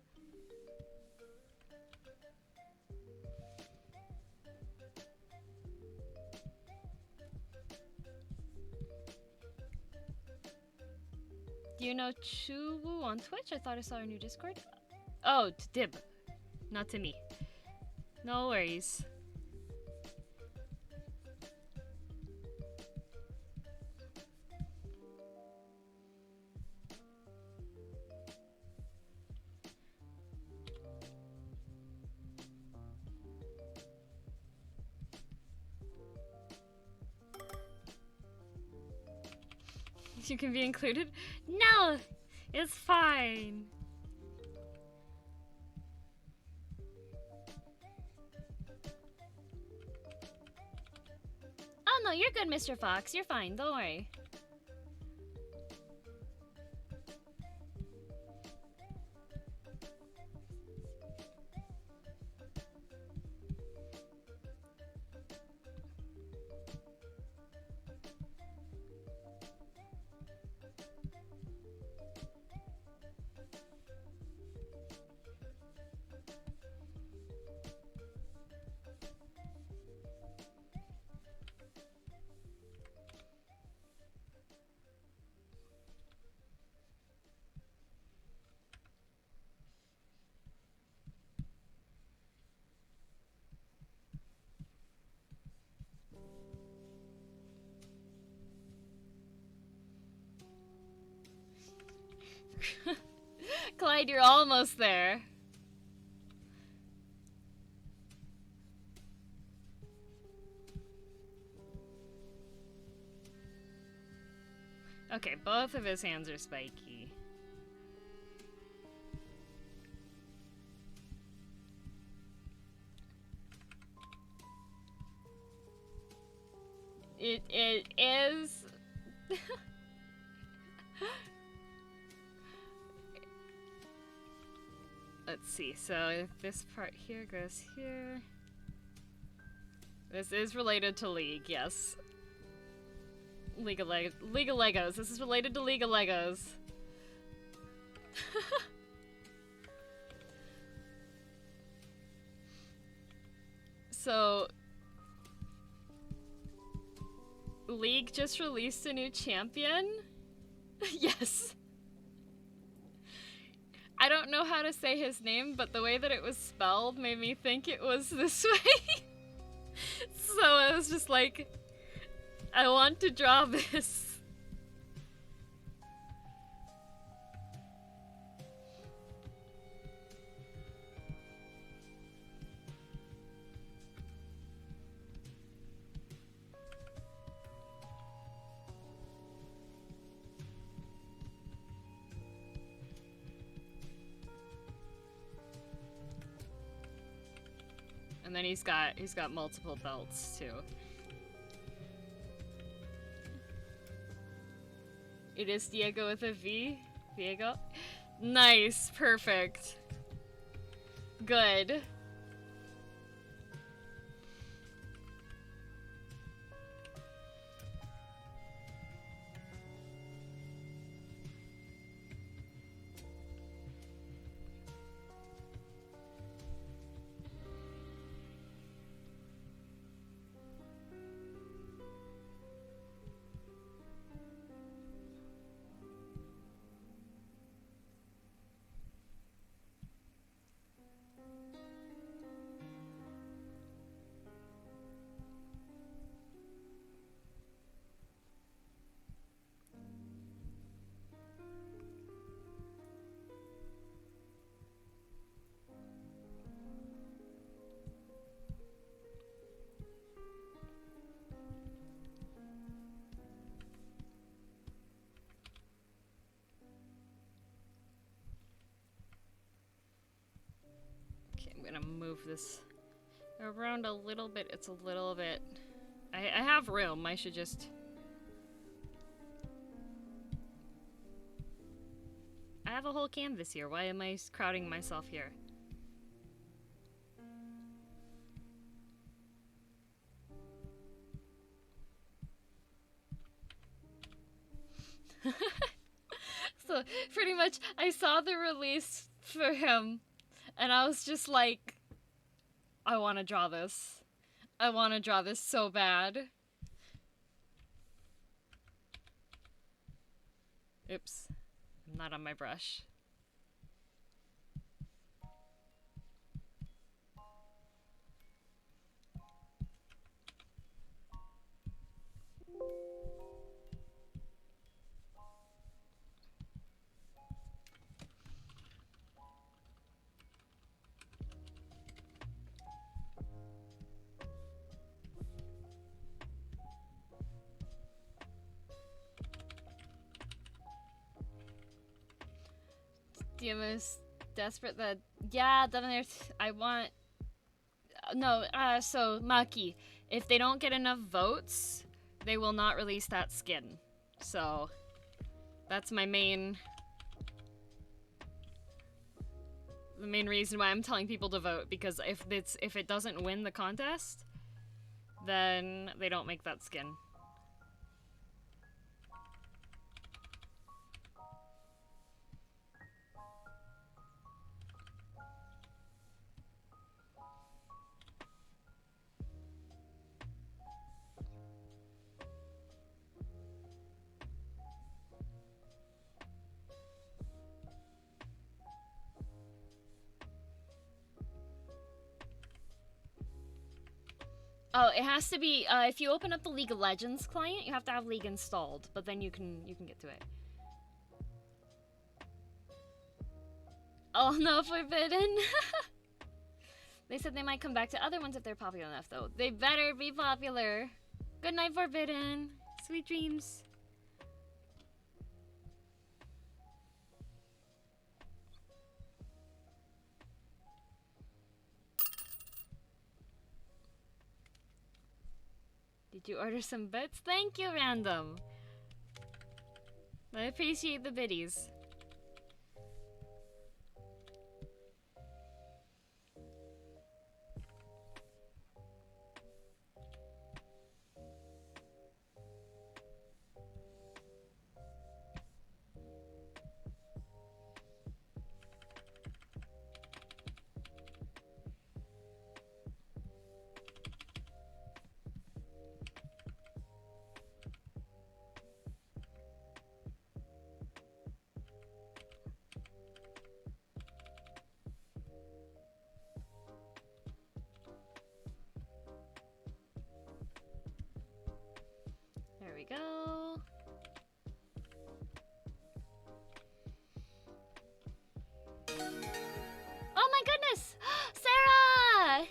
Do you know Chuwu on Twitch? I thought I saw her new Discord. Oh, to Dib. Not to me. No worries. You can be included? No! It's fine. Oh no, you're good, Mr. Fox. You're fine. Don't worry. Clyde, you're almost there. Okay, both of his hands are spiky. It is... Let's see, so this part here goes here. This is related to League, yes. League of Legos. This is related to League of Legos. So, League just released a new champion? Yes. I don't know how to say his name, but the way that it was spelled made me think it was this way. So I was just like, I want to draw this. And then he's got multiple belts too. It is Diego with a V. Diego. Nice, perfect. Good. I'm gonna move this around a little bit. It's a little bit... I have room. I should just... I have a whole canvas here. Why am I crowding myself here? So, pretty much, I saw the release for him. And I was just like, I want to draw this. I want to draw this so bad. Oops. I'm not on my brush. The most desperate that... Yeah, I want... No, so, Maki, if they don't get enough votes, they will not release that skin. So, that's my main... The main reason why I'm telling people to vote, because if it doesn't win the contest, then they don't make that skin. Oh, it has to be, if you open up the League of Legends client, you have to have League installed, but then you can get to it. Oh no, Forbidden! They said they might come back to other ones if they're popular enough, though. They better be popular! Good night, Forbidden! Sweet dreams! Did you order some bits? Thank you, Random! I appreciate the biddies. There we go. Oh my goodness! Sarah!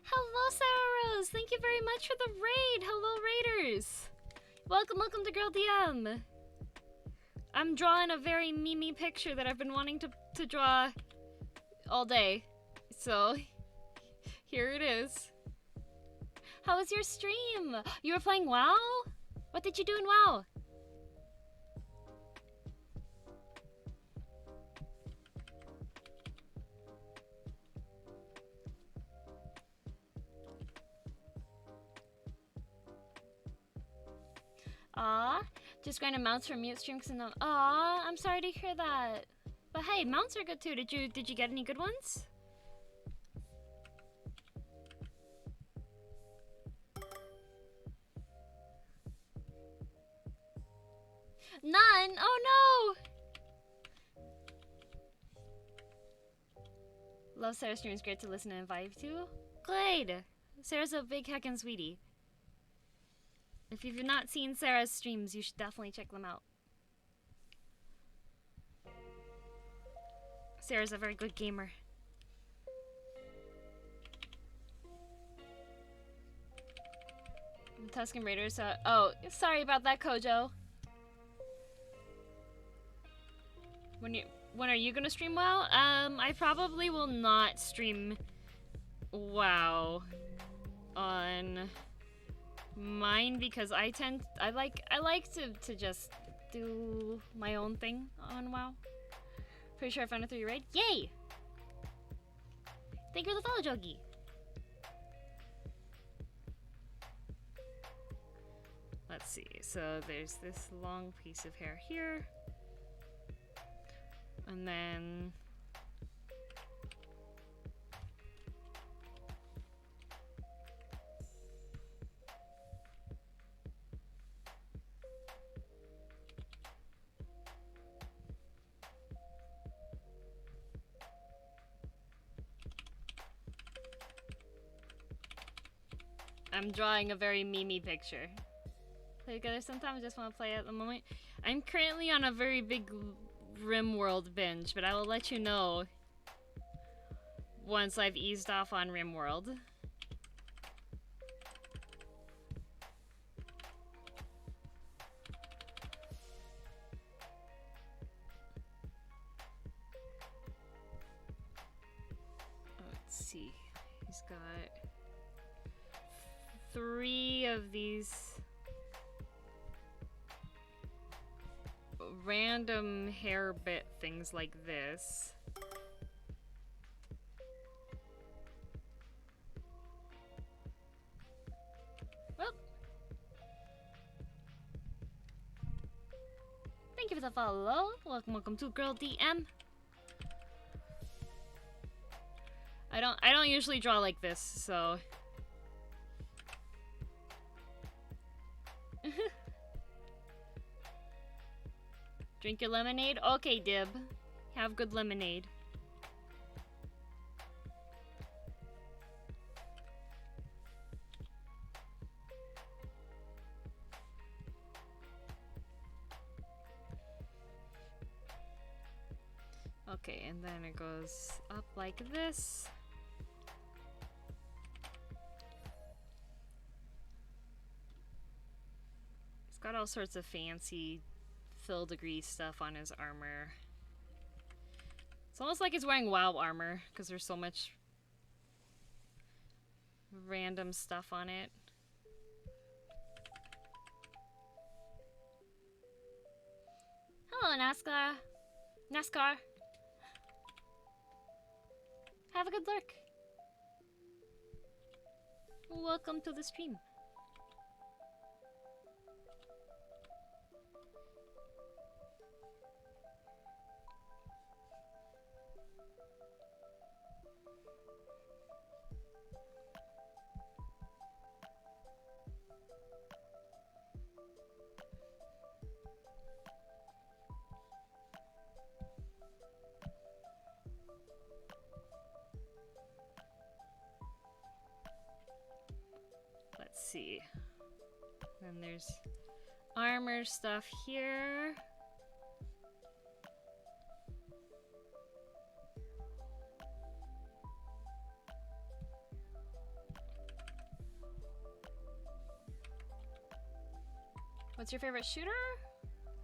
Hello, Sarah Rose! Thank you very much for the raid! Hello, Raiders! Welcome to Girl DM! I'm drawing a very Mimi picture that I've been wanting to draw all day. So, Here it is. How was your stream? You were playing WoW? What did you do in WoW? Aw, just grinding mounts for mute streams and aw, I'm sorry to hear that. But hey, mounts are good too. Did you get any good ones? None. Oh no. Love Sarah's stream. It's great to listen and vibe to. Good. Sarah's a big heckin' sweetie. If you've not seen Sarah's streams, you should definitely check them out. Sarah's a very good gamer. Tuscan Raiders. Oh, sorry about that, Kojo. When are you gonna stream WoW? I probably will not stream WoW on mine because I like to just do my own thing on WoW. Pretty sure I found a 3 raid. Yay! Thank you for the follow, Jogi. Let's see. So there's this long piece of hair here. And then I'm drawing a very meme-y picture. Play together sometime, I just want to play at the moment. I'm currently on a very big RimWorld binge, but I will let you know once I've eased off on RimWorld. Let's see. He's got 3 of these random hair bit things like this. Well, thank you for the follow. Welcome to Girl DM. I don't usually draw like this, so drink your lemonade? Okay, Dib. Have good lemonade. Okay, and then it goes up like this. He's got all sorts of fancy filigree stuff on his armor. It's almost like he's wearing WoW armor because there's so much random stuff on it. Hello, NASCAR. Have a good lurk. Welcome to the stream. Let's see. Then there's armor stuff here. What's your favorite shooter?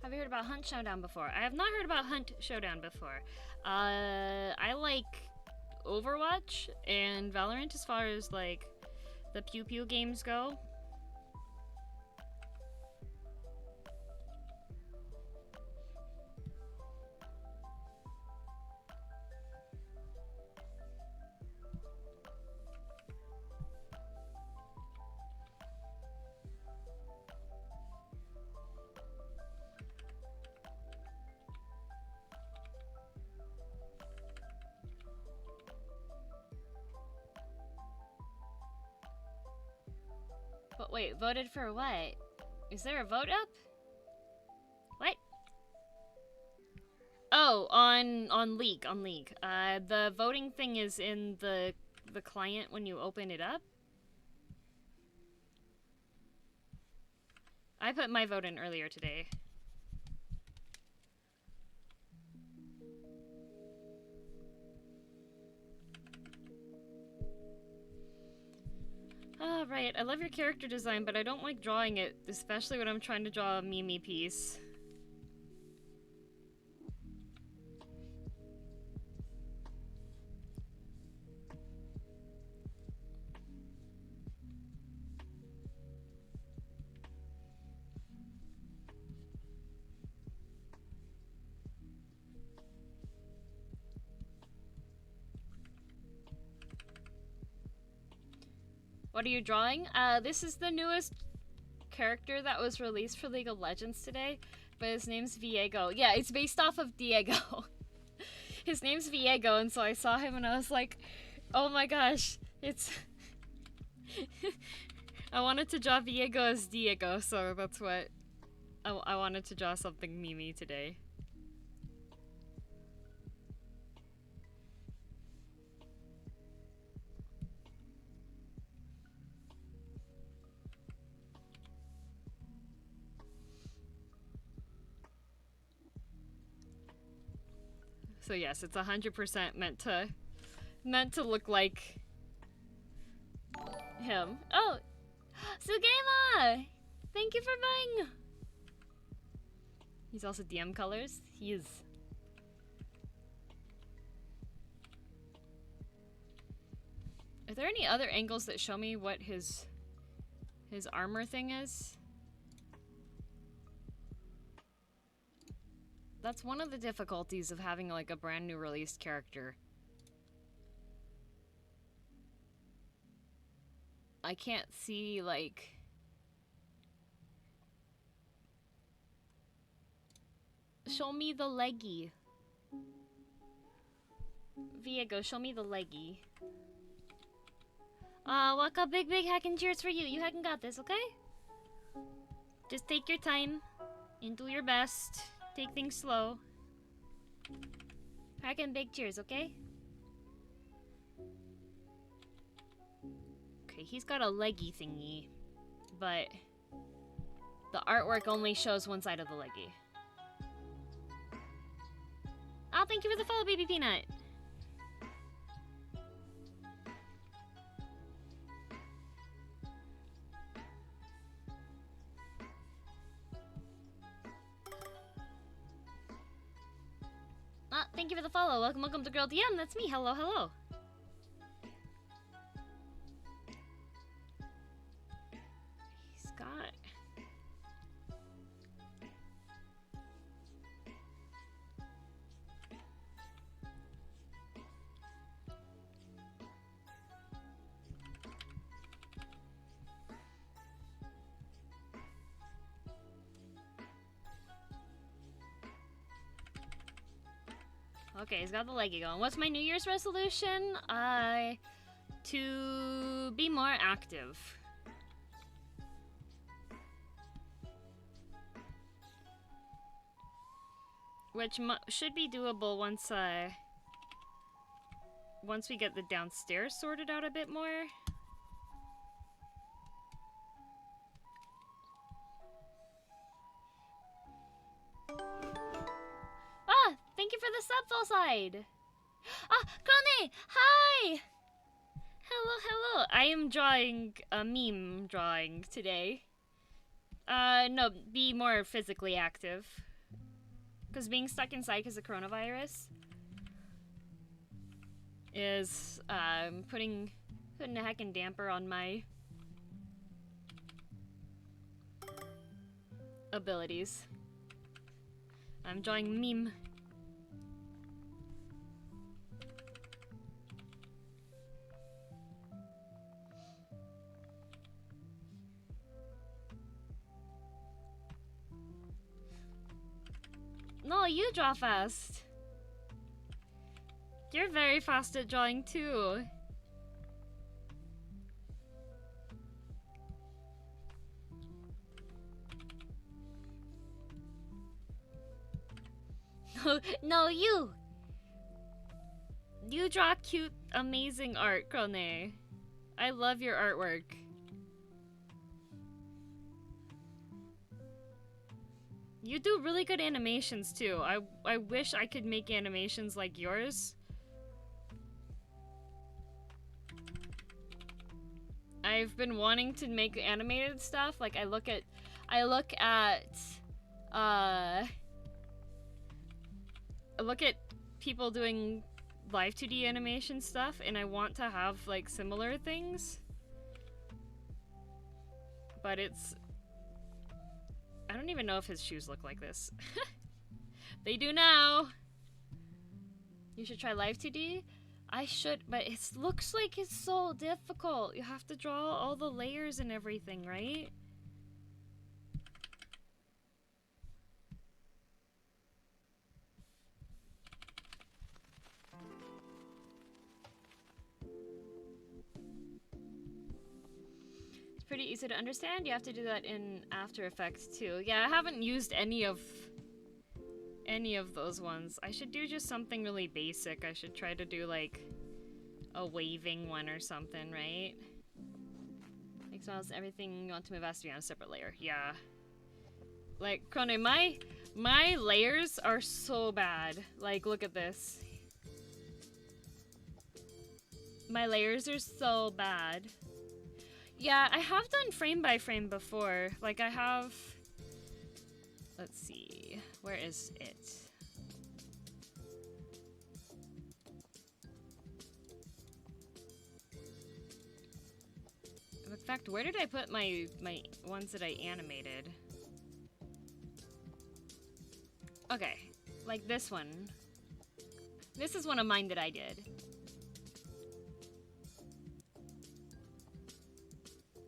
Have you heard about Hunt Showdown before? I have not heard about Hunt Showdown before. I like Overwatch and Valorant as far as like the pew pew games go. But wait, voted for what? Is there a vote up? What? Oh, on League, on League. The voting thing is in the client when you open it up. I put my vote in earlier today. Oh, right. I love your character design, but I don't like drawing it, especially when I'm trying to draw a Mimi piece. What are you drawing? This is the newest character that was released for League of Legends today, but his name's Viego. Yeah, it's based off of Diego. His name's Viego, and so I saw him and I was like, oh my gosh, it's... I wanted to draw Viego as Diego, so that's what... I wanted to draw something Mimi today. So yes, it's 100% meant to look like him. Oh, Sugema! Thank you for buying. He's also DM colors. He is. Are there any other angles that show me what his armor thing is? That's one of the difficulties of having like a brand new released character. I can't see like... Show me the leggy. Viego, show me the leggy. Waka, big hacking cheers for you. You hacking got this, okay? Just take your time and do your best. Take things slow. Hacking big cheers, okay? Okay, he's got a leggy thingy, but the artwork only shows one side of the leggy. Oh, thank you for the follow, Baby Peanut. Thank you for the follow. Welcome to Girl DM. That's me. Hello. He's got... Okay, he's got the leggy going. What's my New Year's resolution? To be more active. Which should be doable once we get the downstairs sorted out a bit more. Thank you for the sub, full side. Krone! Hi! Hello. I am drawing a meme drawing today. No, be more physically active. Because being stuck inside because of coronavirus. is putting a heckin' damper on my abilities. I'm drawing meme. No, you draw fast. You're very fast at drawing too. No, you! You draw cute, amazing art, Krone. I love your artwork. You do really good animations too. I wish I could make animations like yours. I've been wanting to make animated stuff. Like I look at people doing live 2D animation stuff, and I want to have like similar things. But I don't even know if his shoes look like this. They do now. You should try live 2D. I should, but it looks like it's so difficult. You have to draw all the layers and everything, right? Pretty easy to understand. You have to do that in After Effects too. Yeah, I haven't used any of those ones. I should do just something really basic. I should try to do like a waving one or something, right? Makes sense. Everything you want to move has to be on a separate layer. Yeah. Like Krone, my layers are so bad. Like, look at this. My layers are so bad. Yeah, I have done frame by frame before. Like I have, let's see, where is it? In fact, where did I put my ones that I animated? Okay, like this one. This is one of mine that I did.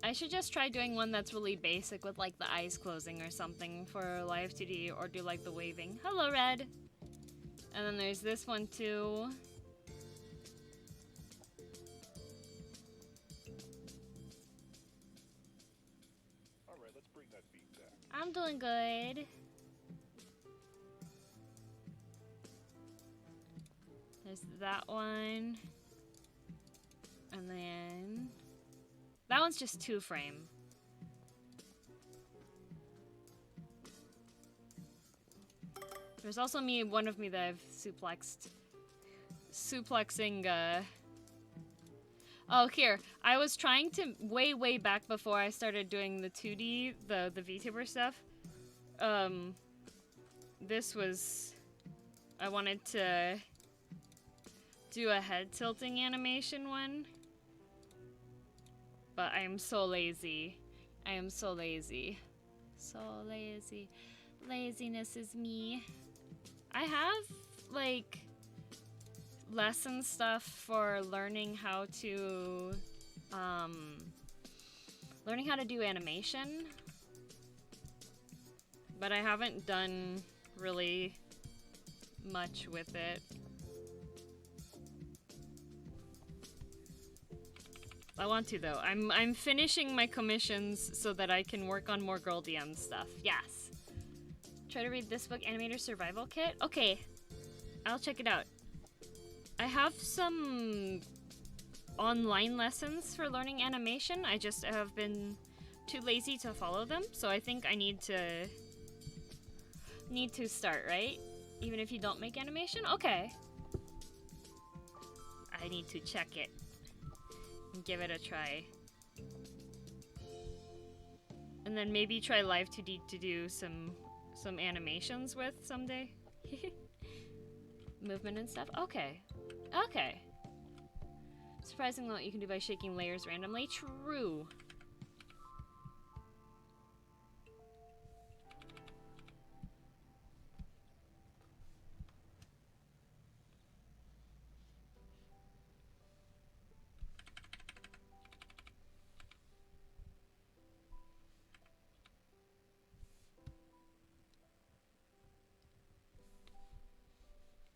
I should just try doing one that's really basic with like the eyes closing or something for live 2D, or do like the waving. Hello, Red! And then there's this one too. Alright, let's bring that beat back. I'm doing good. There's that one. And then that one's just 2 frame. There's also one of me that I've suplexing, Oh, here. I was trying to, way back before I started doing the 2D, the VTuber stuff. This was, I wanted to do a head tilting animation one. But I am so lazy. I am so lazy. So lazy. Laziness is me. I have, like, lesson stuff for learning how to do animation. But I haven't done really much with it. I want to though. I'm finishing my commissions so that I can work on more Girl DM stuff. Yes. Try to read this book, Animator Survival Kit. Okay, I'll check it out. I have some online lessons for learning animation. I just have been too lazy to follow them, so I think I need to start, right? Even if you don't make animation? Okay. I need to check it. Give it a try. And then maybe try live 2D to do some animations with someday. Movement and stuff. Okay. Okay. Surprising what you can do by shaking layers randomly. True.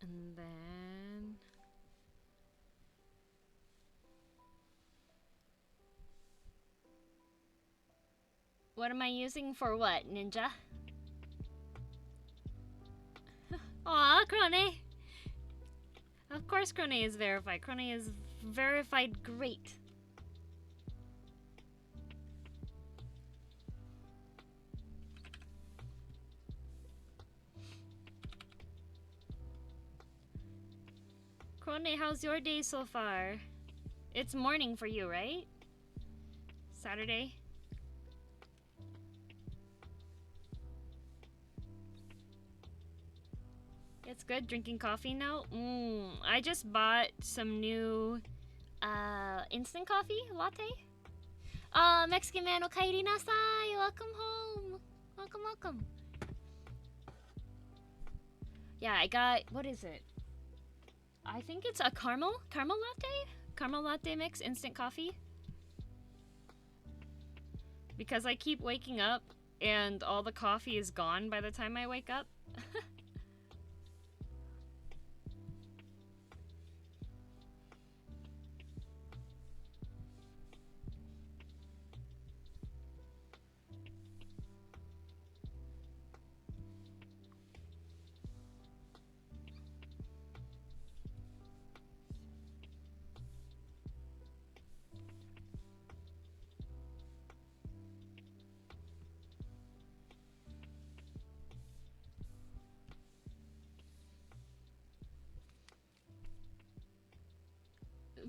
And then... What am I using for what, Ninja? Aw, Crone! Of course Crone is verified. Crone is verified great. Crone, how's your day so far? It's morning for you, right? Saturday? It's good drinking coffee now. I just bought some new instant coffee latte. Mexican man, okaeri nasai. Welcome home. Welcome, welcome. Yeah, I got, what is it? I think it's a caramel latte? Caramel latte mix instant coffee. Because I keep waking up and all the coffee is gone by the time I wake up.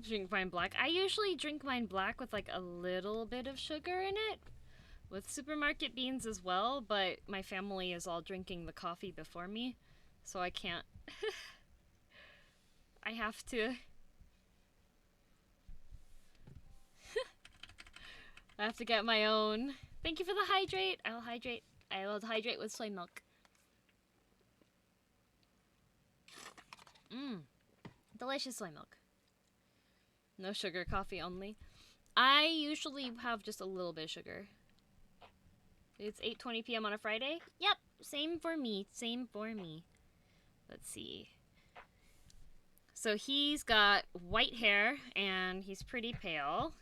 Drink mine black. I usually drink mine black with like a little bit of sugar in it, with supermarket beans as well, but my family is all drinking the coffee before me, so I can't. I have to. I have to get my own. Thank you for the hydrate. I will hydrate. I will hydrate with soy milk. Delicious soy milk. No sugar, coffee only. I usually have just a little bit of sugar. It's 8:20 p.m. on a Friday. Yep, same for me. Same for me. Let's see. So he's got white hair and he's pretty pale.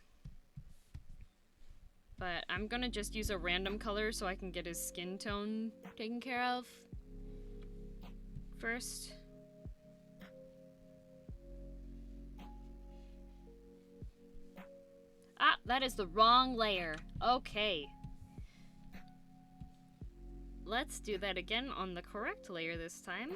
But I'm gonna just use a random color so I can get his skin tone taken care of first. Ah, that is the wrong layer. Okay. Let's do that again on the correct layer this time.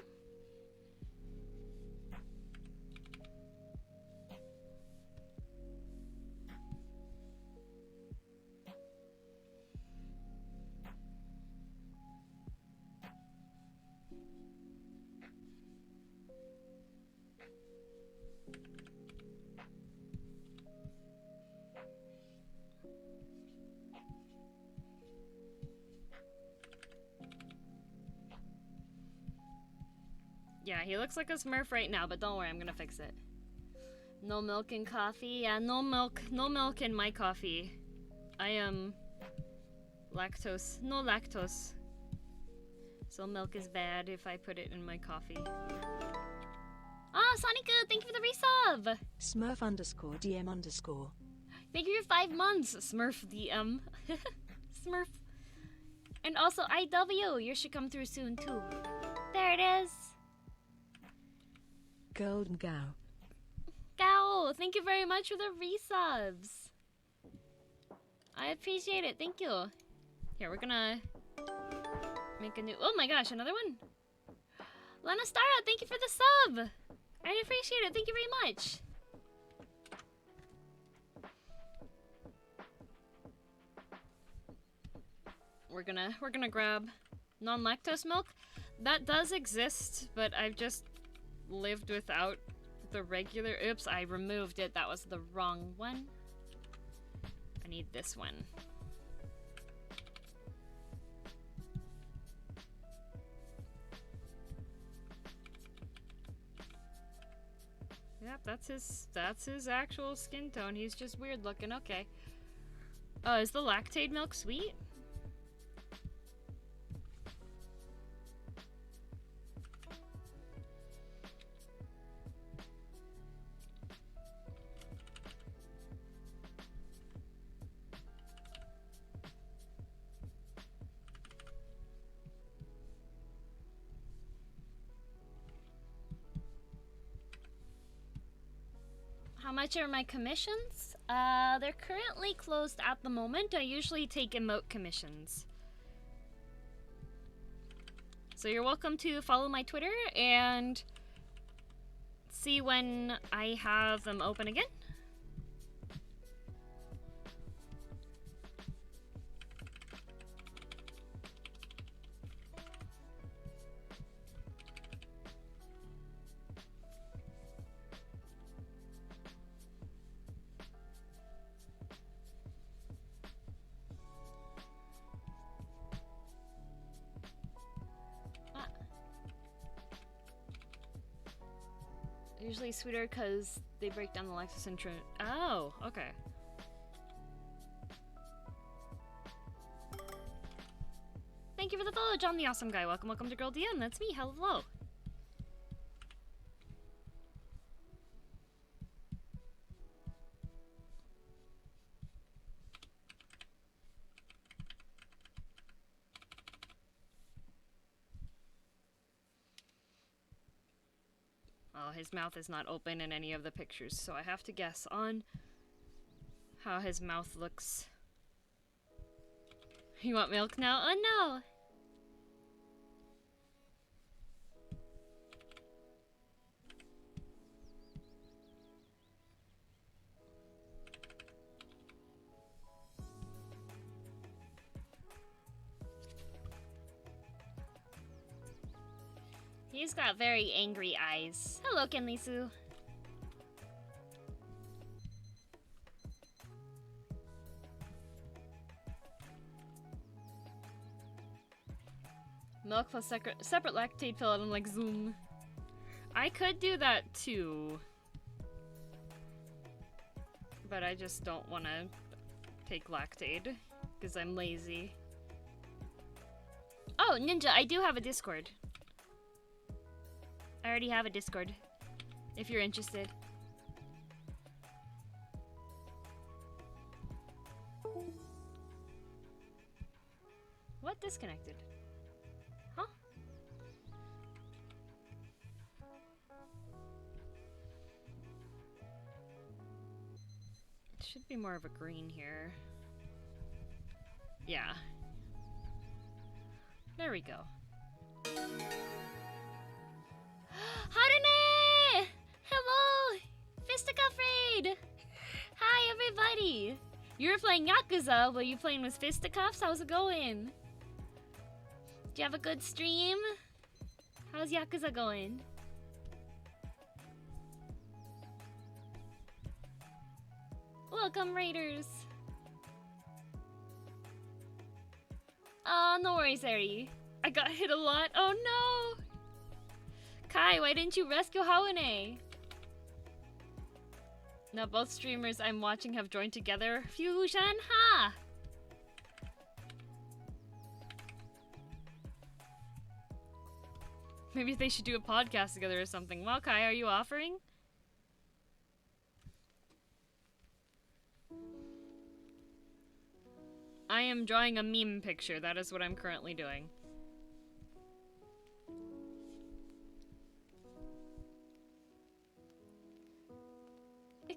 Yeah, he looks like a Smurf right now, but don't worry, I'm gonna fix it. No milk in coffee? Yeah, no milk in my coffee. I am lactose, no lactose. So milk is bad if I put it in my coffee. Ah, Sonic, thank you for the resub! Smurf_DM_. Thank you for 5 months, Smurf DM. Smurf. And also IW, yours should come through soon too. There it is. Golden Gao. Gao, thank you very much for the resubs. I appreciate it, thank you. Here, we're gonna make a new, oh my gosh, another one? Lana Stara, thank you for the sub. I appreciate it, thank you very much. We're gonna grab non-lactose milk. That does exist, but I've just lived without the regular. Oops, I removed it. That was the wrong one. I need this one. Yep, that's his actual skin tone. He's just weird looking. Okay. Is the lactate milk sweet? How much are my commissions? They're currently closed at the moment. I usually take emote commissions. So you're welcome to follow my Twitter and see when I have them open again. Usually sweeter because they break down the Lexus and Oh, okay. Thank you for the follow, John the Awesome Guy. Welcome, welcome to Girl DM. That's me. Hello. Oh, his mouth is not open in any of the pictures, so I have to guess on how his mouth looks. You want milk now? Oh no! He's got very angry eyes. Hello, Kenlisu. Milk plus separate lactate pill, and I'm like, zoom. I could do that too. But I just don't want to take lactate, because I'm lazy. Oh, Ninja, I do have a Discord. I already have a Discord, if you're interested. What disconnected? Huh? It should be more of a green here. Yeah. There we go. Harune! Hello! Fisticuff Raid! Hi, everybody! You were playing Yakuza, but you playing with fisticuffs? How's it going? Did you have a good stream? How's Yakuza going? Welcome, Raiders! Oh, no worries, Eri. I got hit a lot. Oh no! Kai, why didn't you rescue Hawane? Now both streamers I'm watching have joined together. Fusion, ha! Maybe they should do a podcast together or something. Well, Kai, are you offering? I am drawing a meme picture. That is what I'm currently doing.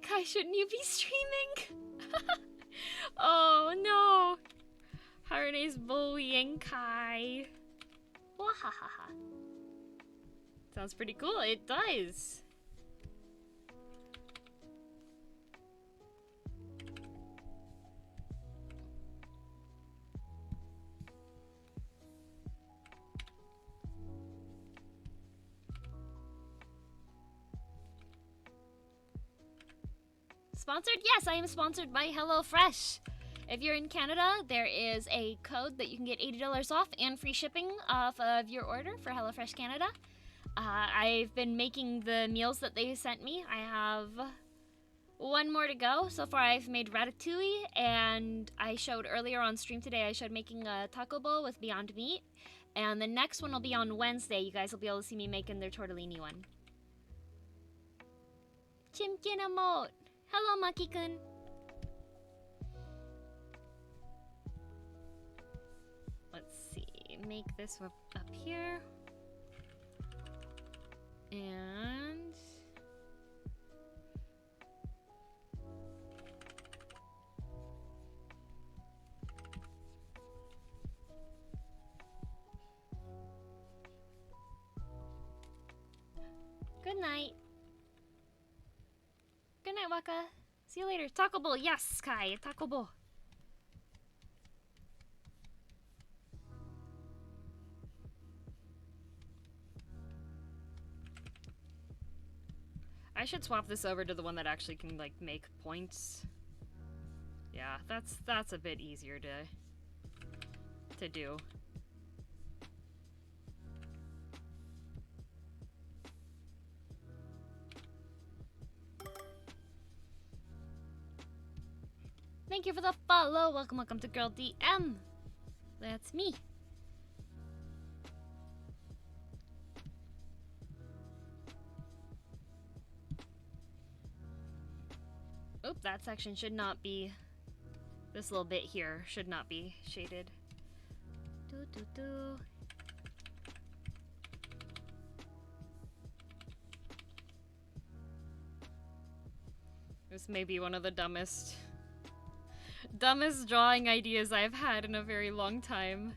Kai, shouldn't you be streaming? Oh no! Harune's bullying Kai. Wahahaha. Sounds pretty cool. It does. Sponsored? Yes, I am sponsored by HelloFresh. If you're in Canada, there is a code that you can get $80 off and free shipping off of your order for HelloFresh Canada. I've been making the meals that they sent me. I have one more to go. So far I've made ratatouille, and I showed earlier on stream today, I showed making a taco bowl with Beyond Meat. And the next one will be on Wednesday. You guys will be able to see me making their tortellini one. Chimkin emote. Hello, Maki-kun. Let's see. Make this up here. And... good night. Good night, Waka. See you later. Taco bowl. Yes, Kai. Taco bowl. I should swap this over to the one that actually can, like, make points. Yeah, that's a bit easier to do. Thank you for the follow. Welcome, welcome to Girl DM. That's me. Oop, that section should not be... this little bit here should not be shaded. This may be one of the dumbest drawing ideas I've had in a very long time.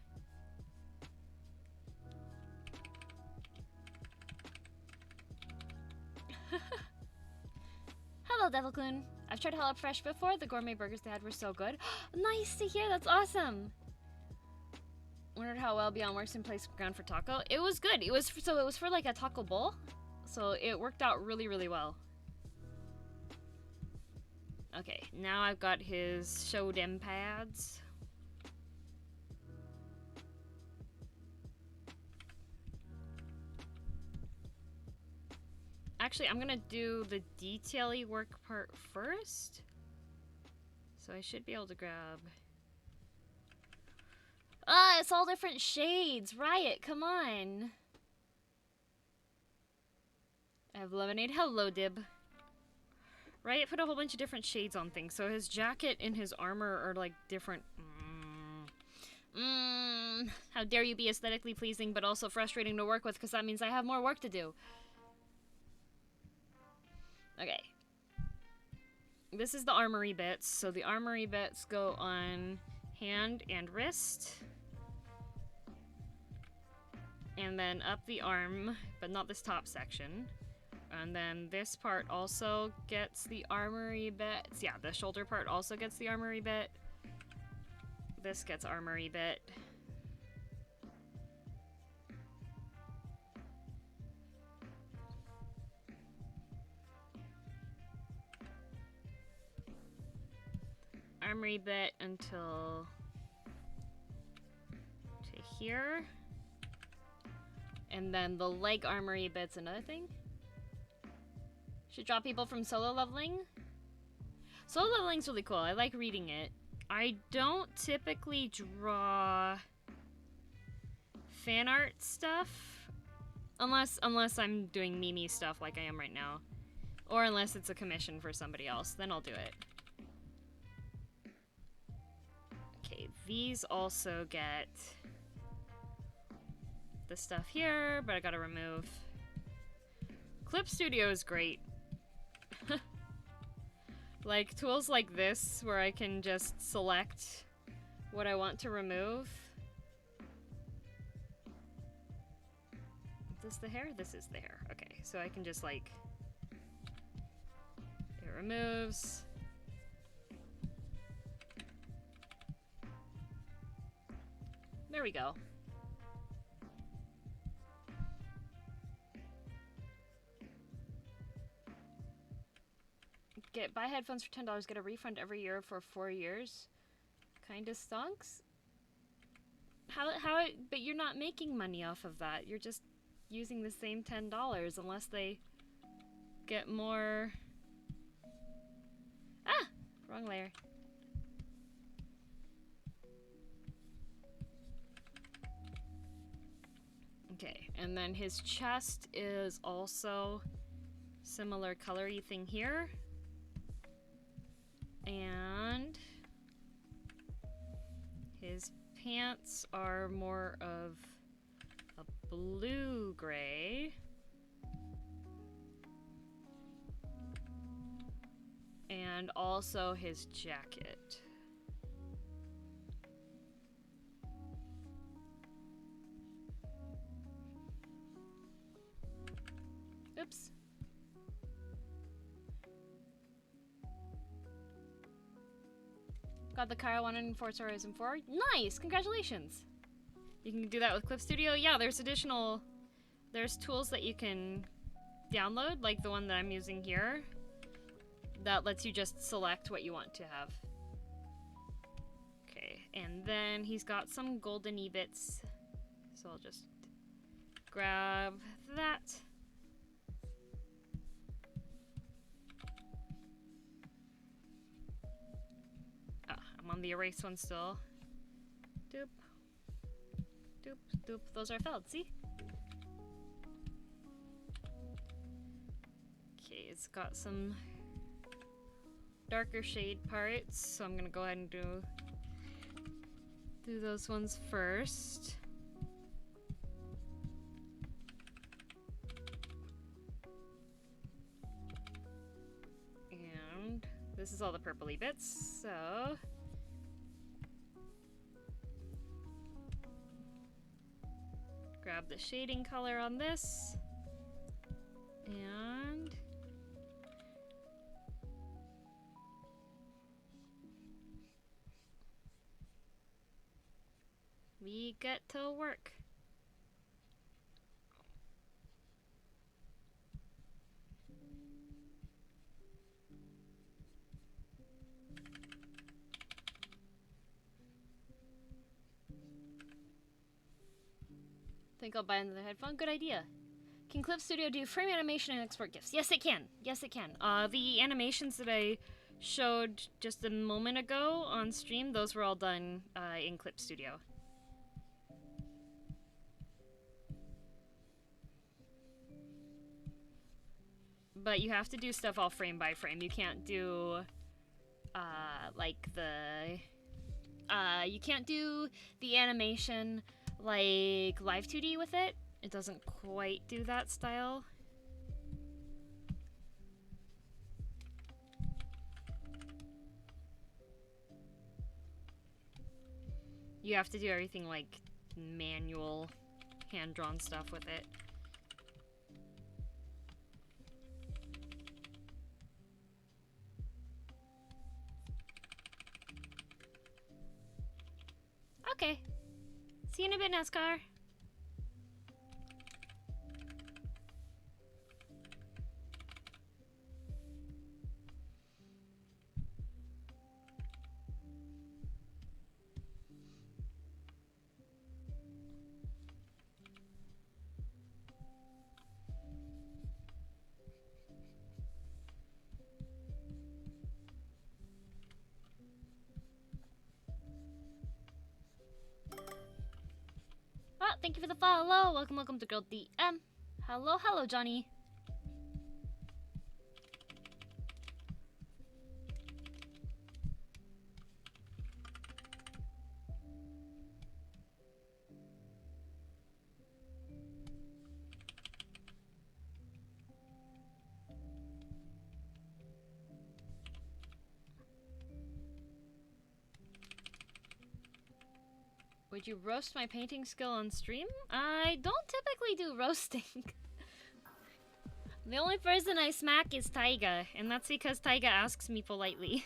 Hello, Devilcoon. I've tried HelloFresh before. The gourmet burgers they had were so good. Nice to hear. That's awesome. Wondered how well Beyond works in place ground for taco. It was good. It was for like a taco bowl, so it worked out really, really well. Okay, now I've got his show dem pads. Actually, I'm gonna do the detail-y work part first. So I should be able to grab... ah, it's all different shades. Riot, come on. I have lemonade. Hello, Dib. Riot put a whole bunch of different shades on things. So his jacket and his armor are like different... How dare you be aesthetically pleasing but also frustrating to work with, because that means I have more work to do. Okay. This is the armory bits. So the armory bits go on hand and wrist. And then up the arm, but not this top section. And then this part also gets the armory bits. Yeah, the shoulder part also gets the armory bit. This gets armory bit. Armory bit until to here. And then the leg armory bit's another thing. Should draw people from solo leveling. Solo leveling's really cool. I like reading it. I don't typically draw fan art stuff unless I'm doing Mimi stuff like I am right now, or unless it's a commission for somebody else. Then I'll do it. Okay, these also get the stuff here, but I gotta remove. Clip Studio is great. Like, tools like this, where I can just select what I want to remove. Is this the hair? This is the hair. Okay, so I can just, like... it removes. There we go. buy headphones for $10, get a refund every year for 4 years. Kinda stonks. But you're not making money off of that. You're just using the same $10 unless they get more. Ah! Wrong layer. Okay, and then his chest is also similar colory thing here. And his pants are more of a blue-gray. And also his jacket. Oops. Got the car I wanted in Forza Horizon 4. Nice! Congratulations! You can do that with Clip Studio. Yeah, there's tools that you can download, like the one that I'm using here, that lets you just select what you want to have. Okay, and then he's got some golden bits, so I'll just grab that. I'm on the erase one still. Doop. Doop, doop. Those are filled, see? Okay, it's got some darker shade parts, so I'm gonna go ahead and do those ones first. And this is all the purpley bits, so grab the shading color on this, and we get to work. Think I'll buy another headphone? Good idea. Can Clip Studio do frame animation and export GIFs? Yes, it can. Yes, it can. The animations that I showed just a moment ago on stream, those were all done in Clip Studio. But you have to do stuff all frame by frame. You can't do, you can't do the animation like Live 2D with it. It doesn't quite do that style. You have to do everything like manual, hand-drawn stuff with it. Okay. See you in a bit, NASCAR. Thank you for the follow. Welcome, welcome to Girl DM. Hello, hello, Johnny. Would you roast my painting skill on stream? I don't typically do roasting. The only person I smack is Taiga, and that's because Taiga asks me politely.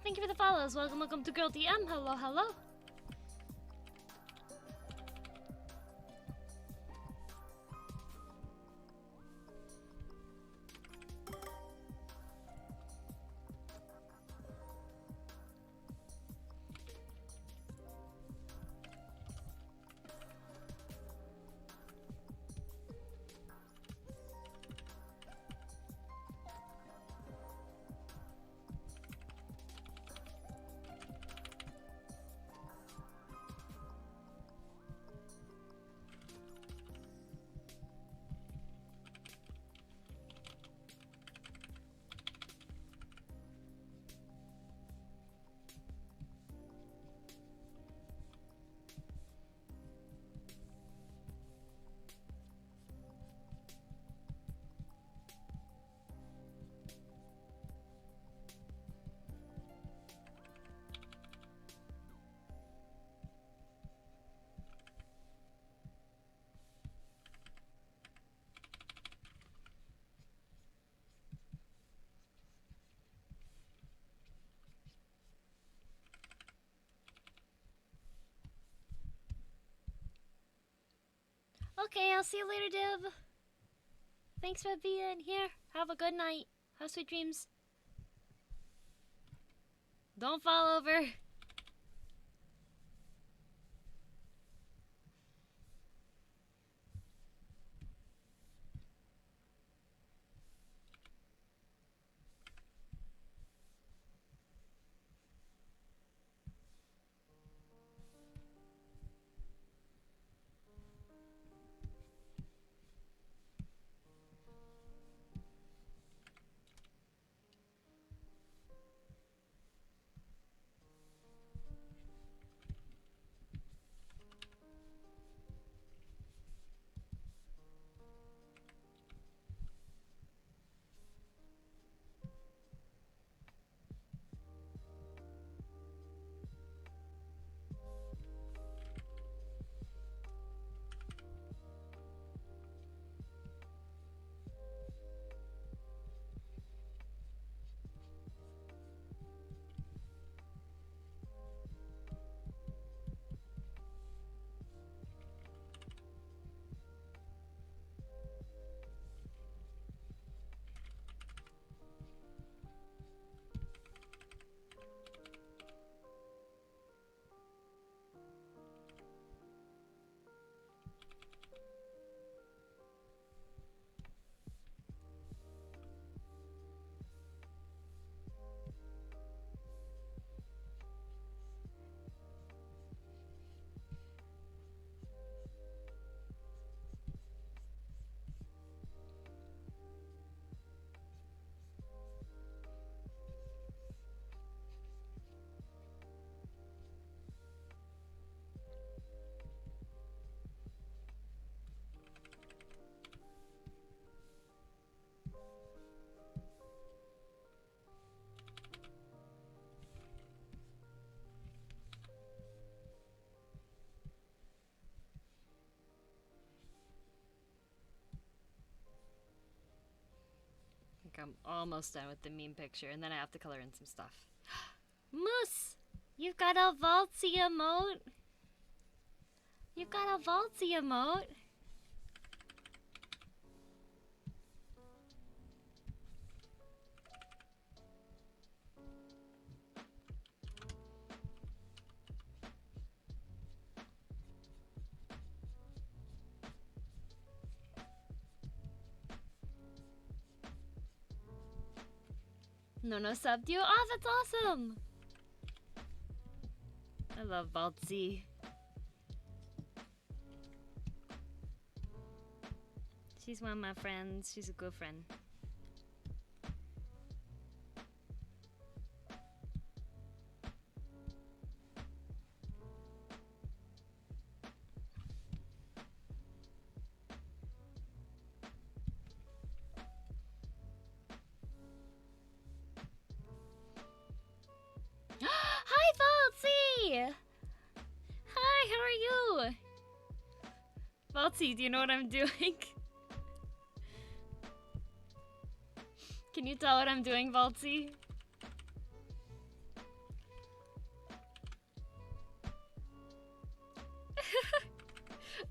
Thank you for the follows. Welcome, welcome to Girl DM. Hello, hello. Okay, I'll see you later, Div. Thanks for being here. Have a good night. Have sweet dreams. Don't fall over. I'm almost done with the meme picture, and then I have to color in some stuff. Moose! You've got a Vaultsy emote! You've got a Vaultsy emote! No subbed you? Oh, that's awesome! I love Vaultsy. She's one of my friends. She's a good friend. Hi, Vaultsy! Hi, how are you? Vaultsy, do you know what I'm doing? Can you tell what I'm doing, Vaultsy?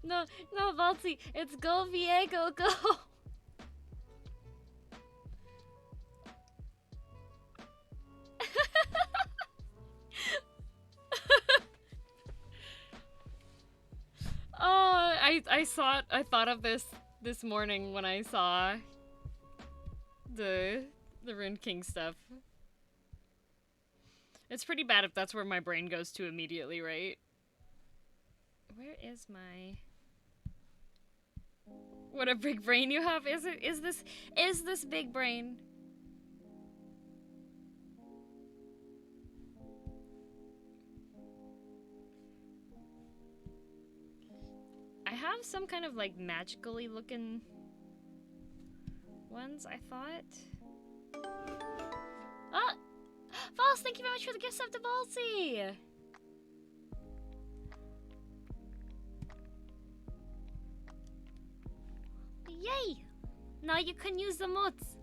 No, no, Balti, it's go Viego, go! Oh, I thought of this morning when I saw the Rune King stuff. It's pretty bad if that's where my brain goes to immediately, right? Where is my... What a big brain you have. Is this big brain? I have some kind of like magically looking ones, I thought. Ah! False, thank you very much for the gift sub to Balsy! Yay! Now you can use the mods.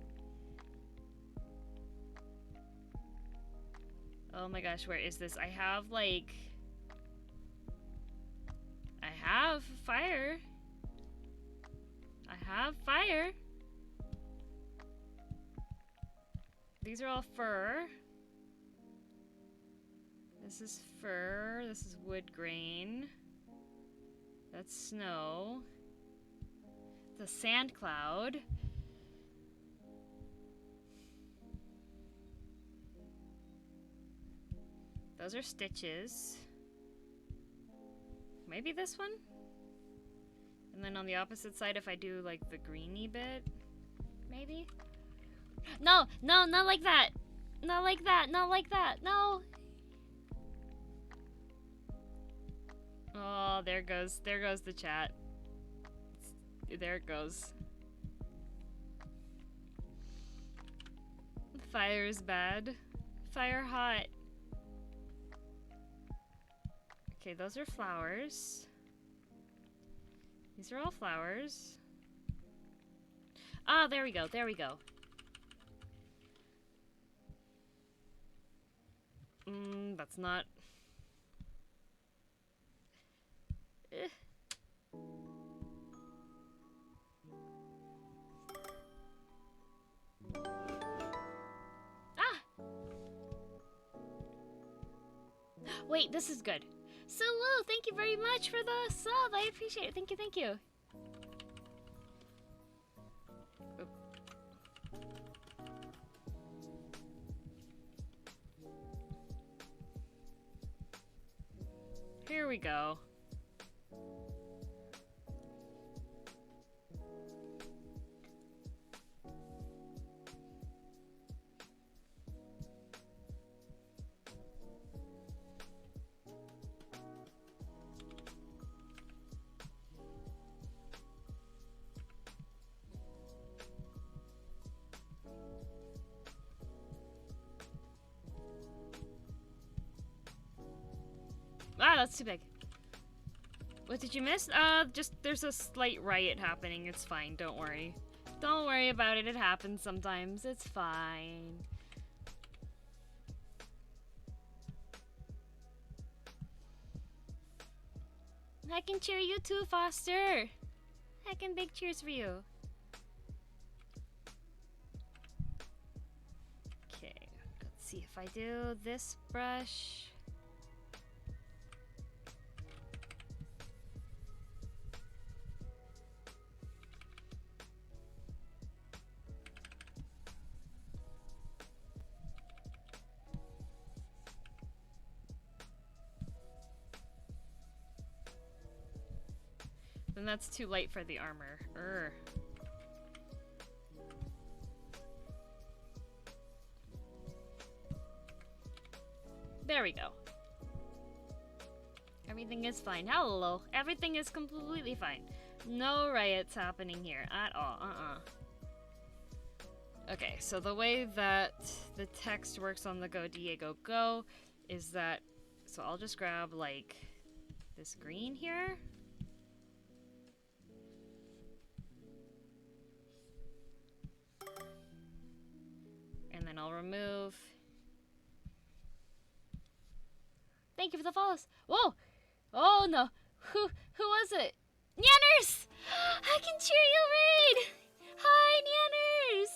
Oh my gosh, where is this? I have like... I have fire. I have fire. These are all fur. This is fur. This is wood grain. That's snow. The sand cloud. Those are stitches. Maybe this one? And then on the opposite side, if I do like the greeny bit, maybe? No, no, not like that. Not like that, not like that, no. Oh, there goes the chat. There it goes. Fire is bad. Fire hot. Okay, those are flowers. These are all flowers. Ah, there we go, there we go. That's not... Ah! Wait, this is good. Sulu, thank you very much for the sub. I appreciate it. Thank you, thank you. Oop. Here we go. Ah, that's too big. What did you miss? Just there's a slight riot happening. It's fine. Don't worry. Don't worry about it. It happens sometimes. It's fine. I can cheer you too, Foster. I can big cheers for you. Okay, let's see if I do this brush. Then that's too light for the armor. Urgh. There we go. Everything is fine. Hello. Everything is completely fine. No riots happening here at all. Okay, so the way that the text works on the Go Diego Go is that... So I'll just grab, like, this green here. And then I'll remove... Thank you for the follows. Whoa! Oh no! Who was it? Nyanners! I can cheer you raid! Hi, Nyanners!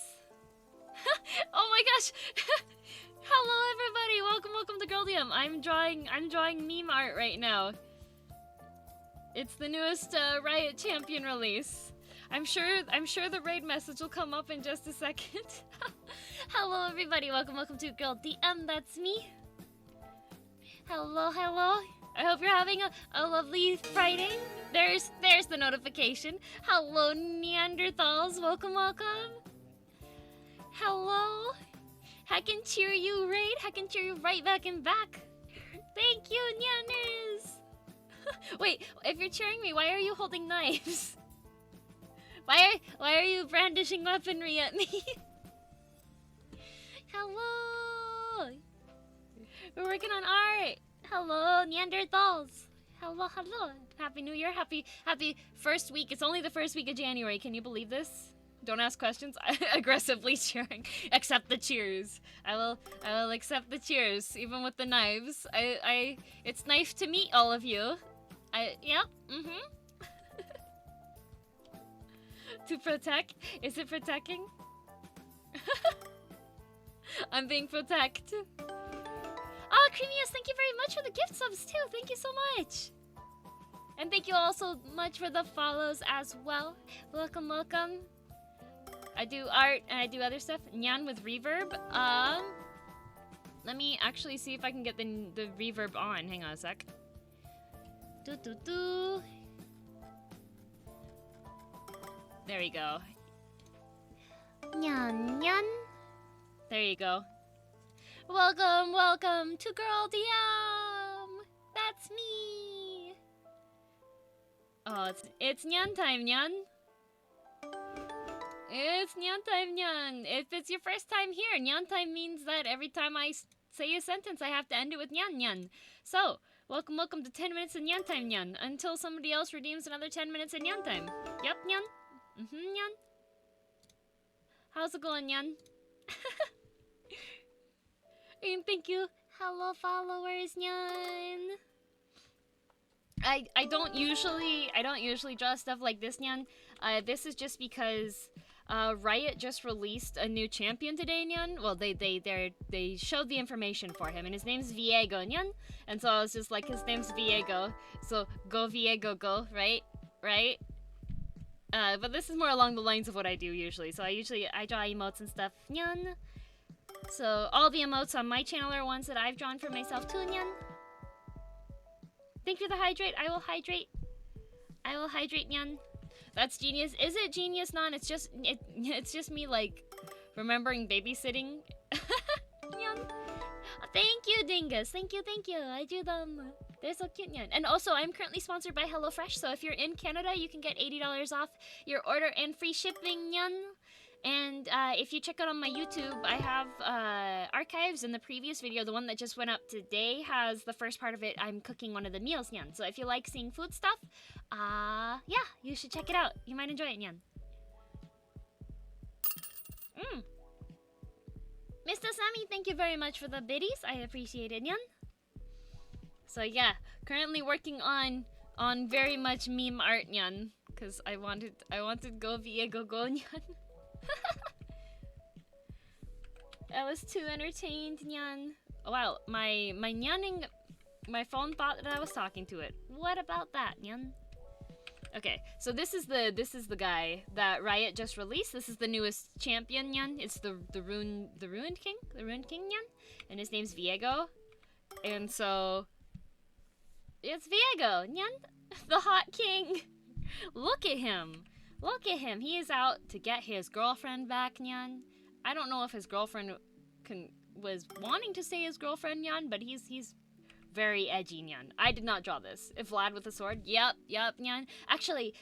Oh my gosh! Hello, everybody! Welcome to Girldium. I'm drawing meme art right now. It's the newest Riot Champion release. I'm sure the raid message will come up in just a second. Hello, everybody! Welcome to Girldium. That's me. Hello. I hope you're having a lovely Friday. There's the notification. Hello, Neanderthals. Welcome. Hello. I can cheer you, raid. I can cheer you right back and back. Thank you, Nyanners. Wait, if you're cheering me, why are you holding knives? Why are you brandishing weaponry at me? Hello. We're working on art. Hello, Neanderthals. Hello. Happy New Year. Happy first week. It's only the first week of January. Can you believe this? Don't ask questions. Aggressively cheering. Accept the cheers. I will accept the cheers, even with the knives. It's nice to meet all of you. Yep. To protect? Is it protecting? I'm being protected. Oh, Creamius, thank you very much for the gift subs too. Thank you so much. And thank you also much for the follows as well. Welcome. I do art and I do other stuff. Nyan with reverb. Let me actually see if I can get the reverb on. Hang on a sec. There we go. Nyan. There you go. Welcome to Girldium. That's me. Oh, it's Nyan time, Nyan. It's Nyan time, Nyan. If it's your first time here, Nyan time means that every time I say a sentence, I have to end it with Nyan. So, welcome to 10 minutes of Nyan time, Nyan. Until somebody else redeems another 10 minutes of Nyan time. Yep, Nyan. Nyan. How's it going, Nyan? And thank you. Hello, followers, Nyan. I don't usually draw stuff like this, Nyan. This is just because Riot just released a new champion today, Nyan. Well, they showed the information for him, and his name's Viego, Nyan. And so I was just like, his name's Viego, so go Viego, go, right? But this is more along the lines of what I do usually. So I draw emotes and stuff, Nyan. So all the emotes on my channel are ones that I've drawn for myself too, Nyan. Thank you for the hydrate. I will hydrate, Nyan. That's genius. Is it genius, Nan? It's just me like remembering babysitting. Nyan. Thank you, Dingus. Thank you. I do them. They're so cute, Nyan. And also, I'm currently sponsored by HelloFresh, so if you're in Canada, you can get $80 off your order and free shipping, Nyan. And if you check out on my YouTube, I have archives in the previous video. The one that just went up today has the first part of it. I'm cooking one of the meals, Nyan. So if you like seeing food stuff, yeah, you should check it out. You might enjoy it, Nyan. Mr. Sammy, thank you very much for the biddies. I appreciate it, Nyan. So yeah, currently working on very much meme art, Nyan, because I wanted go Viego go, Nyan. I was too entertained, Nyan. Oh, wow, my Nyaning, my phone thought that I was talking to it. What about that, Nyan? Okay, so this is the guy that Riot just released. This is the newest champion, Nyan. It's the Ruined King, Nyan, and his name's Viego. And so it's Viego, Nyan, the hot king. Look at him. He is out to get his girlfriend back, Nyan. I don't know if his girlfriend was wanting to say his girlfriend, Nyan, but he's very edgy, Nyan. I did not draw this. If Vlad with a sword, yep, Nyan. Actually,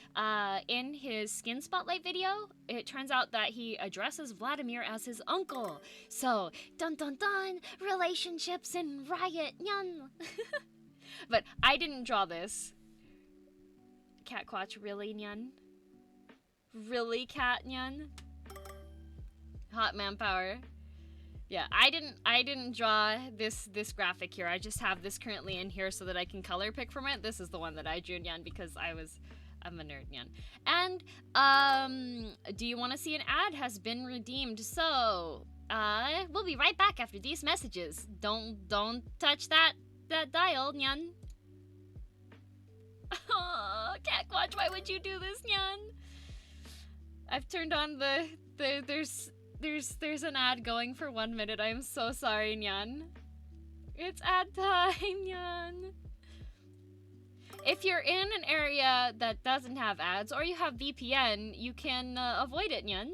in his skin spotlight video, it turns out that he addresses Vladimir as his uncle. So, dun, relationships in Riot, Nyan. But I didn't draw this. Cat Quatch, really, Nyan? Really, Cat, Nyan? Hot manpower. Yeah, I didn't draw this graphic here. I just have this currently in here so that I can color pick from it. This is the one that I drew, Nyan, because I I'm a nerd, Nyan. And, do you want to see an ad has been redeemed? So, we'll be right back after these messages. Don't touch that dial, Nyan. Cat Quatch, why would you do this, Nyan? I've turned on there's an ad going for 1 minute. I am so sorry, Nyan. It's ad time, Nyan. If you're in an area that doesn't have ads, or you have VPN, you can avoid it, Nyan.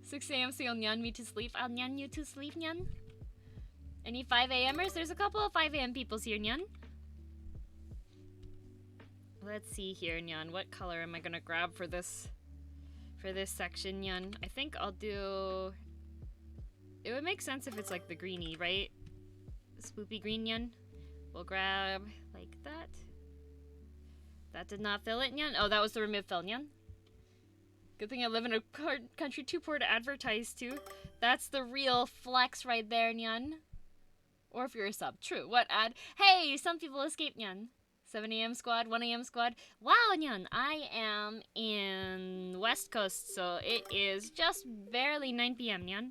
6 a.m. so you'll Nyan me to sleep. I'll Nyan you to sleep, Nyan. Any 5 a.m.ers? There's a couple of 5 a.m. peoples here, Nyan. Let's see here, Nyan. What color am I gonna grab for this section, Nyan? I think I'll do... It would make sense if it's like the greeny, right? Spoopy green, Nyan. We'll grab like that. That did not fill it, Nyan. Oh, that was the remove fill, Nyan. Good thing I live in a country too poor to advertise to. That's the real flex right there, Nyan. Or if you're a sub. True. What ad? Hey, some people escape, Nyan. 7 a.m. squad, 1 a.m. squad. Wow, Nyan. I am in West Coast, so it is just barely 9 p.m., Nyan.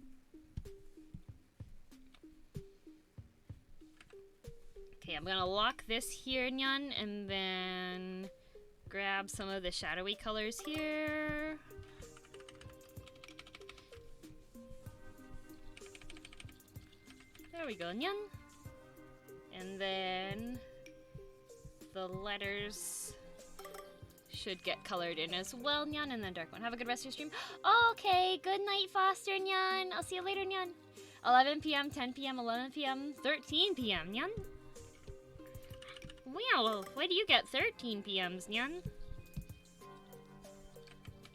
Okay, I'm gonna lock this here, Nyan, and then grab some of the shadowy colors here. There we go, Nyan. And then the letters should get colored in as well, Nyan, and then dark one. Have a good rest of your stream. Okay, good night, Foster, Nyan. I'll see you later, Nyan. 11 p.m., 10 p.m., 11 p.m., 13 p.m., Nyan. Wow, why do you get 13 PMs, Nyan?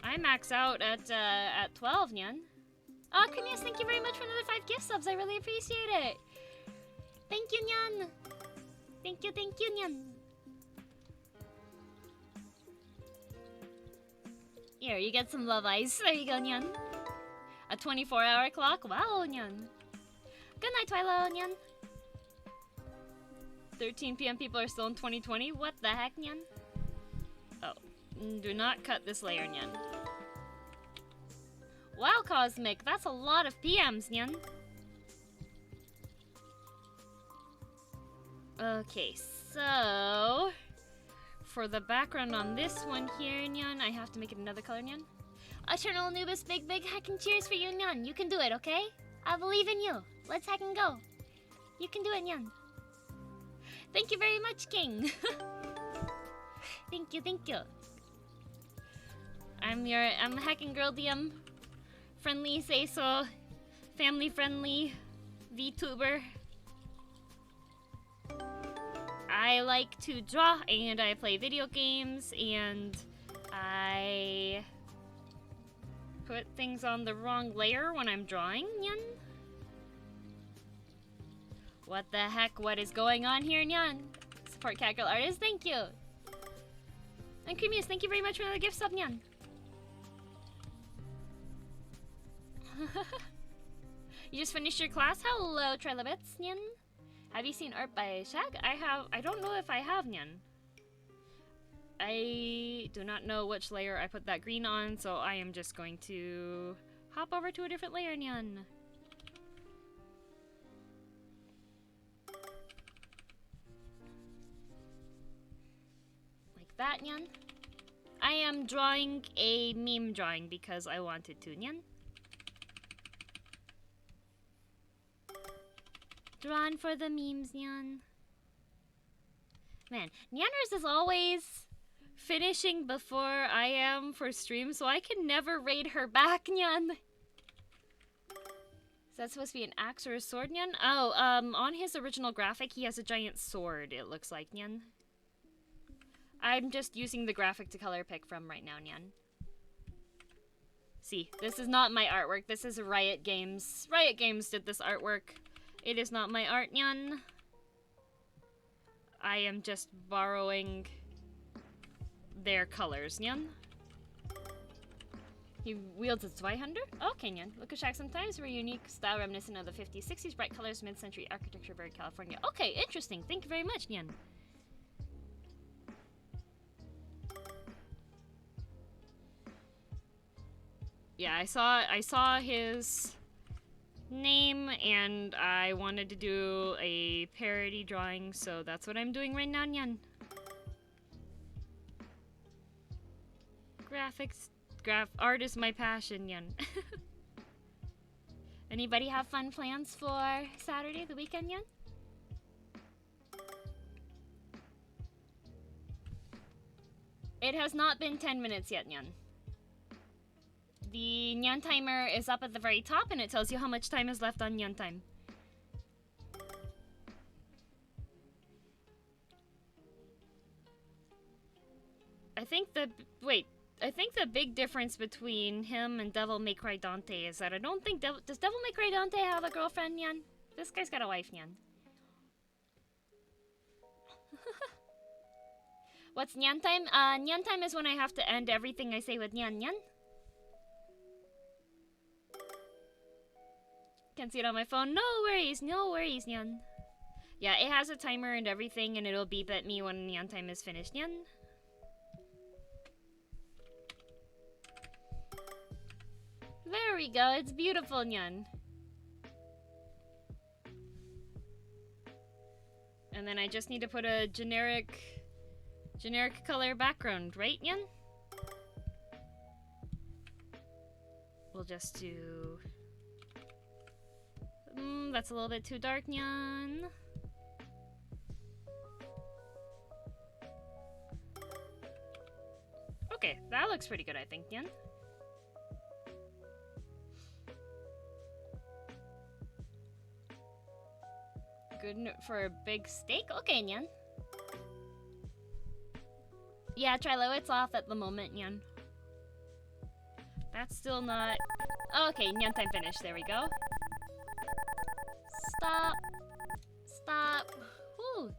I max out at 12, Nyan. Oh, Cremius, thank you very much for another 5 gift subs. I really appreciate it. Thank you, Nyan. Thank you, Nyan. Here, you get some love eyes. There you go, Nyan. A 24-hour clock. Wow, Nyan. Good night, Twilo, Nyan. 13 p.m. people are still in 2020? What the heck, Nyan? Oh. Do not cut this layer, Nyan. Wow, Cosmic. That's a lot of PMs, Nyan. Okay, so... For the background on this one here, Nyan, I have to make it another color, Nyan. Eternal Anubis, big hack and cheers for you, Nyan. You can do it, okay? I believe in you. Let's hack and go. You can do it, Nyan. Thank you very much, King. Thank you. I'm Hacking Girl DM. Friendly, say so. Family friendly. VTuber. I like to draw and I play video games and I put things on the wrong layer when I'm drawing, Nyan. What the heck? What is going on here, Nyan? Support Cat Girl Artist, thank you. And Cremius, thank you very much for the gift sub, Nyan. You just finished your class? Hello, Trilobits, Nyan. Have you seen art by Shag? I don't know if I have, Nyan. I do not know which layer I put that green on, so I am just going to hop over to a different layer, Nyan. Like that, Nyan. I am drawing a meme drawing because I wanted to, Nyan. Drawn for the memes, Nyan. Man, Nyanners is always finishing before I am for stream, so I can never raid her back, Nyan. Is that supposed to be an axe or a sword, Nyan? Oh, on his original graphic, he has a giant sword, it looks like, Nyan. I'm just using the graphic to color pick from right now, Nyan. See, this is not my artwork. This is Riot Games. Riot Games did this artwork. It is not my art, Nyan. I am just borrowing their colors, Nyan. He wields a Zweihander? Okay, Nyan. Look at Shack sometimes. Very unique style reminiscent of the 50s, 60s, bright colors, mid-century architecture, very California. Okay, interesting. Thank you very much, Nyan. Yeah, I saw his name and I wanted to do a parody drawing, so that's what I'm doing right now, Nyan. Art is my passion, Nyan. Anybody have fun plans for Saturday, the weekend, Nyan? It has not been 10 minutes yet, Nyan. The Nyan timer is up at the very top and it tells you how much time is left on Nyan time. I think the big difference between him and Devil May Cry Dante is that I don't think does Devil May Cry Dante have a girlfriend, Nyan? This guy's got a wife, Nyan. What's Nyan time? Nyan time is when I have to end everything I say with Nyan Nyan. Can't see it on my phone. No worries, Nyan. Yeah, it has a timer and everything, and it'll beep at me when Nyan time is finished, Nyan. There we go, it's beautiful, Nyan. And then I just need to put a generic color background, right, Nyan? We'll just do... that's a little bit too dark, Nyan. Okay, that looks pretty good, I think, Nyan. Good for a big steak? Okay, Nyan. Yeah, Trilo, it's off at the moment, Nyan. That's still not... Okay, Nyan time finished. There we go. Stop. Stop. Whew.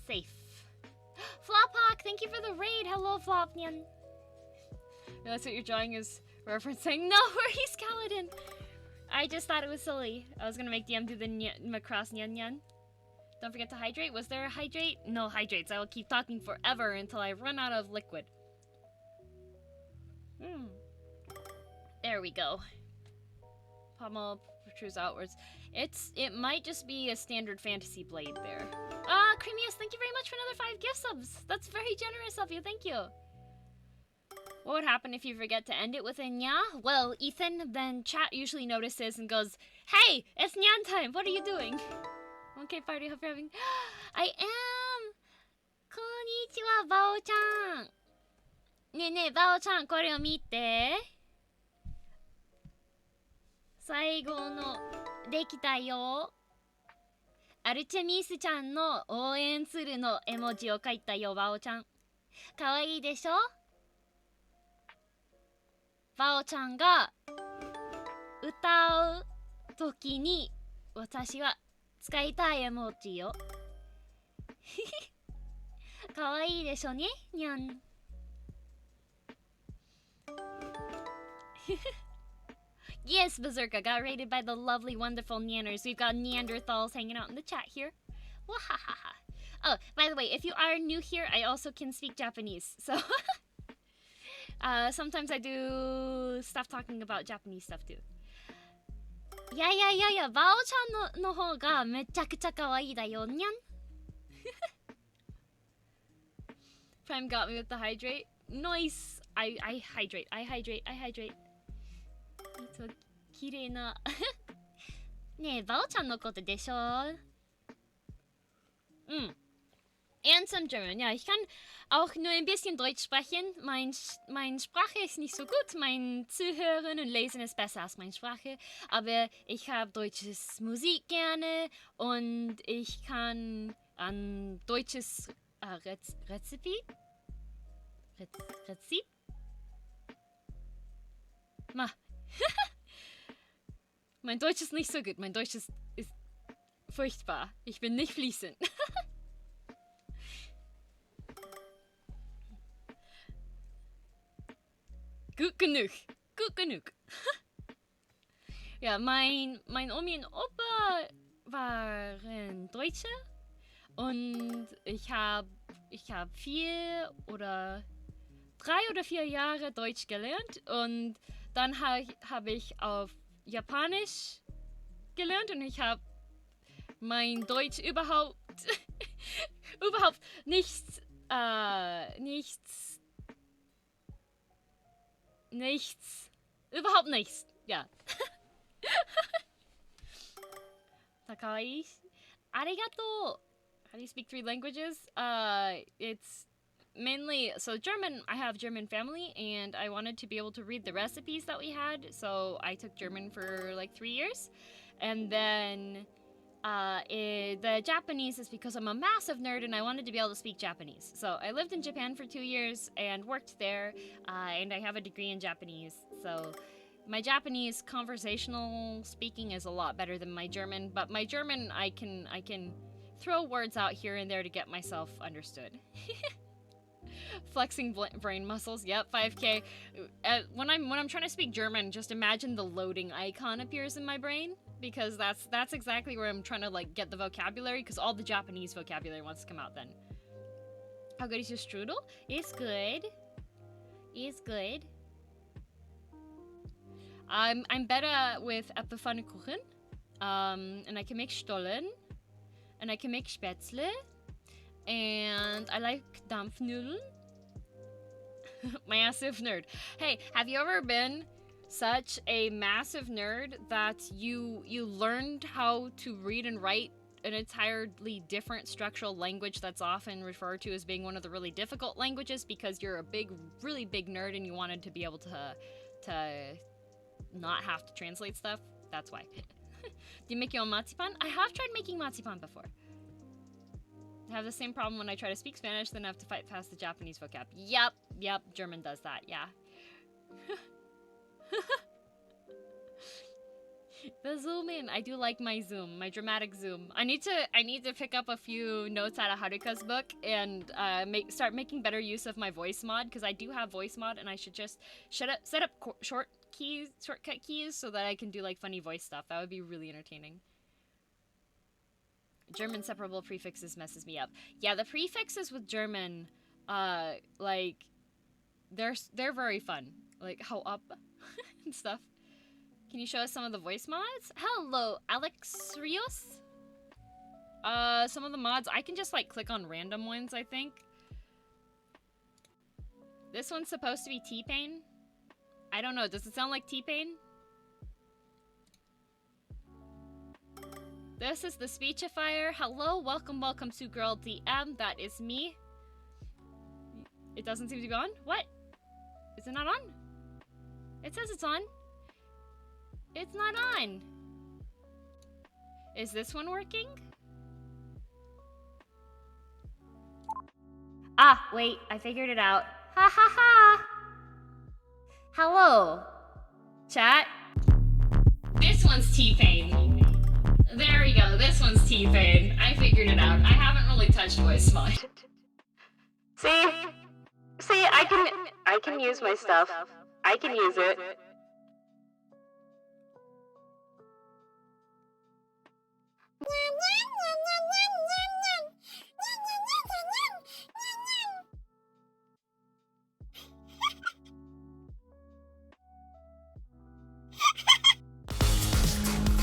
Safe. Flophawk, thank you for the raid. Hello, Flop, Nyan. That's what your drawing is referencing. No worries, Kaladin. I just thought it was silly. I was gonna make DM do the Macross Nyan Nyan. Don't forget to hydrate. Was there a hydrate? No hydrates. I will keep talking forever until I run out of liquid. There we go. Pommel protrudes outwards. It might just be a standard fantasy blade there. Creamius, thank you very much for another 5 gift subs. That's very generous of you. Thank you. What would happen if you forget to end it with a nya? Well, Ethan, then chat usually notices and goes, "Hey, it's Nyan time. What are you doing?" Okay, party. Hope you're having. I am. Konnichiwa, Bao-chan. ねえねえ、バオちゃん、これを見て。最後のできたよ。アルチェミスちゃんの応援するの絵文字を書いたよ、バオちゃん。かわいいでしょ？バオちゃんが歌うときに私は使いたい絵文字よ。かわいいでしょね、にゃん。Yes, Berserka got raided by the lovely, wonderful Nyanners. We've got Neanderthals hanging out in the chat here. Wahahaha. Oh, by the way, if you are new here, I also can speak Japanese. So, sometimes I do stuff talking about Japanese stuff too. Yeah. Bao-chan no hou ga mechakucha kawaii da yo, nyan. Prime got me with the hydrate. Nice. I hydrate. いつも綺麗なねえ、バオちゃんのことでしょ。And some German. Ja, ich kann auch nur ein bisschen Deutsch sprechen. Meine Sprache ist nicht so gut. Mein Zuhören und Lesen ist besser als meine Sprache. Aber ich habe deutsches Musik gerne und ich kann an deutsches Rezept? Mein Deutsch ist nicht so gut. Mein Deutsch ist furchtbar. Ich bin nicht fließend. Gut genug. Ja, mein Omi und Opa waren Deutsche und ich hab 4 oder 3 oder 4 Jahre Deutsch gelernt und dann hab ich auf Japanisch gelernt und ich habe mein Deutsch überhaupt überhaupt nichts überhaupt nichts. Ja. Takai. Arigato. How do you speak 3 languages? It's mainly, so German, I have German family, and I wanted to be able to read the recipes that we had, so I took German for like 3 years. And then the Japanese is because I'm a massive nerd and I wanted to be able to speak Japanese. So I lived in Japan for 2 years and worked there, and I have a degree in Japanese. So my Japanese conversational speaking is a lot better than my German, but my German I can throw words out here and there to get myself understood. Flexing brain muscles. Yep, 5K. When I'm trying to speak German, just imagine the loading icon appears in my brain, because that's exactly where I'm trying to like get the vocabulary, because all the Japanese vocabulary wants to come out then. How good is your strudel? It's good. It's good. I'm better with Äpfelpfannkuchen, and I can make Stollen, and I can make Spätzle, and I like Dampfnudeln. Massive nerd. Hey, have you ever been such a massive nerd that you learned how to read and write an entirely different structural language that's often referred to as being one of the really difficult languages because you're a really big nerd and you wanted to be able to not have to translate stuff? That's why. Do you make your own marzipan? I have tried making marzipan before. I have the same problem when I try to speak Spanish, then I have to fight past the Japanese vocab. Yep, German does that, yeah. The zoom in. I do like my zoom, my dramatic zoom. I need to pick up a few notes out of Haruka's book and start making better use of my voice mod, because I do have voice mod and I should just set up shortcut keys so that I can do like funny voice stuff. That would be really entertaining. German separable prefixes messes me up. Yeah, the prefixes with German, like, they're very fun. Like, how up and stuff. Can you show us some of the voice mods? Hello, Alex Rios? Some of the mods, I can just, like, click on random ones, I think. This one's supposed to be T-Pain. I don't know, does it sound like T-Pain? This is the Speechifier. Hello, welcome to Girl DM. That is me. It doesn't seem to be on? What? Is it not on? It says it's on. It's not on. Is this one working? Ah, wait, I figured it out. Ha ha ha! Hello, chat. This one's T-Pain. There we go, this one's T-Pain. I figured it out. I haven't really touched voice mod. See, I can use my stuff. I can use it.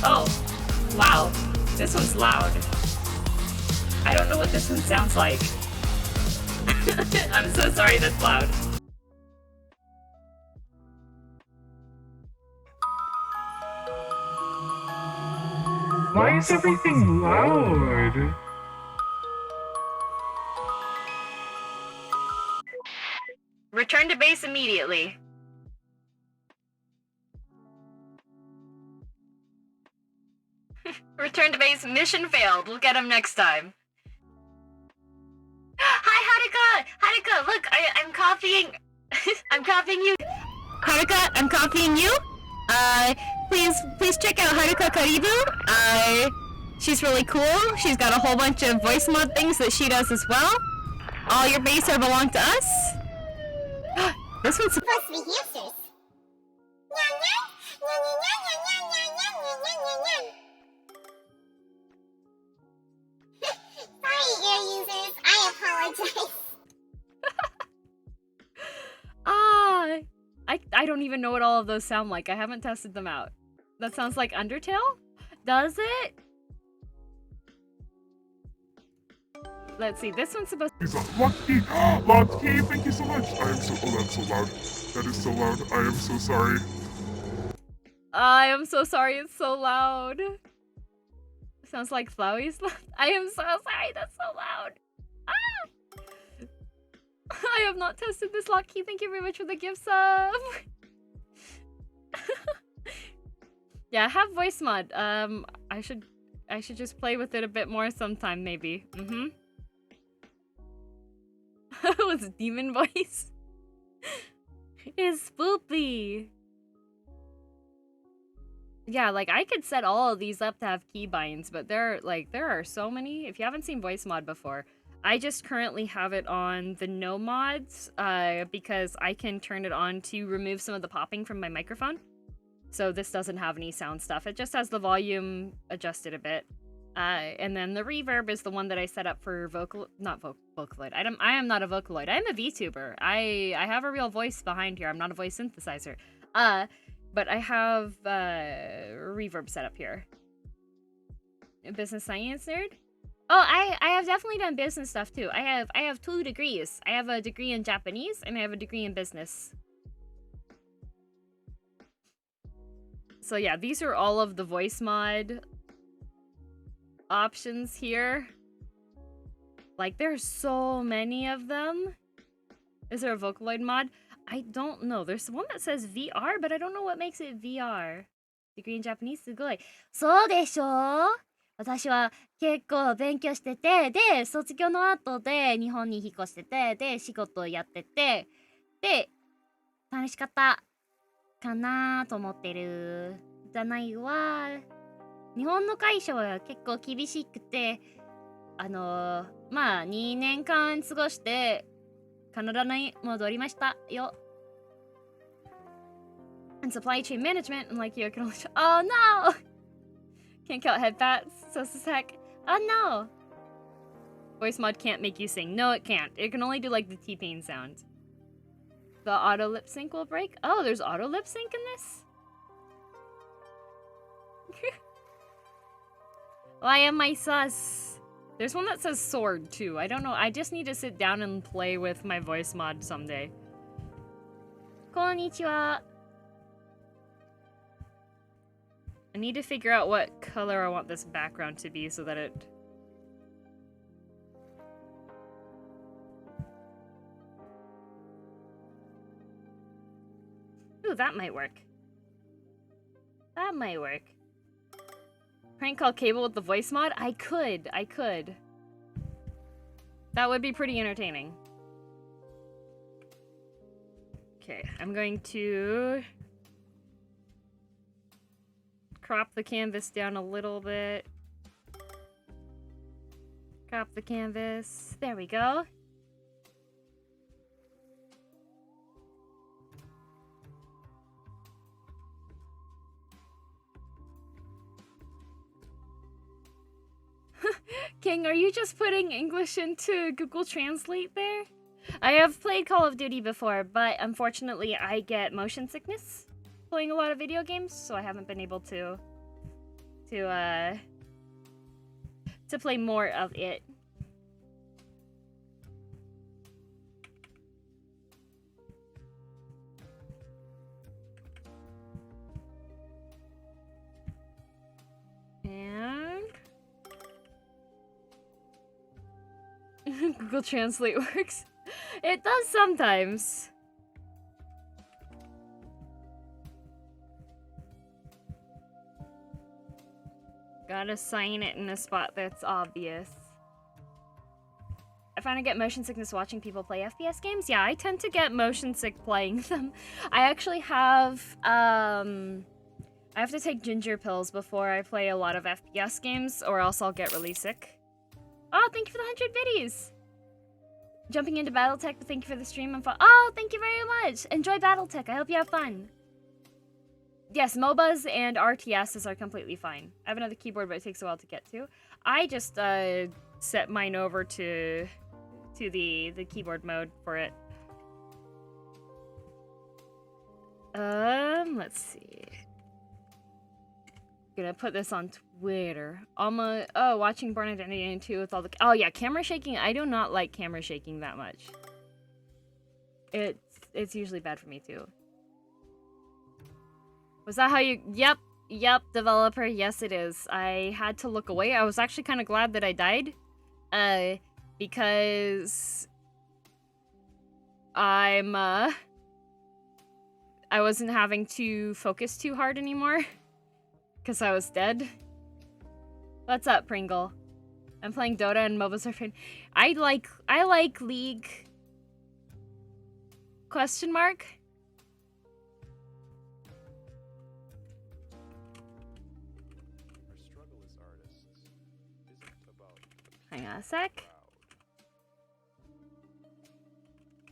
Oh, wow, this one's loud. I don't know what this one sounds like. I'm so sorry that's loud. Why is everything loud? Return to base immediately. Return to base, mission failed. We'll get him next time. Hi, Haruka! Look, I'm copying... I'm copying you. Haruka, I'm copying you. Please check out Haruka Karibu. She's really cool. She's got a whole bunch of voice mod things that she does as well. All your base are belong to us. This one's supposed to be hamsters. Sorry, ear users. I apologize. don't even know what all of those sound like. I haven't tested them out. That sounds like Undertale? Does it? Let's see, this one's supposed He's Lucky! Lucky, thank you so much! I am so... Oh, that's so loud. That is so loud. I am so sorry. I am so sorry, it's so loud. Sounds like Flowey's. I am so sorry, that's so loud. Ah! I have not tested this Lucky. Thank you very much for the gift sub. Yeah, I have voice mod. I should just play with it a bit more sometime, maybe. What's demon voice? It's spoopy. Yeah, like I could set all of these up to have keybinds, but there are so many. If you haven't seen voice mod before, I just currently have it on the no mods because I can turn it on to remove some of the popping from my microphone. So this doesn't have any sound stuff. It just has the volume adjusted a bit. And then the reverb is the one that I set up for Vocaloid. I am not a Vocaloid. I am a VTuber. I have a real voice behind here. I'm not a voice synthesizer. But I have reverb set up here. A business science nerd? Oh, I have definitely done business stuff too. I have 2 degrees. I have a degree in Japanese and I have a degree in business. So yeah, these are all of the voice mod options here. Like, there's so many of them. Is there a Vocaloid mod? I don't know. There's one that says VR, but I don't know what makes it VR. Degree in Japanese? すごい。そうでしょ？私は結構勉強してて、で、卒業の後で日本に引っ越してて、で、仕事をやってて、で、楽しかったかなと思ってる。じゃないわ。日本の会社は結構厳しくて、まあ、2年間過ごして、カナダに戻りましたよ。And supply chain management, and like you can only. Oh no! Can't count headbats. So heck. Oh no! Voice mod can't make you sing. No, it can't. It can only do like the T-Pain sound. The auto lip sync will break. Oh, there's auto lip sync in this? Why am I sus? There's one that says sword too. I don't know. I just need to sit down and play with my voice mod someday. Konnichiwa. I need to figure out what color I want this background to be so that it... Ooh, that might work. That might work. Prank call Cable with the voice mod? I could. That would be pretty entertaining. Okay, I'm going to crop the canvas down a little bit. Crop the canvas. There we go. King, are you just putting English into Google Translate there? I have played Call of Duty before, but unfortunately I get motion sickness playing a lot of video games, so I haven't been able to play more of it. And Google Translate works. It does sometimes. Gotta sign it in a spot that's obvious. I find I get motion sickness watching people play FPS games. Yeah, I tend to get motion sick playing them. I actually have, I have to take ginger pills before I play a lot of FPS games, or else I'll get really sick. Oh, thank you for the 100 biddies! Jumping into Battletech, but thank you for the stream and fun. Oh, thank you very much! Enjoy Battletech, I hope you have fun. Yes, MOBAs and RTSs are completely fine. I have another keyboard, but it takes a while to get to. I just set mine over to the keyboard mode for it. Let's see. Gonna put this on Twitter. Watching Born Identity 2 with all the... Oh, yeah, camera shaking. I do not like camera shaking that much. It's usually bad for me, too. Was that how you... Yep, developer. Yes, it is. I had to look away. I was actually kind of glad that I died. Because... I wasn't having to focus too hard anymore. Because I was dead. What's up, Pringle? I'm playing Dota and Mobile Surfing. I like League... Question mark? Our struggle as artists isn't about the Hang on a sec. crowd.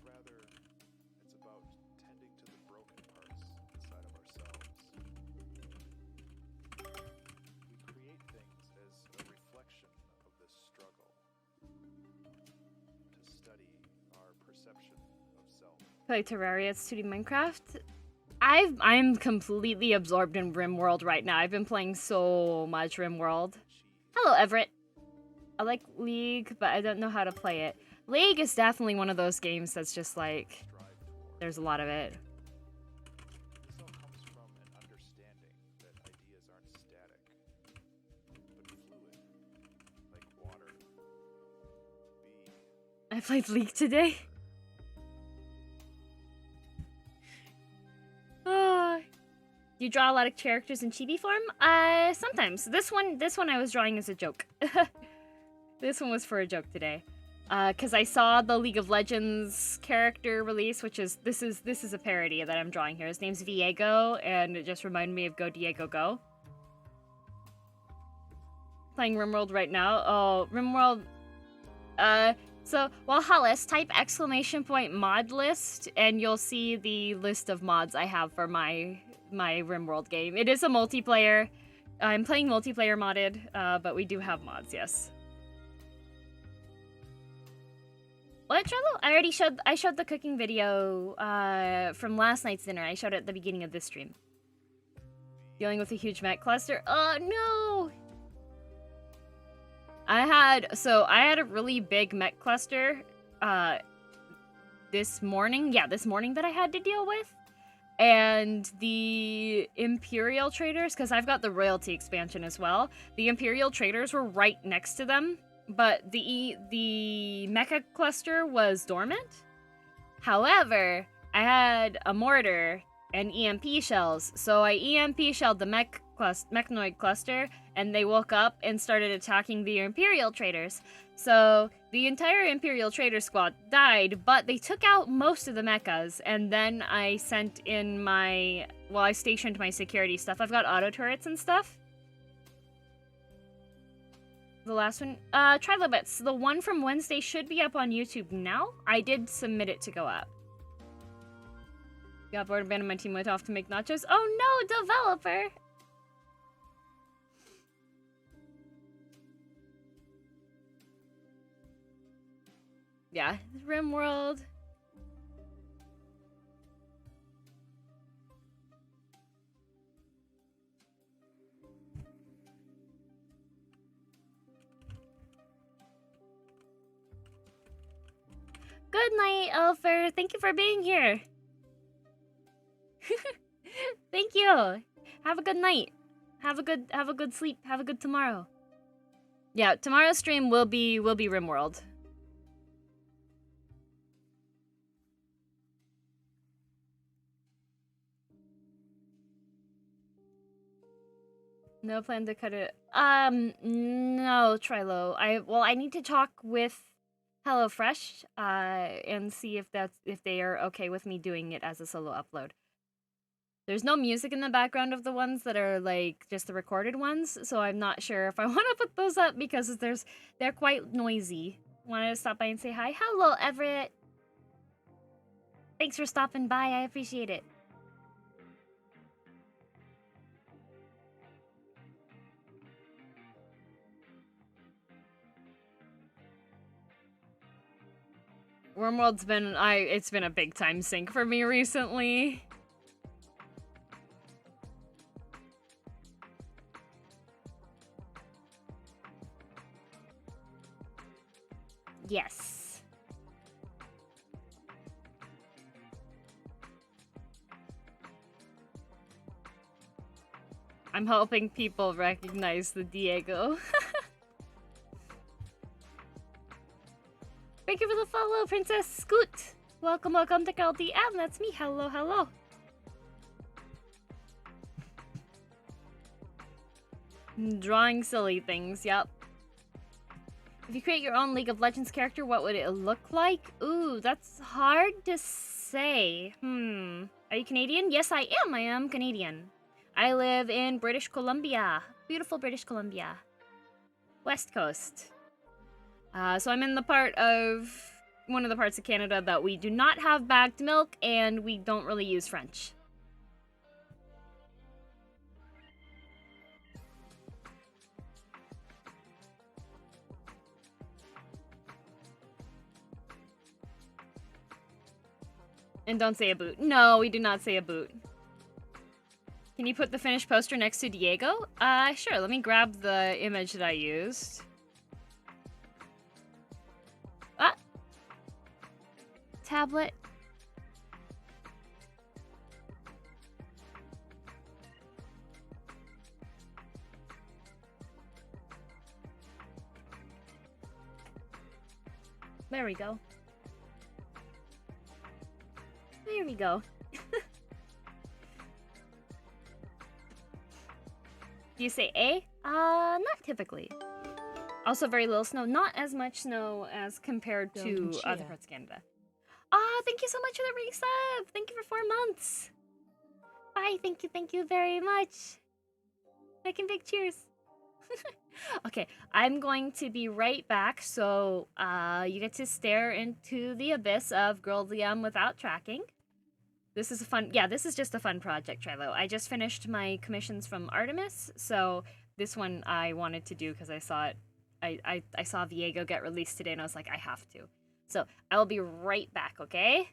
Rather, it's about tending to the broken parts inside of ourselves. We create things as a reflection of this struggle. To study our perception of self. Play Terraria, 2D Minecraft. I'm completely absorbed in RimWorld right now. I've been playing so much RimWorld. Hello, Everett. I like League, but I don't know how to play it. League is definitely one of those games that's just like, Strive toward. there's a lot of it. This all comes from an understanding that ideas aren't static, but fluid, like water. I played League today. Do you draw a lot of characters in chibi form? Sometimes. This one I was drawing as a joke. This one was for a joke today. Cause I saw the League of Legends character release, which is this is a parody that I'm drawing here. His name's Viego, and it just reminded me of Go Diego Go. Playing RimWorld right now. Oh, RimWorld. So, well, Hollis, type ~mod list, and you'll see the list of mods I have for my RimWorld game. It is a multiplayer. I'm playing multiplayer modded, but we do have mods, yes. What, Trello? I showed the cooking video from last night's dinner. I showed it at the beginning of this stream. Dealing with a huge mech cluster. Oh, no! I had a really big mech cluster this morning. Yeah, this morning that I had to deal with. And the Imperial traders, because I've got the royalty expansion as well, the Imperial traders were right next to them, but the mecha cluster was dormant. However, I had a mortar and EMP shells, so I EMP shelled the mechanoid cluster, and they woke up and started attacking the Imperial traders. So the entire Imperial trader squad died, but they took out most of the mechas, and then I sent in I stationed my security stuff. I've got auto turrets and stuff. The last one, Trilobits, the one from Wednesday should be up on YouTube now. I did submit it to go up. Got bored, abandoned my team, went off to make nachos. Oh no, developer! Yeah, RimWorld. Good night, Elfer. Thank you for being here. Thank you. Have a good night. Have a good sleep. Have a good tomorrow. Yeah, tomorrow's stream will be RimWorld. No plan to cut it. No, Trilo. I need to talk with HelloFresh and see if they are okay with me doing it as a solo upload. There's no music in the background of the ones that are like just the recorded ones, so I'm not sure if I want to put those up because they're quite noisy. Wanted to stop by and say hi. Hello, Everett. Thanks for stopping by. I appreciate it. RimWorld's been it's been a big time sink for me recently. Yes. I'm hoping people recognize the Diego. Thank you for the follow, Princess Scoot. Welcome, welcome to Girl DM. That's me. Hello, hello. Drawing silly things, yep. If you create your own League of Legends character, what would it look like? Ooh, that's hard to say. Are you Canadian? Yes, I am. I am Canadian. I live in British Columbia. Beautiful British Columbia. West Coast. So I'm in the one of the parts of Canada that we do not have bagged milk, and we don't really use French. And don't say a boot. No, we do not say a boot. Can you put the finished poster next to Diego? Sure. Let me grab the image that I used. Ah! Tablet. There we go. There we go. Do you say A? Not typically. Also very little snow. Not as much snow as compared to other parts of Canada. Thank you so much for the resub! Thank you for 4 months! Bye, thank you very much! Making big cheers! Okay, I'm going to be right back, so you get to stare into the abyss of Girl DM without tracking. This is a fun, this is just a fun project, Trilo. I just finished my commissions from Artemis, so this one I wanted to do because I saw it, I saw Viego get released today and I was like, I have to. So I will be right back, okay?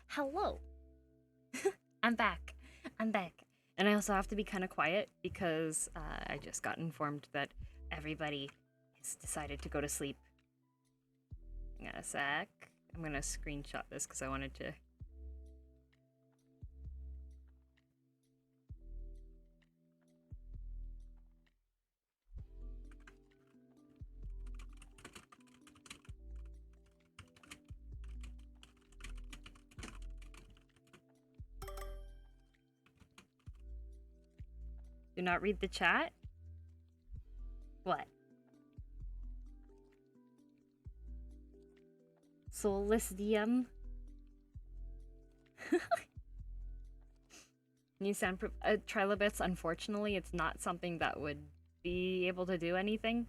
Hello. I'm back. I'm back. And I also have to be kind of quiet because I just got informed that everybody has decided to go to sleep. Hang on a sec. I'm gonna screenshot this because I wanted to. Do not read the chat? What? Soulless DM? New sound trilobits, unfortunately, it's not something that would be able to do anything.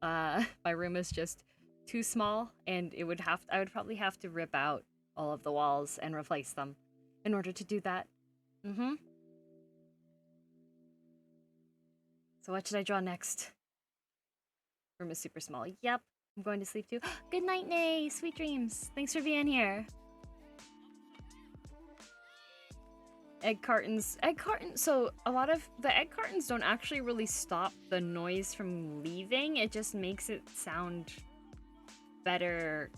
My room is just too small, and I would probably have to rip out all of the walls and replace them in order to do that. So what should I draw next? Room is super small. Yep, I'm going to sleep too. Good night, Nay. Sweet dreams. Thanks for being here. Egg cartons. So a lot of the egg cartons don't actually really stop the noise from leaving. It just makes it sound better,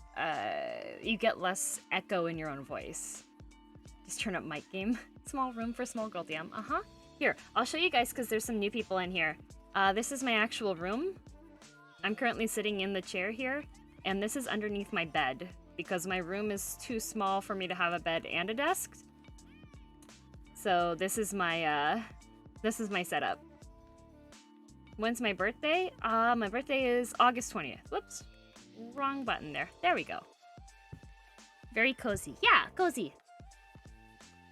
you get less echo in your own voice. Just turn up mic game. Small room for small girl DM. Here, I'll show you guys because there's some new people in here. This is my actual room. I'm currently sitting in the chair here, and this is underneath my bed because my room is too small for me to have a bed and a desk. So this is my setup. When's my birthday? My birthday is August 20th. Whoops. Wrong button there. There we go. Very cozy. Yeah, cozy.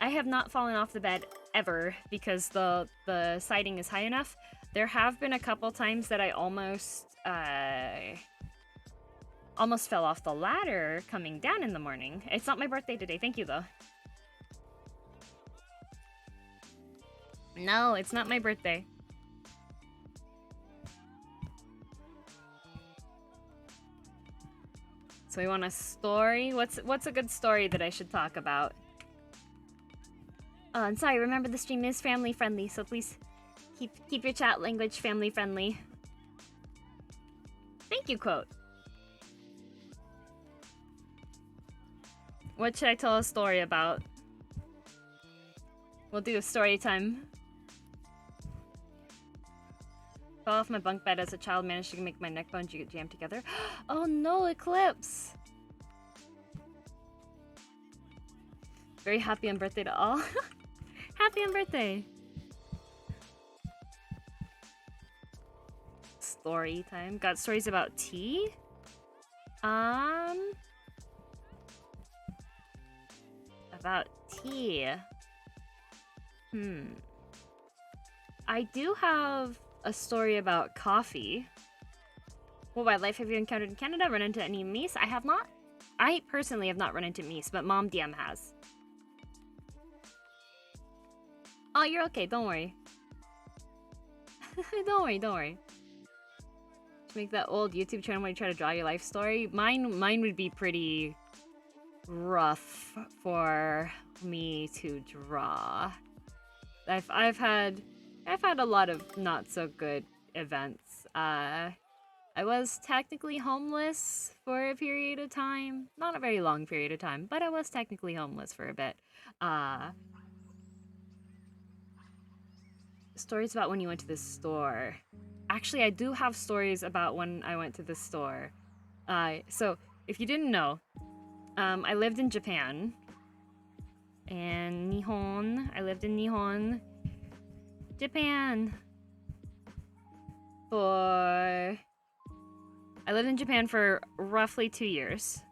I have not fallen off the bed ever because the siding is high enough. There have been a couple times that I almost fell off the ladder coming down in the morning. It's not my birthday today. Thank you, though. No, it's not my birthday. So we want a story? What's a good story that I should talk about? Oh, and sorry, remember the stream is family friendly, so please keep your chat language family friendly. Thank you, quote. What should I tell a story about? We'll do a story time. Fell off my bunk bed as a child, managed to make my neck bones jam together. Oh no, Eclipse! Very happy on birthday to all. Happy on birthday! Story time. Got stories about tea? About tea. I do have a story about coffee. What wildlife have you encountered in Canada? Run into any meese? I have not. I personally have not run into meese, but Mom DM has. Oh, you're okay. Don't worry. Don't worry. To make that old YouTube channel where you try to draw your life story. Mine would be pretty rough for me to draw. I've had a lot of not so good events. I was technically homeless for a period of time. Not a very long period of time, but I was technically homeless for a bit. Stories about when you went to the store. Actually, I do have stories about when I went to the store. So, if you didn't know, I lived in Japan. And Nihon. I lived in Nihon, Japan. I lived in Japan for roughly 2 years.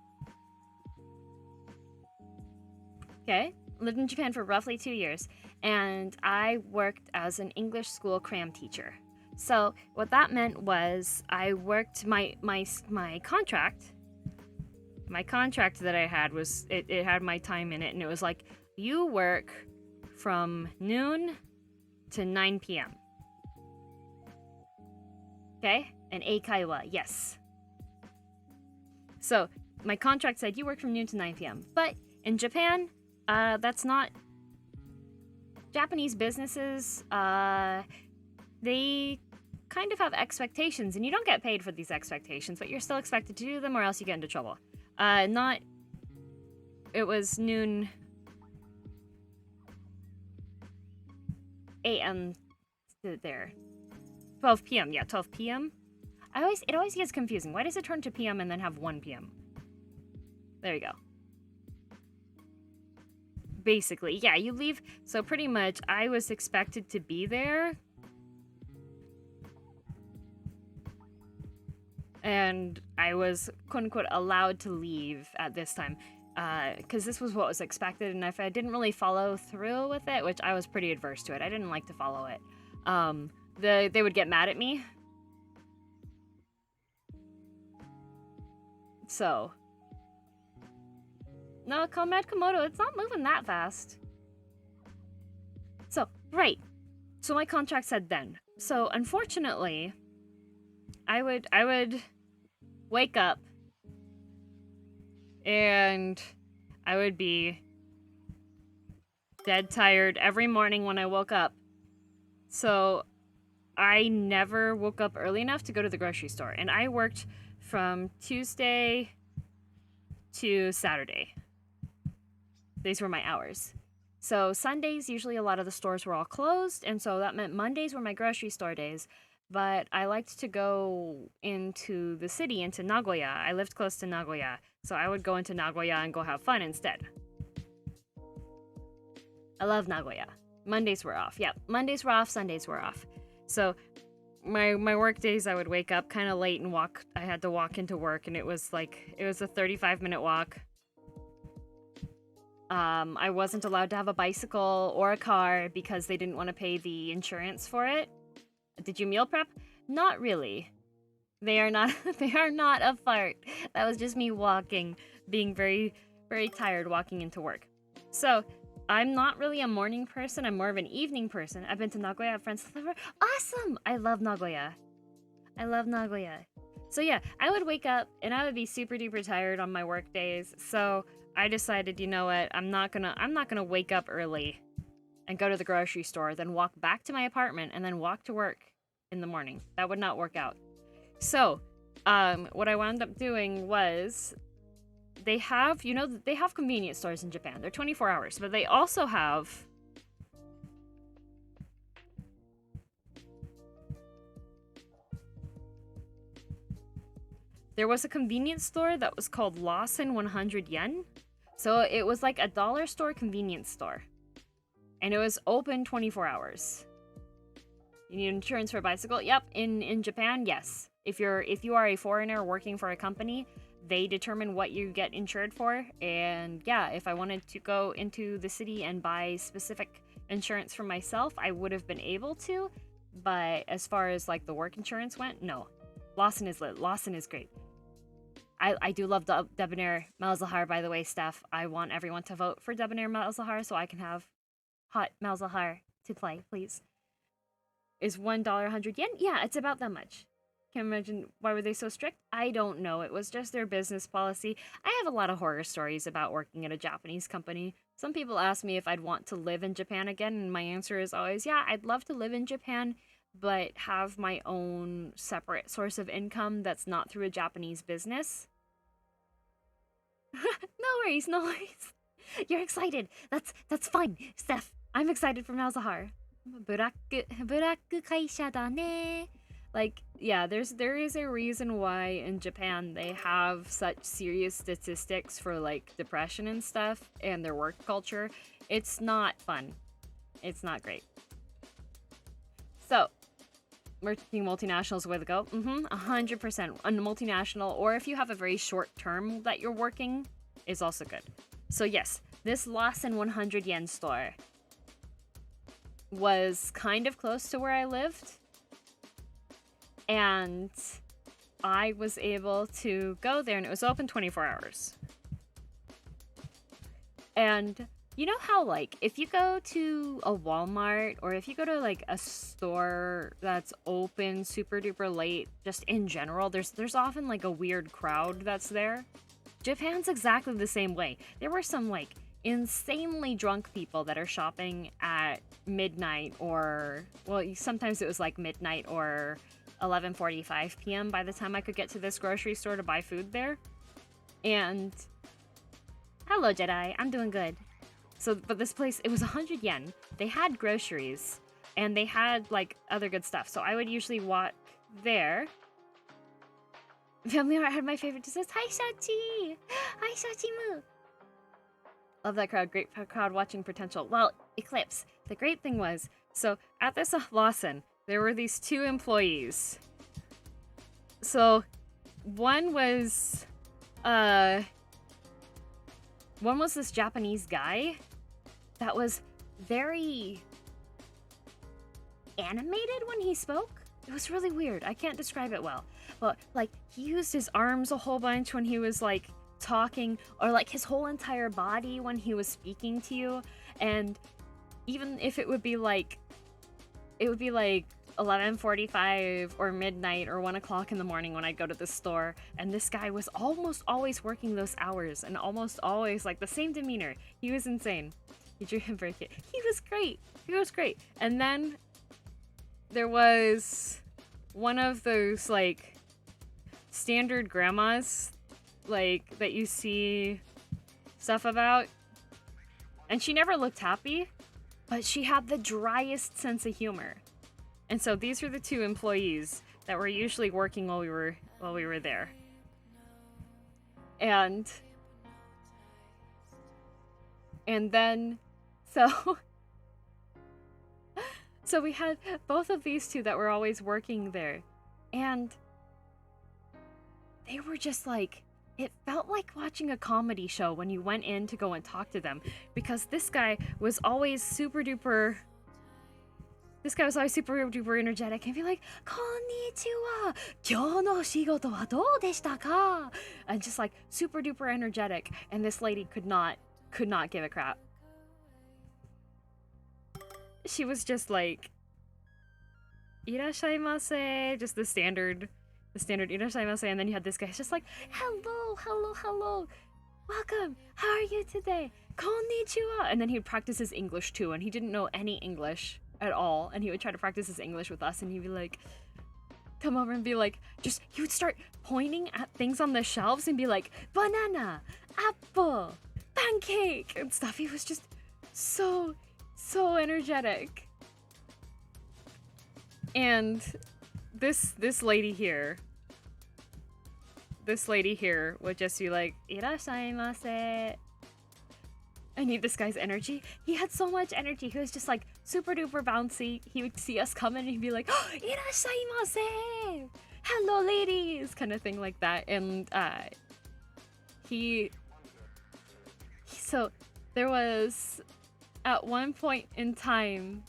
Okay? Lived in Japan for roughly 2 years. And I worked as an English school cram teacher. So what that meant was I worked my contract. My contract that I had was it had my time in it, and it was like you work from noon to 9 p.m. Okay? And eikaiwa, yes. So my contract said you work from noon to 9 p.m. But in Japan, that's not. Japanese businesses, they kind of have expectations, and you don't get paid for these expectations, but you're still expected to do them or else you get into trouble. It was noon a.m. to there. 12 p.m. Yeah, 12 p.m. It always gets confusing. Why does it turn to p.m. and then have 1 p.m.? There you go. Basically, yeah, you leave. So pretty much, I was expected to be there. And I was, quote-unquote, allowed to leave at this time. Because this was what was expected, and if I didn't really follow through with it, which I was pretty adverse to it, I didn't like to follow it, they would get mad at me. So... No, Comrade Komodo, it's not moving that fast. So, right. So my contract said then. So, unfortunately, I would wake up and I would be dead tired every morning when I woke up. So, I never woke up early enough to go to the grocery store. And I worked from Tuesday to Saturday. These were my hours. So Sundays, usually a lot of the stores were all closed, and so that meant Mondays were my grocery store days. But I liked to go into the city, into Nagoya. I lived close to Nagoya, so I would go into Nagoya and go have fun instead. I love Nagoya. Mondays were off. Yeah, Mondays were off, Sundays were off. So my work days, I would wake up kind of late and walk. I had to walk into work, and it was a 35-minute walk. I wasn't allowed to have a bicycle or a car because they didn't want to pay the insurance for it. Did you meal prep? Not really. They are not a fart. That was just me walking, being very, very tired walking into work. So I'm not really a morning person. I'm more of an evening person. I've been to Nagoya. I have friends that live there. Awesome! I love Nagoya. So yeah, I would wake up and I would be super duper tired on my work days. So I decided, you know what? I'm not gonna wake up early and go to the grocery store, then walk back to my apartment and then walk to work in the morning. That would not work out. So, what I wound up doing was they have convenience stores in Japan. They're 24 hours, but they also have there was a convenience store that was called Lawson 100 yen. So it was like a dollar store convenience store. And it was open 24 hours. You need insurance for a bicycle? Yep, in Japan, yes. If you are a foreigner working for a company, they determine what you get insured for. And yeah, if I wanted to go into the city and buy specific insurance for myself, I would have been able to. But as far as like the work insurance went, no. Lawson is lit. Lawson is great. I do love Debonair Malzahar, by the way, Steph. I want everyone to vote for Debonair Malzahar so I can have hot Malzahar to play, please. Is $1 100 yen? Yeah, it's about that much. Can't imagine why were they so strict? I don't know. It was just their business policy. I have a lot of horror stories about working at a Japanese company. Some people ask me if I'd want to live in Japan again, and my answer is always, yeah, I'd love to live in Japan, but have my own separate source of income that's not through a Japanese business. No worries. You're excited. That's fine, Steph. I'm excited for Malzahar. Buraku kaisha da ne. Like, yeah, there is a reason why in Japan they have such serious statistics for like depression and stuff and their work culture. It's not fun. It's not great. So, working multinationals with a go? 100%. A multinational, or if you have a very short term that you're working, is also good. So yes, this Lawson 100 yen store was kind of close to where I lived. And I was able to go there, and it was open 24 hours. And you know how, like, if you go to a Walmart or if you go to, like, a store that's open super duper late, just in general, there's often, like, a weird crowd that's there? Japan's exactly the same way. There were some, like, insanely drunk people that are shopping at midnight or, well, sometimes it was, like, midnight or 11:45 p.m. by the time I could get to this grocery store to buy food there. And hello, Jedi. I'm doing good. So, but this place, it was 100 yen. They had groceries, and they had, like, other good stuff. So I would usually walk there. Family Art had my favorite. It says, hi, Shachi! Hi, Shachi-mu! Love that crowd. Great crowd watching potential. Well, Eclipse, the great thing was, so at this Lawson, there were these two employees. So, one was this Japanese guy that was very animated when he spoke. It was really weird. I can't describe it well. But, like, he used his arms a whole bunch when he was, like, talking, or, like, his whole entire body when he was speaking to you. And even if it would be, like 11:45 or midnight or 1 o'clock in the morning when I go to the store, and this guy was almost always working those hours and almost always, like, the same demeanor. He was insane. He drew him break it. He was great. And then there was one of those, like, standard grandmas, like, that you see stuff about. And she never looked happy, but she had the driest sense of humor. And so these were the two employees that were usually working while we were there. And then, so we had both of these two that were always working there. And they were just like, it felt like watching a comedy show when you went in to go and talk to them. Because this guy was always super duper energetic and be like, "Konnichiwa, kyou no shigoto wa dou deshita ka?" And just like super duper energetic. And this lady could not give a crap. She was just like, "Irashaimase," just the standard "Irashaimase," and then you had this guy just like, hello, welcome, how are you today? Konnichiwa. And then he'd practice his English too, and he didn't know any English at all, and he would try to practice his English with us, and he'd be like, come over and be like, he would start pointing at things on the shelves and be like, banana, apple, pancake, and stuff. He was just so energetic. And this lady here would just be like, "Irashaimase." I need this guy's energy. He had so much energy. He was just like super duper bouncy. He would see us coming and he'd be like, "Oh, irashaimase! Hello, ladies!" kind of thing like that. And so there was at one point in time,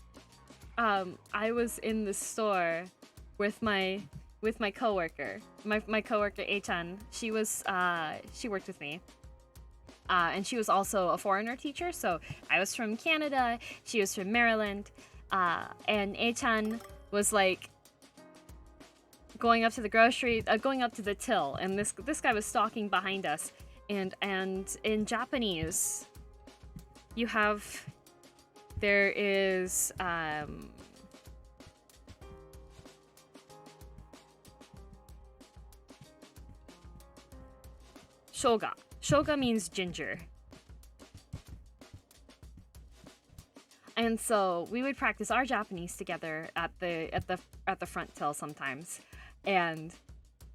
I was in the store with my coworker, my coworker A-chan. She worked with me, and she was also a foreigner teacher. So I was from Canada, she was from Maryland, and A-chan was like going up to the till, and this guy was stalking behind us, and in Japanese, there is shoga. Shoga means ginger. And so we would practice our Japanese together at the front till sometimes. And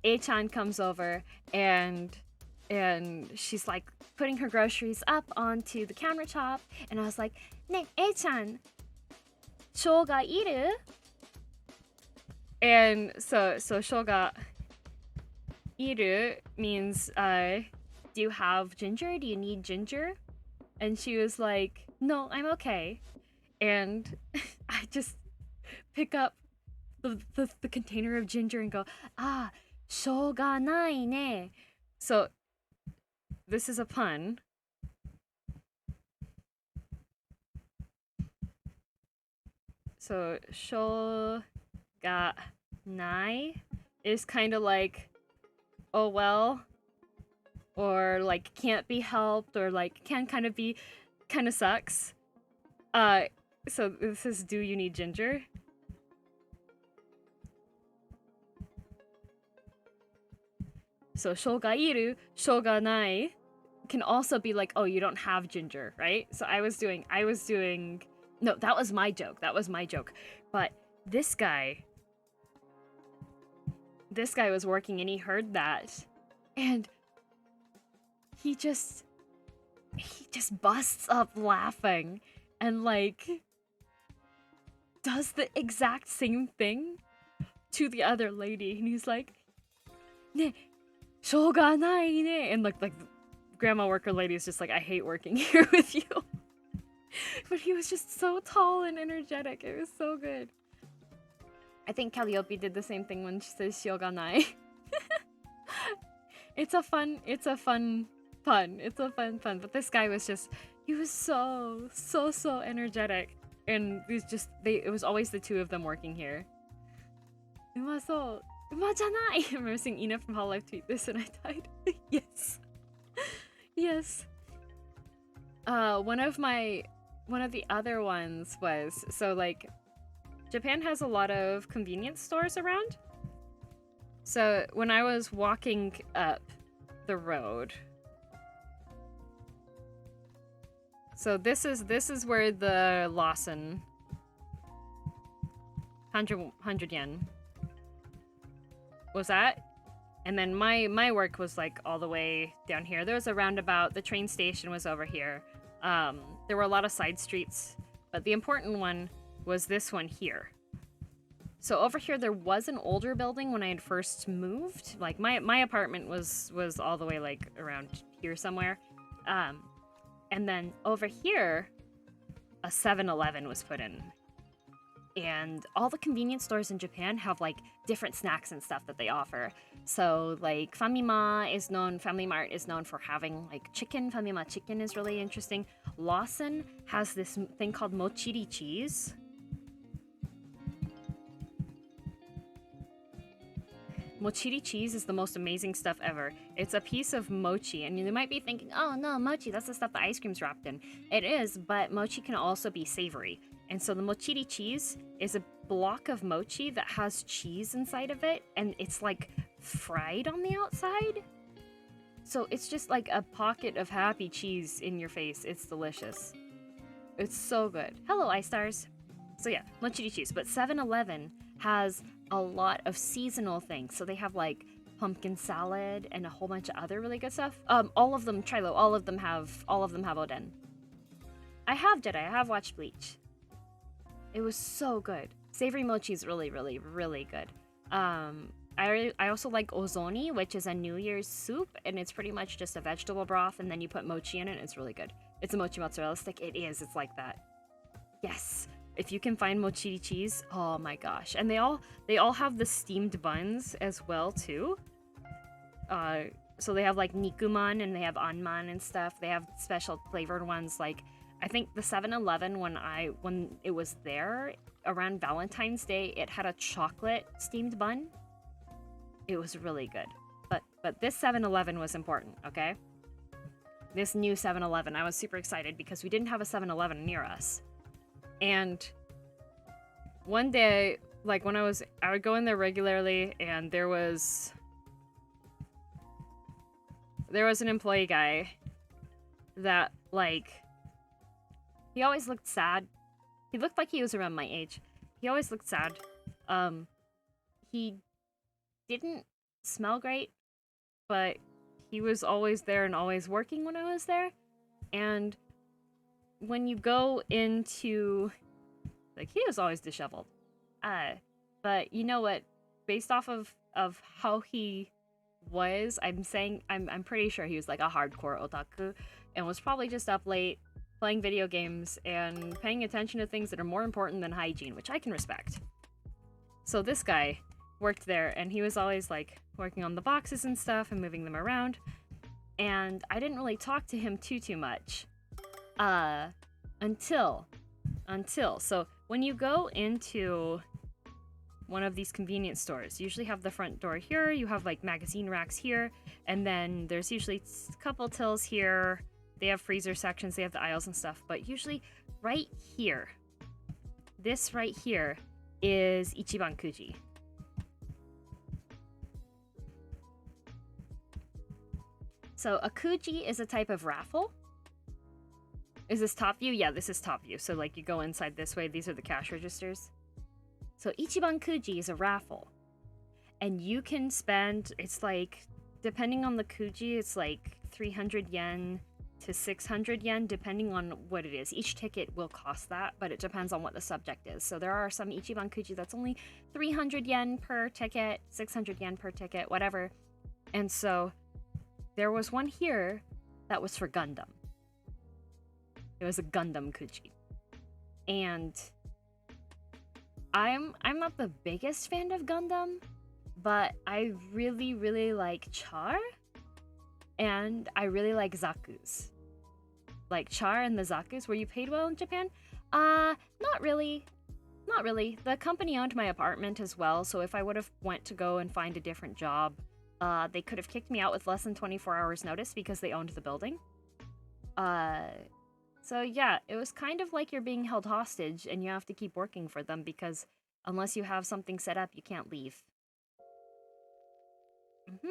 A-chan comes over and she's like putting her groceries up onto the countertop, and I was like, "Ne, A-chan, shoga iru?" And so shoga iru means do you have ginger? Do you need ginger? And she was like, "No, I'm okay." And I just pick up the container of ginger and go, "Ah, shoga nai ne." So this is a pun. So shoga nai is kind of like, oh well, or like can't be helped, or like can kind of sucks. So this is, do you need ginger? So shoga iru, shoga nai can also be like, oh, you don't have ginger, right? So I was doing no, that was my joke. But this guy was working and he heard that, and he just busts up laughing and like does the exact same thing to the other lady, and he's like, "Ne, shoga nai ne," and like the grandma worker lady is just like, "I hate working here with you." But he was just so tall and energetic. It was so good. I think Calliope did the same thing when she says shoga nai. It's a fun pun. It's a fun pun. But this guy was just, he was so energetic. And it was always the two of them working here. Umaso. Umajanai! I remember seeing Ina from Hololive tweet this and I died. Yes. Yes. One of the other ones was, so like, Japan has a lot of convenience stores around. So when I was walking up the road, so this is where the Lawson 100 yen was at. And then my work was like all the way down here. There was a roundabout. The train station was over here. There were a lot of side streets, but the important one was this one here. So over here there was an older building when I had first moved. Like my apartment was all the way like around here somewhere. And then over here a 7-Eleven was put in. And all the convenience stores in Japan have like different snacks and stuff that they offer. So like Family Mart is known for having like chicken. Famima chicken is really interesting. Lawson has this thing called mochiri cheese. Mochiri cheese is the most amazing stuff ever. It's a piece of mochi, and you might be thinking, oh no, mochi, that's the stuff the ice cream's wrapped in. It is, but mochi can also be savory. And so the mochiri cheese is a block of mochi that has cheese inside of it, and it's like fried on the outside. So it's just like a pocket of happy cheese in your face. It's delicious. It's so good. Hello, Ice Stars. So yeah, mochiri cheese. But 7-Eleven has a lot of seasonal things. So they have like pumpkin salad and a whole bunch of other really good stuff. All of them, Trilo, all of them have oden. I have watched Bleach. It was so good. Savory mochi is really, really, really good. I also like ozoni, which is a New Year's soup, and it's pretty much just a vegetable broth, and then you put mochi in it, and it's really good. It's a mochi mozzarella stick. It is. It's like that. Yes. If you can find mochiri cheese, oh my gosh. And they all have the steamed buns as well too. So they have like nikuman and they have anman and stuff. They have special flavored ones. Like I think the 7-Eleven when it was there around Valentine's Day, it had a chocolate steamed bun. It was really good. But this 7-Eleven was important, okay? This new 7-Eleven, I was super excited because we didn't have a 7-Eleven near us. And one day, like when I would go in there regularly, and there was an employee guy that like, he always looked sad. He looked like he was around my age. He always looked sad. He didn't smell great, but he was always there and always working when I was there. And when you go into, like, he was always disheveled. But you know what? Based off of how he was, I'm pretty sure he was like a hardcore otaku and was probably just up late playing video games and paying attention to things that are more important than hygiene, which I can respect. So this guy worked there, and he was always like working on the boxes and stuff and moving them around. And I didn't really talk to him too much. Until. So when you go into one of these convenience stores, you usually have the front door here, you have like magazine racks here, and then there's usually a couple tills here. They have freezer sections, they have the aisles and stuff, but usually right here, this right here is Ichiban Kuji. So a Kuji is a type of raffle. Is this top view? Yeah, this is top view. So like you go inside this way, these are the cash registers. So Ichiban Kuji is a raffle. And you can spend, it's like, depending on the Kuji, it's like 300 yen to 600 yen, depending on what it is. Each ticket will cost that, but it depends on what the subject is. So there are some Ichiban Kuji that's only 300 yen per ticket, 600 yen per ticket, whatever. And so there was one here that was for Gundam. It was a Gundam Kuji. And I'm not the biggest fan of Gundam, but I really, really like Char. And I really like Zaku's. Like Char and the Zaku's. Were you paid well in Japan? Not really. Not really. The company owned my apartment as well, so if I would have went to go and find a different job, they could have kicked me out with less than 24 hours notice because they owned the building. So yeah, it was kind of like you're being held hostage and you have to keep working for them because unless you have something set up, you can't leave. Mm-hmm.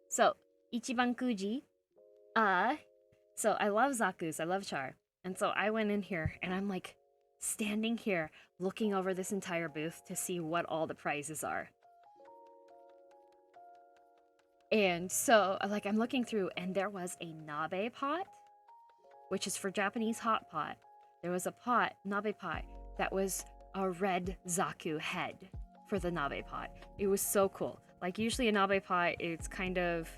So, Ichiban Kuji. So I love Zaku's, I love Char. And so I went in here and I'm like standing here looking over this entire booth to see what all the prizes are. And so like I'm looking through and there was a nabe pot, which is for Japanese hot pot. There was a pot, nabe pot, that was a red Zaku head for the nabe pot. It was so cool. Like usually a nabe pot, it's kind of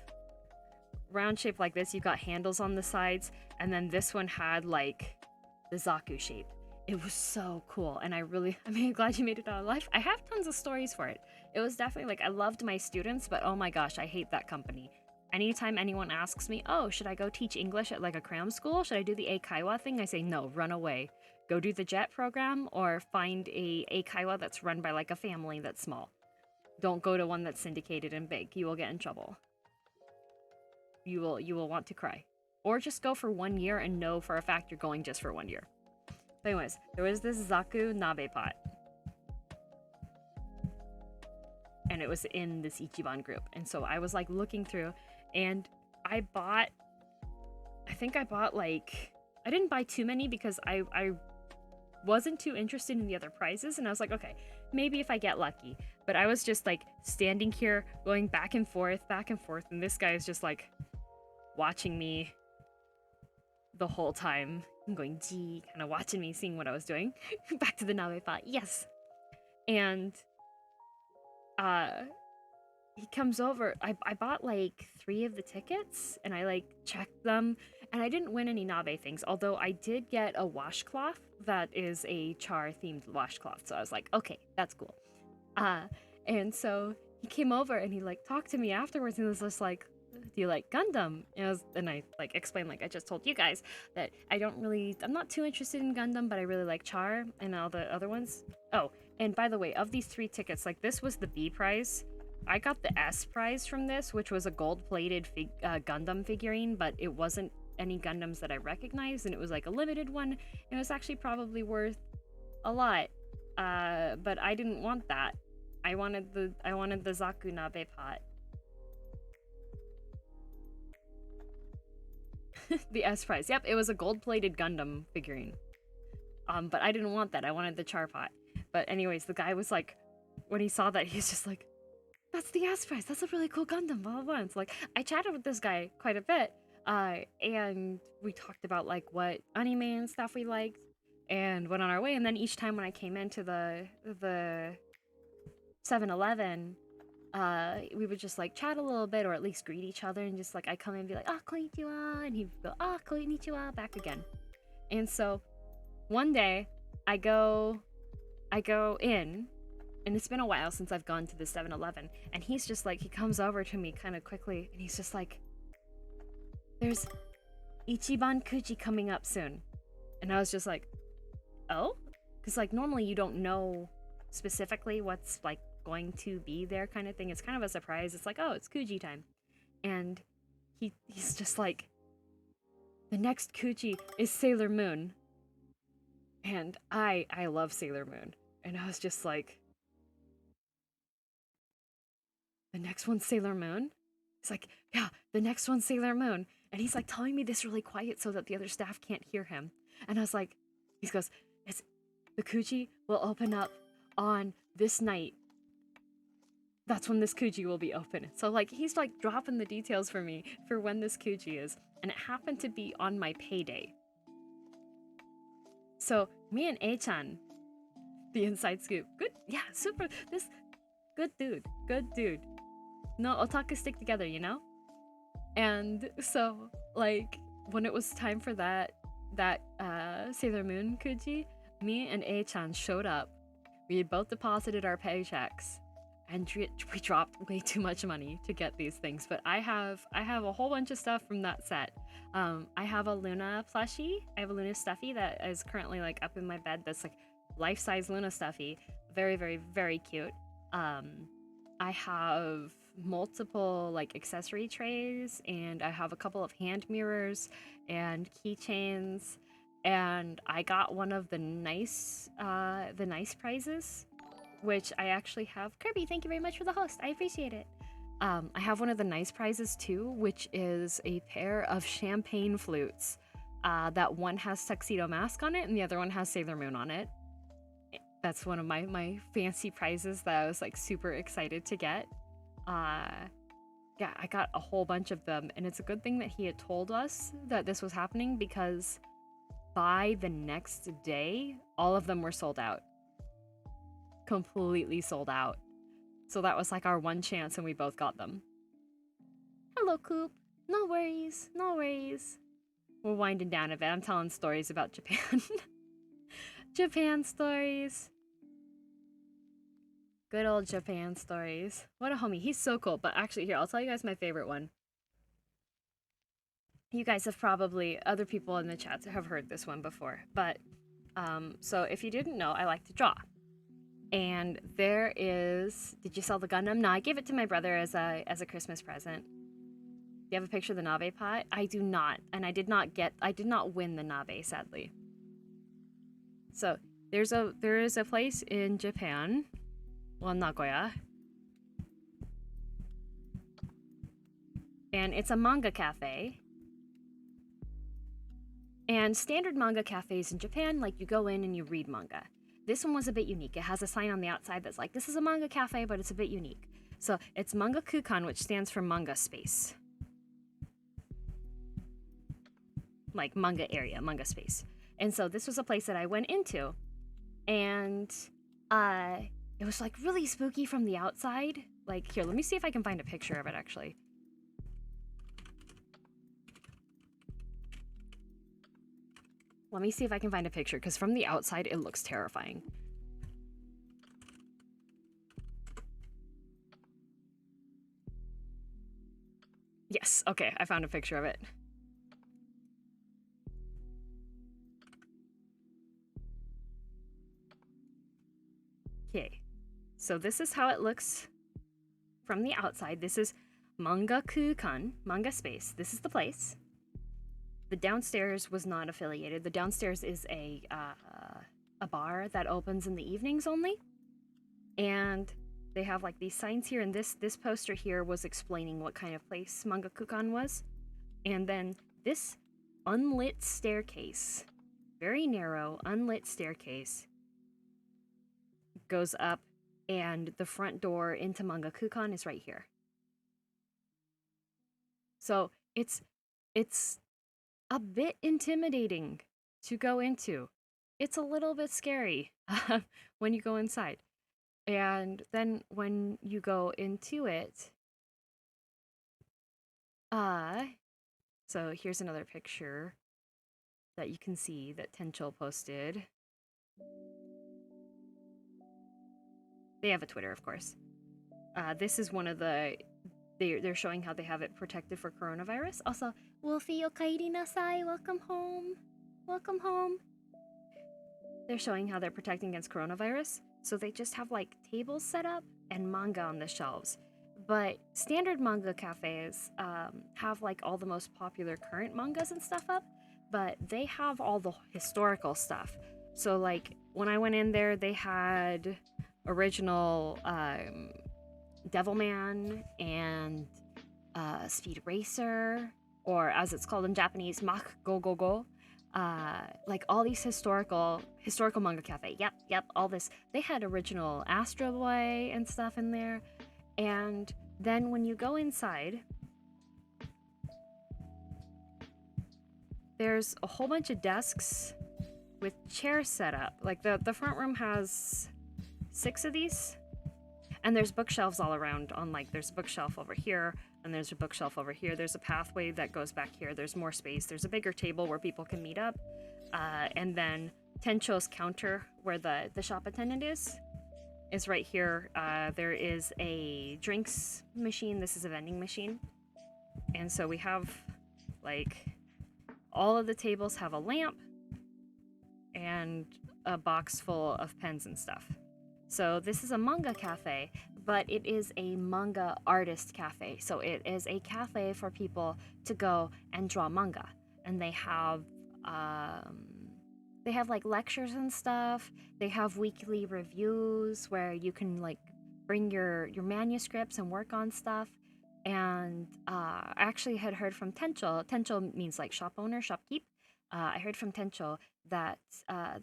round shape like this. You've got handles on the sides, and then this one had like the Zaku shape. It was so cool, and I'm glad you made it out alive. I have tons of stories for it. It was definitely like, I loved my students, but oh my gosh, I hate that company. Anytime anyone asks me, oh, should I go teach English at like a cram school? Should I do the Eikaiwa thing? I say, no, run away. Go do the JET program or find a Eikaiwa that's run by like a family that's small. Don't go to one that's syndicated and big. You will get in trouble. You will want to cry. Or just go for 1 year and know for a fact you're going just for 1 year. But anyways, there was this Zaku nabe pot. And it was in this Ichiban group. And so I was like looking through and I think I bought like, I didn't buy too many because I wasn't too interested in the other prizes. And I was like, okay, maybe if I get lucky. But I was just like standing here going back and forth. And this guy is just like watching me the whole time. I'm going, gee, kind of watching me, seeing what I was doing. Back to the nabe pot, yes. And he comes over. I bought like 3 of the tickets and I like checked them and I didn't win any nabe things, although I did get a washcloth that is a Char themed washcloth. So I was like, okay, that's cool. And so he came over and he like talked to me afterwards and was just like, do you like Gundam? And I like explained, like I just told you guys, that I'm not too interested in Gundam, but I really like Char and all the other ones. Oh, and by the way, of these 3 tickets, like this was the B prize. I got the S prize from this, which was a gold-plated Gundam figurine, but it wasn't any Gundams that I recognized, and it was like a limited one. It was actually probably worth a lot, but I didn't want that. I wanted the Zaku nabe pot. The S prize. Yep, it was a gold-plated Gundam figurine. But I didn't want that. I wanted the Char pot. But anyways, the guy was like, when he saw that, he's just like, that's the S prize. That's a really cool Gundam, blah, blah, blah. It's like, I chatted with this guy quite a bit. And we talked about like what anime and stuff we liked and went on our way. And then each time when I came into the 7-Eleven, we would just like chat a little bit or at least greet each other and just like I come in and be like, ah, konnichiwa, and he'd go, ah, konnichiwa, back again. And so one day I go in, and it's been a while since I've gone to the 7-Eleven, and he's just like, he comes over to me kind of quickly and he's just like, there's Ichiban Kuji coming up soon. And I was just like, oh? Because like normally you don't know specifically what's like going to be there kind of thing. It's kind of a surprise. It's like, oh, it's Kuji time. And he's just like, the next Kuji is Sailor Moon. And I love Sailor Moon. And I was just like, the next one's Sailor Moon? He's like, yeah, the next one's Sailor Moon. And he's like telling me this really quiet so that the other staff can't hear him. And I was like, he goes, the Kuji will open up on this night. That's when this Kuji will be open. So like, he's like dropping the details for me for when this Kuji is. And it happened to be on my payday. So me and A-chan, the inside scoop, good, yeah, super, this, good dude. No, otaku stick together, you know? And so, like, when it was time for that Sailor Moon Kuji, me and A-chan showed up. We had both deposited our paychecks, and we dropped way too much money to get these things. But I have a whole bunch of stuff from that set. I have a Luna plushie. I have a Luna stuffy that is currently like up in my bed. That's like life-size Luna stuffy. Very, very, very cute. I have multiple like accessory trays, and I have a couple of hand mirrors and keychains, and I got one of the nice prizes which I actually have. Kirby, thank you very much for the host. I appreciate it. I have one of the nice prizes too, which is a pair of champagne flutes. That one has Tuxedo Mask on it and the other one has Sailor Moon on it. That's one of my fancy prizes that I was like super excited to get. Yeah, I got a whole bunch of them, and it's a good thing that he had told us that this was happening, because by the next day, all of them were sold out. Completely sold out. So that was like our one chance, and we both got them. Hello, Coop. No worries, no worries. We're winding down a bit. I'm telling stories about Japan. Japan stories. Good old Japan stories. What a homie. He's so cool. But actually, here, I'll tell you guys my favorite one. You guys have probably, other people in the chat have heard this one before. But, so if you didn't know, I like to draw. And there is, did you sell the Gundam? No, I gave it to my brother as a Christmas present. Do you have a picture of the Nabe pot? I do not. And I did not win the Nabe, sadly. So, there is a place in Japan, well, Nagoya, and it's a manga cafe. And standard manga cafes in Japan, like, you go in and you read manga. This one was a bit unique. It has a sign on the outside that's like, this is a manga cafe, but it's a bit unique. So it's Manga Kukan, which stands for manga space. Like manga area, manga space. And so this was a place that I went into, and it was like really spooky from the outside. Like, here, let me see if I can find a picture of it actually. Let me see if I can find a picture, because from the outside it looks terrifying. Yes, okay, I found a picture of it. Okay, so this is how it looks from the outside. This is Manga Kukan, manga space. This is the place. The downstairs was not affiliated. The downstairs is a bar that opens in the evenings only. And they have like these signs here, and this poster here was explaining what kind of place Manga Kukan was. And then this unlit staircase, very narrow, unlit staircase, goes up, and the front door into Manga Kukan is right here. So it's a bit intimidating to go into. It's a little bit scary when you go inside. And then when you go into it, so here's another picture that you can see that Tencho posted. They have a Twitter, of course. This is one of the, they're showing how they have it protected for coronavirus. Also, Wolfie okaeri nasai, welcome home. Welcome home. They're showing how they're protecting against coronavirus. So they just have like tables set up and manga on the shelves. But standard manga cafes have like all the most popular current mangas and stuff up, but they have all the historical stuff. So like when I went in there, they had original Devilman and Speed Racer, or as it's called in Japanese, Mach Go Go Go. Like all these historical manga cafe. Yep, all this. They had original Astro Boy and stuff in there. And then when you go inside, there's a whole bunch of desks with chairs set up. Like the front room has 6 of these, and there's bookshelves all around. On like, there's a bookshelf over here, and there's a bookshelf over here. There's a pathway that goes back here. There's more space. There's a bigger table where people can meet up, and then Tencho's counter, where the shop attendant is right here. There is a drinks machine. This is a vending machine, and so we have like all of the tables have a lamp and a box full of pens and stuff. So this is a manga cafe, but it is a manga artist cafe. So it is a cafe for people to go and draw manga. And they have they have like lectures and stuff. They have weekly reviews where you can like bring your manuscripts and work on stuff. And I actually had heard from Tencho. Tencho means like shop owner, shopkeep. I heard from Tencho that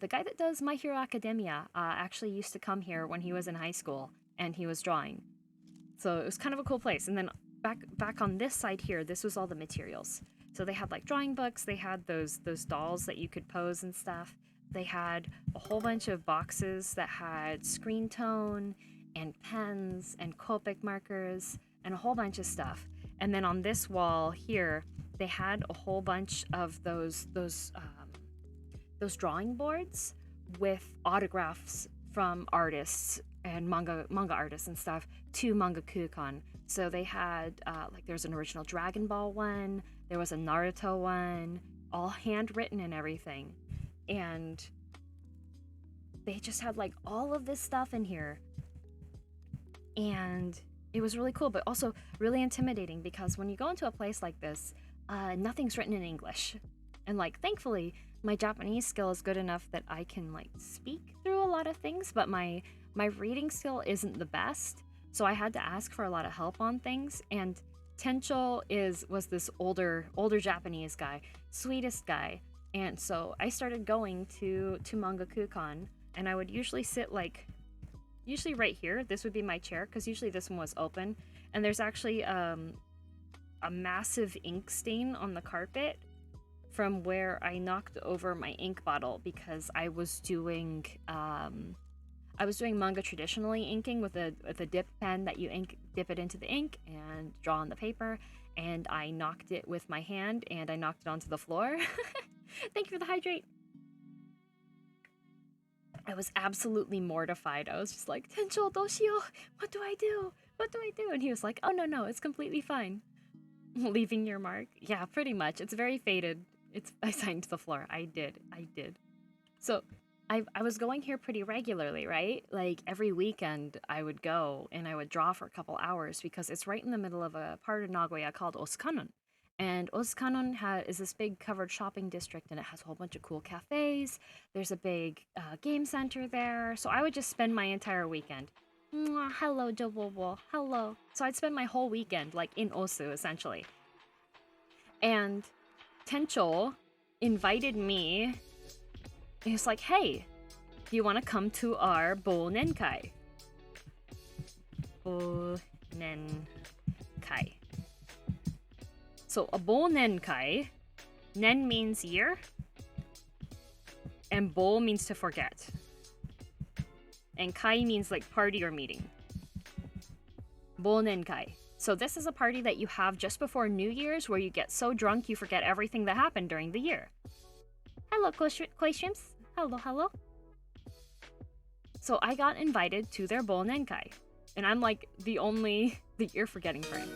the guy that does My Hero Academia actually used to come here when he was in high school and he was drawing. So it was kind of a cool place. And then back on this side here, this was all the materials. So they had like drawing books, they had those dolls that you could pose and stuff. They had a whole bunch of boxes that had screen tone and pens and Copic markers and a whole bunch of stuff. And then on this wall here, they had a whole bunch of those drawing boards with autographs from artists and manga artists and stuff to Manga Kukan. So they had like there's an original Dragon Ball one, there was a Naruto one, all handwritten and everything. And they just had like all of this stuff in here. And it was really cool, but also really intimidating because when you go into a place like this, nothing's written in English. And like thankfully, my Japanese skill is good enough that I can like speak through a lot of things, but my reading skill isn't the best. So I had to ask for a lot of help on things. And Tencho was this older Japanese guy, sweetest guy. And so I started going to Manga Kukan, and I would usually sit like, usually right here. This would be my chair, because usually this one was open. And there's actually a massive ink stain on the carpet from where I knocked over my ink bottle because I was doing manga traditionally inking with a dip pen that you dip it into the ink and draw on the paper, and I knocked it with my hand and I knocked it onto the floor. Thank you for the hydrate. I was absolutely mortified. I was just like, Tencho, doshio, what do I do? What do I do? And he was like, oh no, it's completely fine. Leaving your mark? Yeah, pretty much. It's very faded. I signed to the floor. I did. So I was going here pretty regularly, right? Like every weekend I would go and I would draw for a couple hours because it's right in the middle of a part of Nagoya called Osukanon. And Osukanon is this big covered shopping district, and it has a whole bunch of cool cafes. There's a big game center there. So I would just spend my entire weekend. Mwah, hello, Jobobo. Hello. So I'd spend my whole weekend like in Osu, essentially. And Tencho invited me. He was like, hey, do you want to come to our Bonnenkai? Bonnenkai. So a Bonnenkai, nen means year, and bo means to forget. And kai means like party or meeting. Bonnenkai. So this is a party that you have just before New Year's where you get so drunk you forget everything that happened during the year. Hello, Koi Shrimps. Hello. So I got invited to their Bonnenkai. And I'm like the year forgetting friend.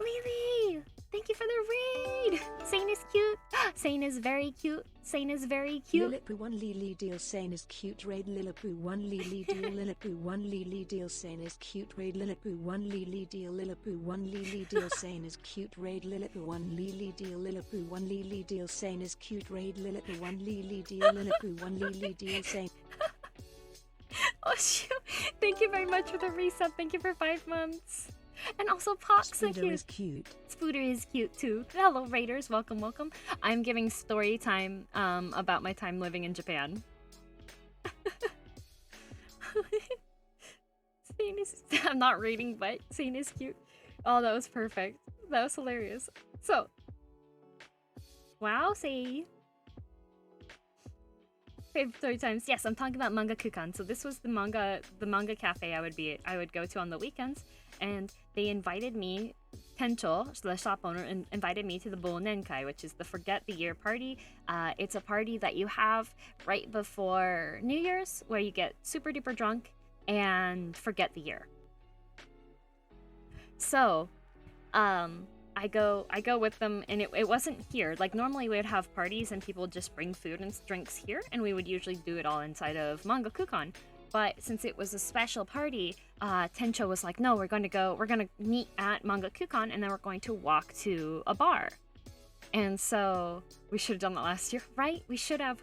Lily! Thank you for the raid! Sane is cute. Sane is very cute. Sane is very cute. Lilipu 1 Lily deal Sane is cute raid Lilipu 1 Lily deal Lilipu 1 Lily deal Sane is cute raid Lilipu 1 Lily deal Lilipu 1 Lily deal Sane is cute raid Lilipu 1 Lily deal Lilipu 1 Lily deal Sane is cute raid Lilipu 1 Lily deal Lilipu 1 Lily deal Sane. Oh shoot! Thank you very much for the resub. Thank you for 5 months. And also Pox so Spooder is cute. Spooder is cute too. Hello Raiders, welcome. I'm giving story time about my time living in Japan. I'm not reading, but Sane is cute. Oh, that was perfect. That was hilarious. So, wow, say. Favorite story times. Yes, I'm talking about Manga Kukan. So this was the manga cafe I would go to on the weekends, and they invited me, Tencho, the shop owner, invited me to the Bonnenkai, which is the Forget the Year party. It's a party that you have right before New Year's, where you get super duper drunk and forget the year. So, I go with them, and it wasn't here. Like normally we would have parties and people would just bring food and drinks here, and we would usually do it all inside of Manga Kukan. But since it was a special party, Tencho was like, no, we're gonna meet at Manga Kukan, and then we're going to walk to a bar. And so we should have done that last year, right? We should have.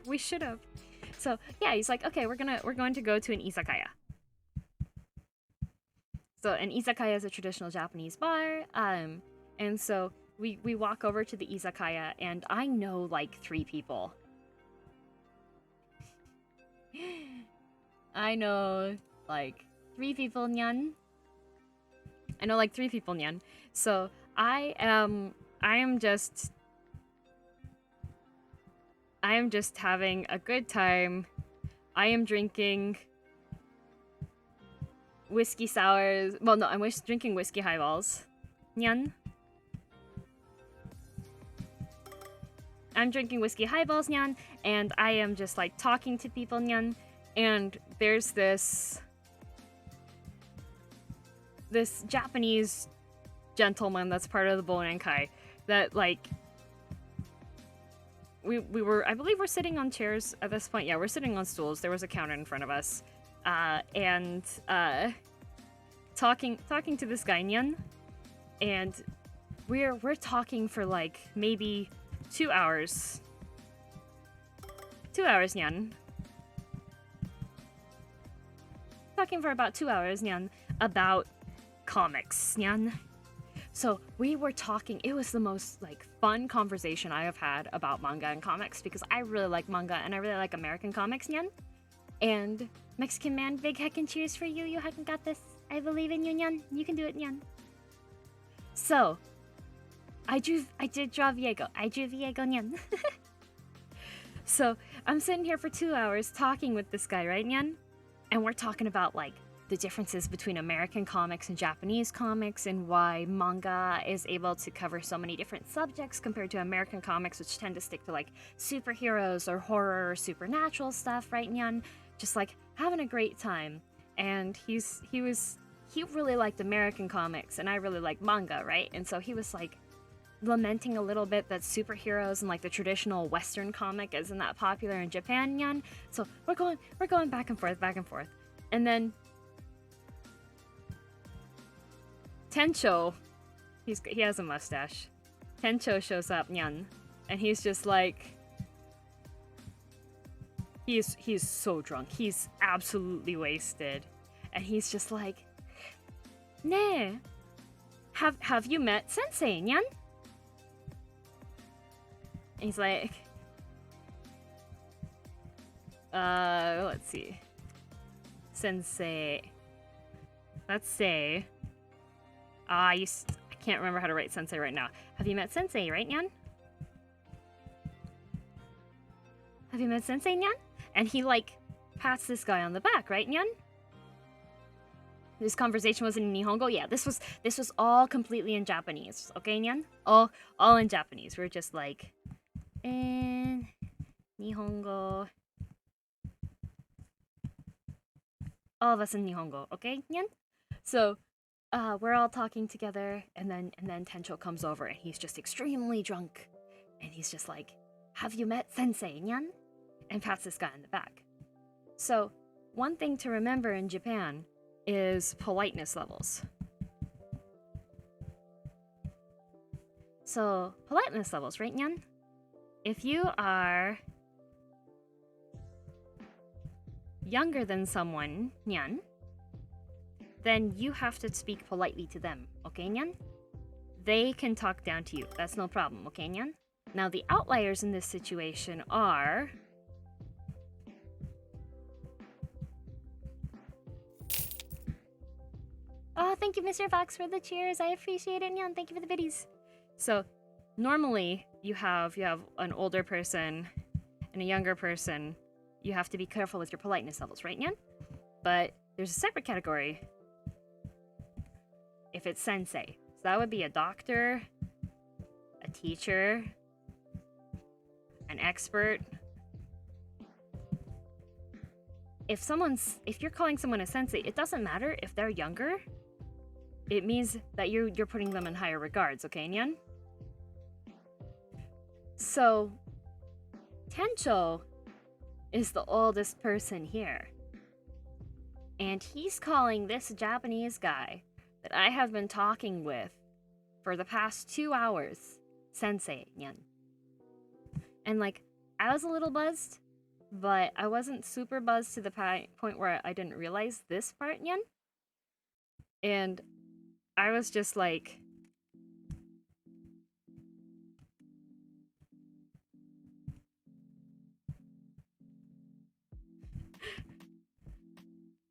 So yeah, he's like, okay, we're going to go to an izakaya. So an izakaya is a traditional Japanese bar. And so we walk over to the izakaya, and I know like 3 people. I know like 3 people, nyan. So I am just having a good time. I am drinking whiskey sours. Well, no, I'm drinking whiskey highballs. Nyan. I'm drinking whiskey highballs, nyan, and I am just like talking to people, nyan. And there's this Japanese gentleman that's part of the Bonenkai that like we were, I believe we're sitting on chairs at this point. Yeah, we're sitting on stools. There was a counter in front of us. And talking to this guy, nyan. And we're talking for like maybe 2 hours. 2 hours, nyan. Talking for about 2 hours, nyan, about comics, nyan. So we were talking, it was the most like fun conversation I have had about manga and comics, because I really like manga and I really like American comics, nyan. And Mexican man, big heckin' cheers for you. You heckin' got this. I believe in you, nyan. You can do it, nyan. So I did draw Viego. I drew Viego, nyan. So I'm sitting here for 2 hours talking with this guy, right, nyan? And we're talking about like the differences between American comics and Japanese comics, and why manga is able to cover so many different subjects compared to American comics, which tend to stick to like superheroes or horror or supernatural stuff, right, nyan? Just like having a great time. And he really liked American comics, and I really like manga, right? And so he was like lamenting a little bit that superheroes and like the traditional Western comic isn't that popular in Japan, nyan. So we're going back and forth. And then Tencho, he has a mustache. Tencho shows up, nyan, and he's just like, he's so drunk. He's absolutely wasted, and he's just like, "Ne, have you met Sensei, nyan?" And he's like, let's see. Sensei. Let's say, I can't remember how to write Sensei right now. Have you met Sensei, right, nyan? Have you met Sensei, nyan? And he like pats this guy on the back, right, nyan? This conversation was in Nihongo. Yeah, this was all completely in Japanese. Okay, nyan? All in Japanese. We're just like, in Nihongo. All of us in Nihongo, okay, nyan? So, we're all talking together, and then Tencho comes over, and he's just extremely drunk, and he's just like, "Have you met Sensei, nyan?" And pats this guy in the back. So, one thing to remember in Japan is politeness levels. So, politeness levels, right, nyan? If you are younger than someone, nyan, then you have to speak politely to them, okay, nyan? They can talk down to you. That's no problem, okay, nyan? Now, the outliers in this situation are... Oh, thank you, Mr. Fox, for the cheers. I appreciate it, nyan. Thank you for the biddies. So, normally, you have an older person and a younger person. You have to be careful with your politeness levels, right, nyan? But there's a separate category if it's sensei. So that would be a doctor, a teacher, an expert. If you're calling someone a sensei, it doesn't matter if they're younger. It means that you're putting them in higher regards, okay, nyan? So, Tencho is the oldest person here. And he's calling this Japanese guy that I have been talking with for the past 2 hours sensei, nyan. And like, I was a little buzzed, but I wasn't super buzzed to the point where I didn't realize this part yet. And I was just like,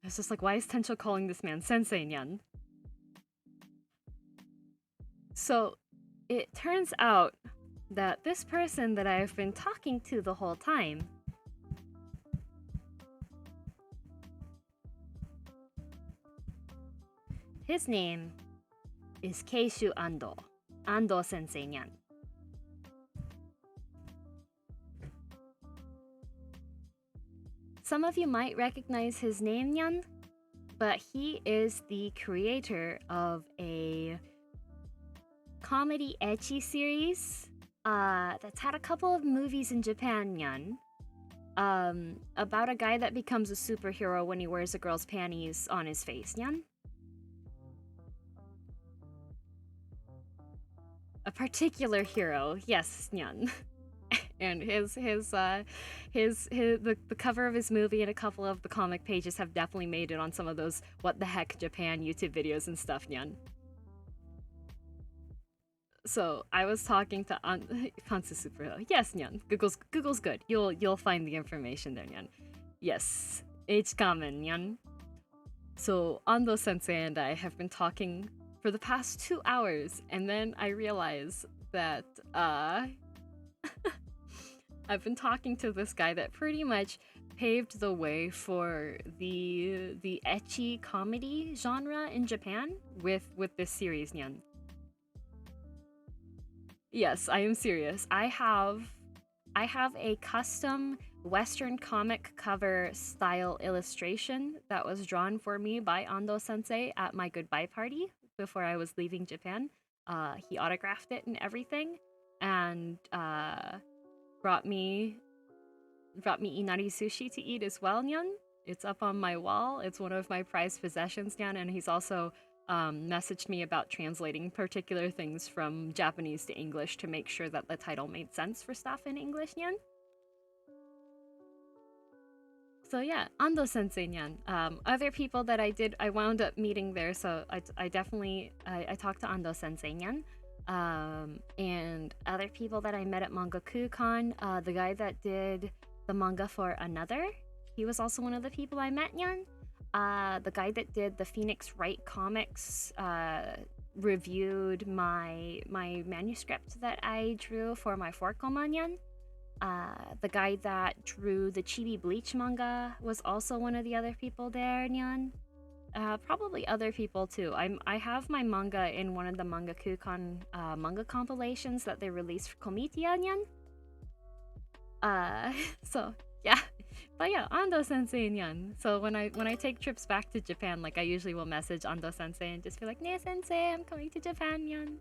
I was just like, why is Tencho calling this man Sensei Nyan? So it turns out that this person that I've been talking to the whole time his name is Keishu Ando. Ando Sensei Nyan. Some of you might recognize his name, Nyan, but he is the creator of a comedy ecchi series that's had a couple of movies in Japan, Nyan. About a guy that becomes a superhero when he wears a girl's panties on his face, Nyan. A particular hero, yes, Nyan. And the cover of his movie and a couple of the comic pages have definitely made it on some of those What the Heck Japan YouTube videos and stuff, Nyan. So I was talking to Kansu Superhero. Yes, Nyan. Google's good. You'll find the information there, Nyan. Yes. H common, Nyan. So Ando Sensei and I have been talking for the past 2 hours, and then I realize that I've been talking to this guy that pretty much paved the way for the ecchi comedy genre in Japan with this series, Nyan. Yes, I am serious. I have a custom Western comic cover style illustration that was drawn for me by Ando Sensei at my goodbye party before I was leaving Japan. He autographed it and everything, and brought me inari sushi to eat as well, Nyan. It's up on my wall. It's one of my prized possessions, Nyan, and he's also messaged me about translating particular things from Japanese to English to make sure that the title made sense for stuff in English, Nyan. So yeah, Ando Sensei, Nyan. Other people that I wound up meeting there, so I definitely talked to Ando Sensei, Nyan. And other people that I met at Manga Kukan, the guy that did the manga for Another, he was also one of the people I met, Nyan. The guy that did the Phoenix Wright comics reviewed my manuscript that I drew for my Forkoma, Nyan. The guy that drew the Chibi Bleach manga was also one of the other people there, Nyan. Probably other people too. I have my manga in one of the Manga Kukan manga compilations that they released for Komitia, Nyan. So yeah. But yeah, Ando Sensei, Nyan. So when I take trips back to Japan, like I usually will message Ando Sensei and just be like, "Ne Sensei, I'm coming to Japan, Nyan."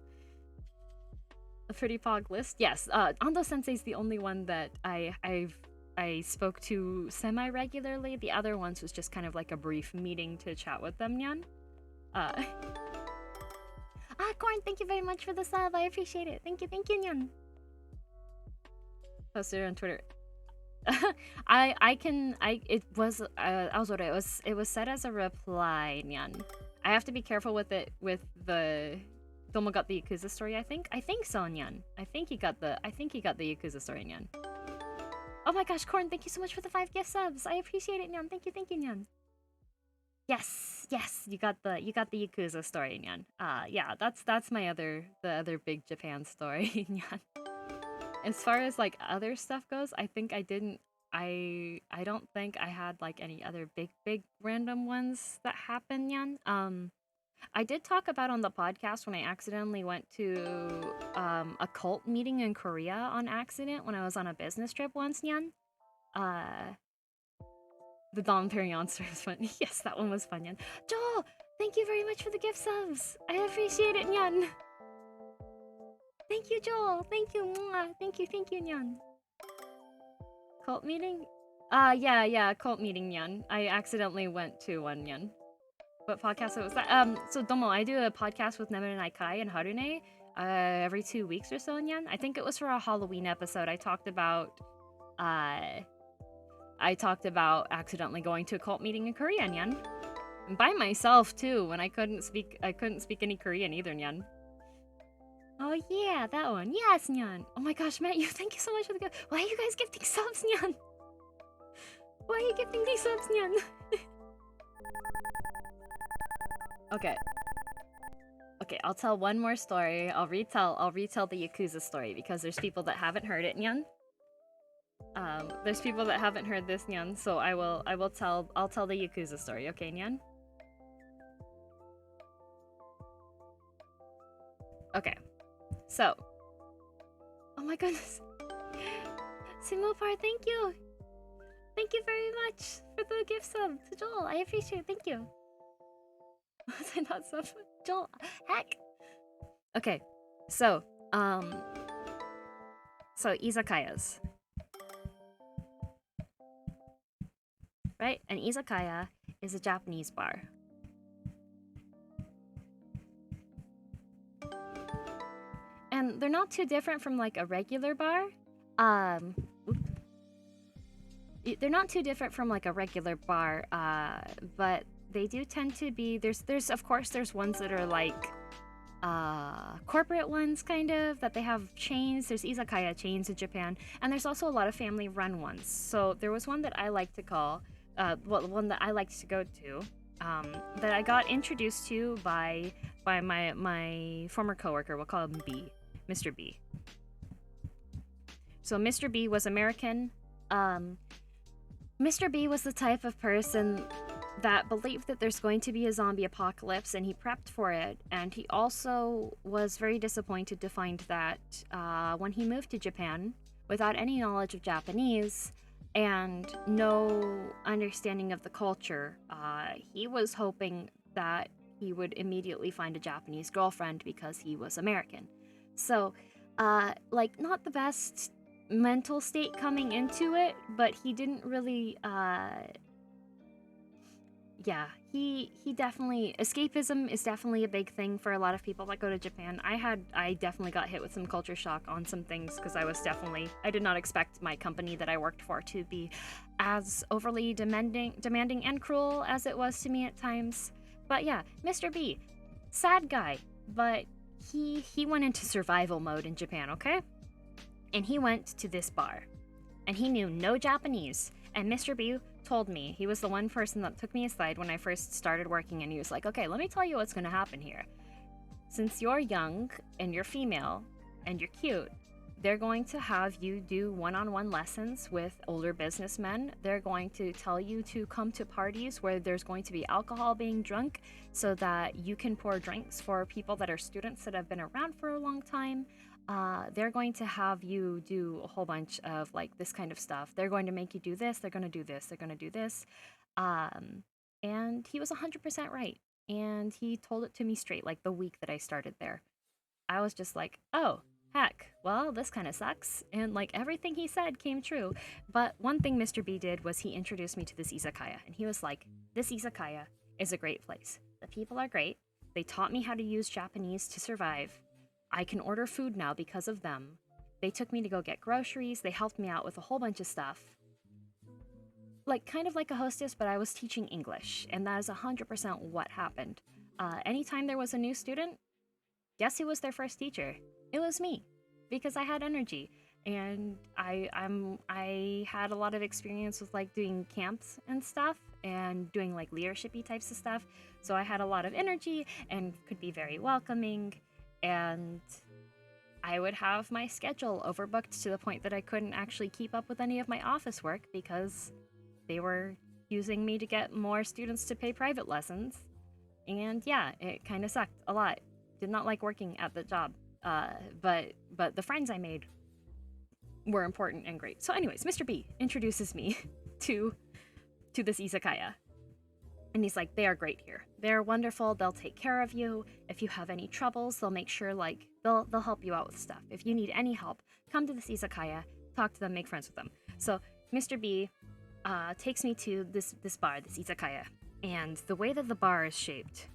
A pretty pog list. Yes, Ando Sensei's the only one that I spoke to semi-regularly. The other ones was just kind of like a brief meeting to chat with them, Nyan. Corn, thank you very much for the sub. I appreciate it. Thank you, Nyan. Posted it on Twitter. It was set as a reply, Nyan. I have to be careful with it with the Domo got the Yakuza story, I think so, Nyan. I think he got the Yakuza story, Nyan. Oh my gosh, Corn, thank you so much for the 5 gift subs. I appreciate it, Nyan. Thank you, Nyan. Yes, you got the Yakuza story, Nyan. Yeah, that's the other big Japan story, Nyan. As far as like other stuff goes, I think I don't think I had like any other big random ones that happened, Nyan. I did talk about on the podcast when I accidentally went to a cult meeting in Korea on accident when I was on a business trip once, Nyan. The Dom Perignon story was fun. Yes, that one was fun, Nyan. Joel, thank you very much for the gift subs. I appreciate it, Nyan. Thank you, Joel. Thank you. Mwah. Thank you, Nyan. Cult meeting? Yeah, cult meeting, Nyan. I accidentally went to one, Nyan. What podcast was that? So Domo, I do a podcast with Nemen and Aikai and Harune. every 2 weeks or so, Nyan. I think it was for a Halloween episode. I talked about accidentally going to a cult meeting in Korea, Nyan. And by myself too, when I couldn't speak any Korean either, Nyan. Oh yeah, that one. Yes, Nyan. Oh my gosh, Matt, thank you so much for the gift. Why are you guys gifting subs, Nyan? Why are you gifting these subs, Nyan? Okay. Okay, I'll tell one more story. I'll retell the Yakuza story because there's people that haven't heard it, Nyan. There's people that haven't heard this, Nyan, so I'll tell the Yakuza story, okay, Nyan? Okay. So. Oh my goodness. Simopar, thank you. Thank you very much for the gift sub to Joel. I appreciate it. Thank you. Was I not sub? Joel, heck. Okay. So izakayas. Right? An izakaya is a Japanese bar. And they're not too different from like a regular bar. They're not too different from like a regular bar, but they do tend to be there's of course there's ones that are like corporate ones kind of that they have chains. There's izakaya chains in Japan, and there's also a lot of family run ones. So there was one that I like to call one that I liked to go to that I got introduced to by my former coworker. We'll call him B. Mr. B. So Mr. B was American. Mr. B was the type of person that believed that there's going to be a zombie apocalypse, and he prepped for it. And he also was very disappointed to find that when he moved to Japan, without any knowledge of Japanese and no understanding of the culture, he was hoping that he would immediately find a Japanese girlfriend because he was American. So, like, not the best mental state coming into it, but he didn't really, yeah, he definitely, escapism is definitely a big thing for a lot of people that go to Japan. I definitely got hit with some culture shock on some things because I did not expect my company that I worked for to be as overly demanding and cruel as it was to me at times. But yeah, Mr. B, sad guy, but he went into survival mode in Japan, okay? And he went to this bar, and he knew no Japanese. And Mr. B told me, he was the one person that took me aside when I first started working, and he was like, okay, let me tell you what's gonna happen here. Since you're young, and you're female, and you're cute, they're going to have you do one-on-one lessons with older businessmen. They're going to tell you to come to parties where there's going to be alcohol being drunk so that you can pour drinks for people that are students that have been around for a long time. They're going to have you do a whole bunch of like this kind of stuff. They're going to make you do this, they're going to do this, they're going to do this. And he was 100% right. And he told it to me straight, like the week that I started there. I was just like, oh, heck, well, this kind of sucks. And like everything he said came true. But one thing Mr. B did was he introduced me to this izakaya. And he was like, this izakaya is a great place. The people are great. They taught me how to use Japanese to survive. I can order food now because of them. They took me to go get groceries. They helped me out with a whole bunch of stuff. Like, kind of like a hostess, but I was teaching English. And that is 100% what happened. Anytime there was a new student, guess who was their first teacher? It was me, because I had energy, and I had a lot of experience with like doing camps and stuff, and doing like leadershipy types of stuff. So I had a lot of energy and could be very welcoming, and I would have my schedule overbooked to the point that I couldn't actually keep up with any of my office work because they were using me to get more students to pay private lessons. And yeah, it kind of sucked a lot. Did not like working at the job. But the friends I made were important and great. So anyways, Mr. B introduces me to this izakaya. And he's like, they are great here. They're wonderful. They'll take care of you. If you have any troubles, they'll make sure like they'll help you out with stuff. If you need any help, come to this izakaya, talk to them, make friends with them. So Mr. B takes me to this bar, this izakaya. And the way that the bar is shaped,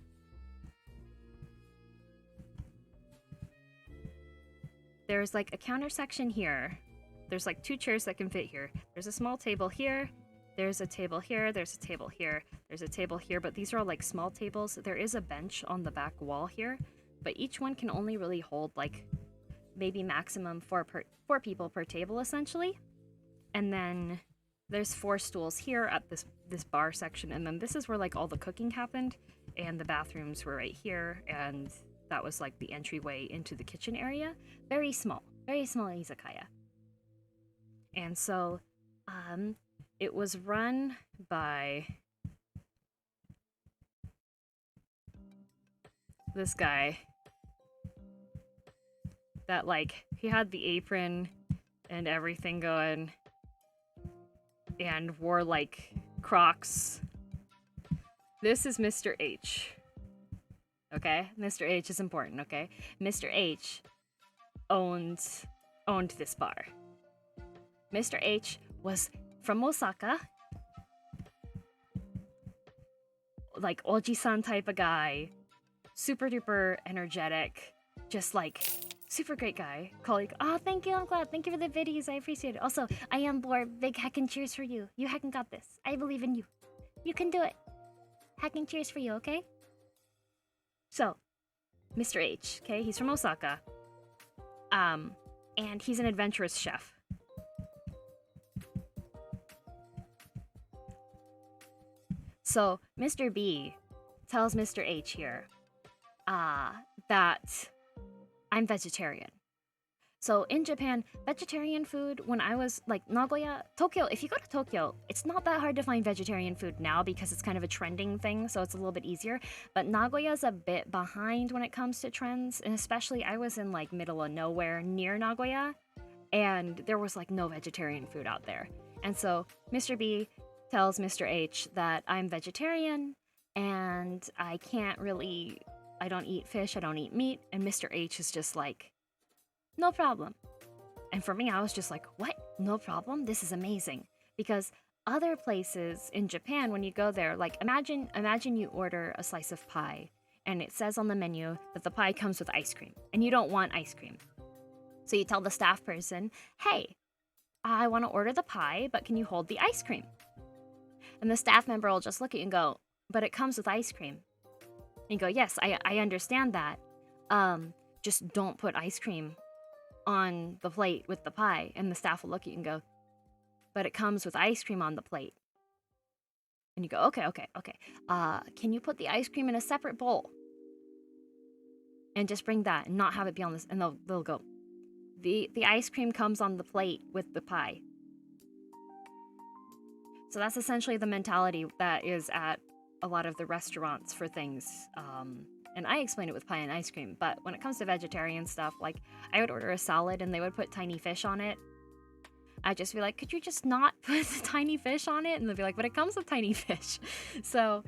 there's like a counter section here. There's like 2 chairs that can fit here. There's a small table here. There's a table here. There's a table here. There's a table here, but these are all like small tables. There is a bench on the back wall here, but each one can only really hold like maybe maximum 4 people per table essentially. And then there's 4 stools here at this bar section, and then this is where like all the cooking happened, and the bathrooms were right here, and that was like the entryway into the kitchen area. Very small izakaya. And so it was run by this guy that like he had the apron and everything going and wore like Crocs. This is Mr. H. Okay? Mr. H is important, okay? Mr. H owned this bar. Mr. H was from Osaka. Like Oji-san type of guy. Super duper energetic. Just like super great guy. Colleague. Oh, thank you, I'm glad. Thank you for the videos. I appreciate it. Also, I am bored. Big heckin' cheers for you. You heckin' got this. I believe in you. You can do it. Heckin' cheers for you, okay? So, Mr. H, okay? He's from Osaka. And he's an adventurous chef. So, Mr. B tells Mr. H here that I'm vegetarian. So in Japan, vegetarian food, when I was like Nagoya, Tokyo, if you go to Tokyo, it's not that hard to find vegetarian food now because it's kind of a trending thing, so it's a little bit easier. But Nagoya's a bit behind when it comes to trends, and especially I was in like middle of nowhere near Nagoya, and there was like no vegetarian food out there. And so Mr. B tells Mr. H that I'm vegetarian and I don't eat fish, I don't eat meat, and Mr. H is just like, no problem. And for me, I was just like, what? No problem? This is amazing. Because other places in Japan, when you go there, like imagine you order a slice of pie and it says on the menu that the pie comes with ice cream and you don't want ice cream. So you tell the staff person, hey, I want to order the pie, but can you hold the ice cream? And the staff member will just look at you and go, but it comes with ice cream. And you go, yes, I understand that. Just don't put ice cream on the plate with the pie. And the staff will look at you and go, but it comes with ice cream on the plate. And you go, okay. Can you put the ice cream in a separate bowl? And just bring that and not have it be on this. And they'll go, the ice cream comes on the plate with the pie. So that's essentially the mentality that is at a lot of the restaurants for things. And I explain it with pie and ice cream, but when it comes to vegetarian stuff, like I would order a salad and they would put tiny fish on it. I'd just be like, could you just not put the tiny fish on it? And they'll be like, but it comes with tiny fish. So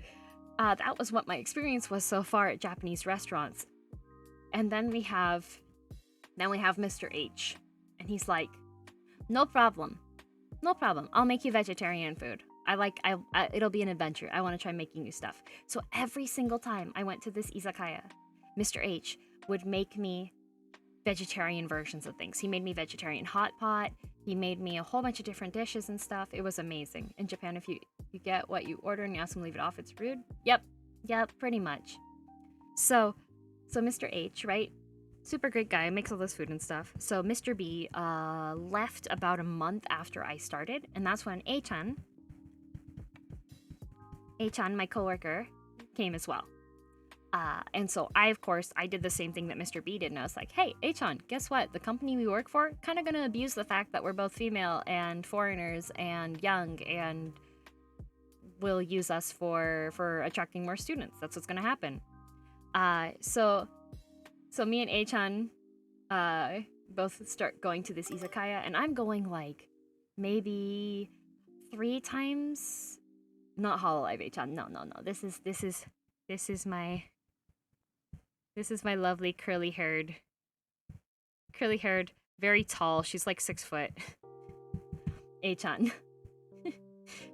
that was what my experience was so far at Japanese restaurants. And then we have Mr. H, and he's like, no problem. I'll make you vegetarian food. It'll be an adventure. I want to try making new stuff. So every single time I went to this izakaya, Mr. H would make me vegetarian versions of things. He made me vegetarian hot pot. He made me a whole bunch of different dishes and stuff. It was amazing. In Japan, if you get what you order and you ask them to leave it off, it's rude. Yep, pretty much. So Mr. H, right? Super great guy, makes all this food and stuff. So Mr. B left about a month after I started, and that's when A-chan, my coworker, came as well. And so I did the same thing that Mr. B did, and I was like, hey, A-chan, guess what? The company we work for kind of gonna abuse the fact that we're both female and foreigners and young, and will use us for attracting more students. That's what's gonna happen. So me and A-chan both start going to this izakaya, and I'm going like maybe 3 times. Not Hololive A-chan. No. This is my lovely curly haired, very tall. She's like 6 foot. A-chan.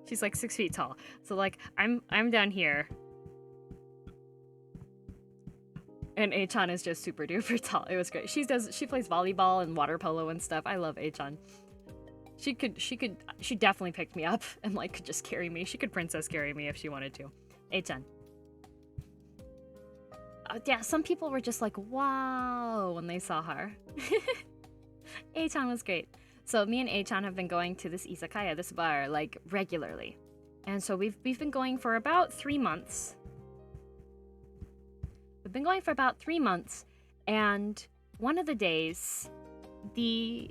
She's like 6 feet tall. So like I'm down here. And A-chan is just super duper tall. It was great. She plays volleyball and water polo and stuff. I love A-chan. She definitely picked me up and like could just carry me. She could princess carry me if she wanted to. A-chan. Yeah, some people were just like, wow, when they saw her. A-chan was great. So me and A-chan have been going to this izakaya, this bar, like regularly. And so we've been going for about 3 months. We've been going for about 3 months, and one of the days, the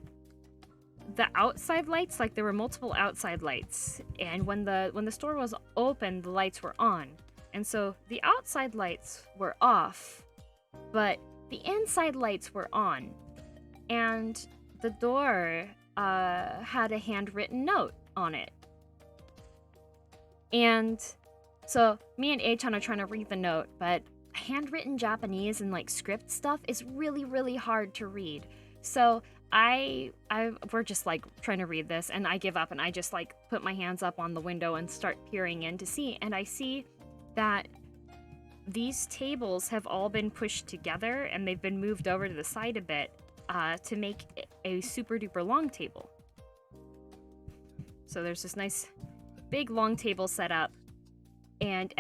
outside lights, like there were multiple outside lights, and when the store was open, the lights were on. And so the outside lights were off, but the inside lights were on. And the door had a handwritten note on it. And so me and A-chan are trying to read the note, but handwritten Japanese and like script stuff is really, really hard to read. So we're just like trying to read this, and I give up, and I just like put my hands up on the window and start peering in to see. And I see that these tables have all been pushed together, and they've been moved over to the side a bit to make a super duper long table. So there's this nice big long table set up, and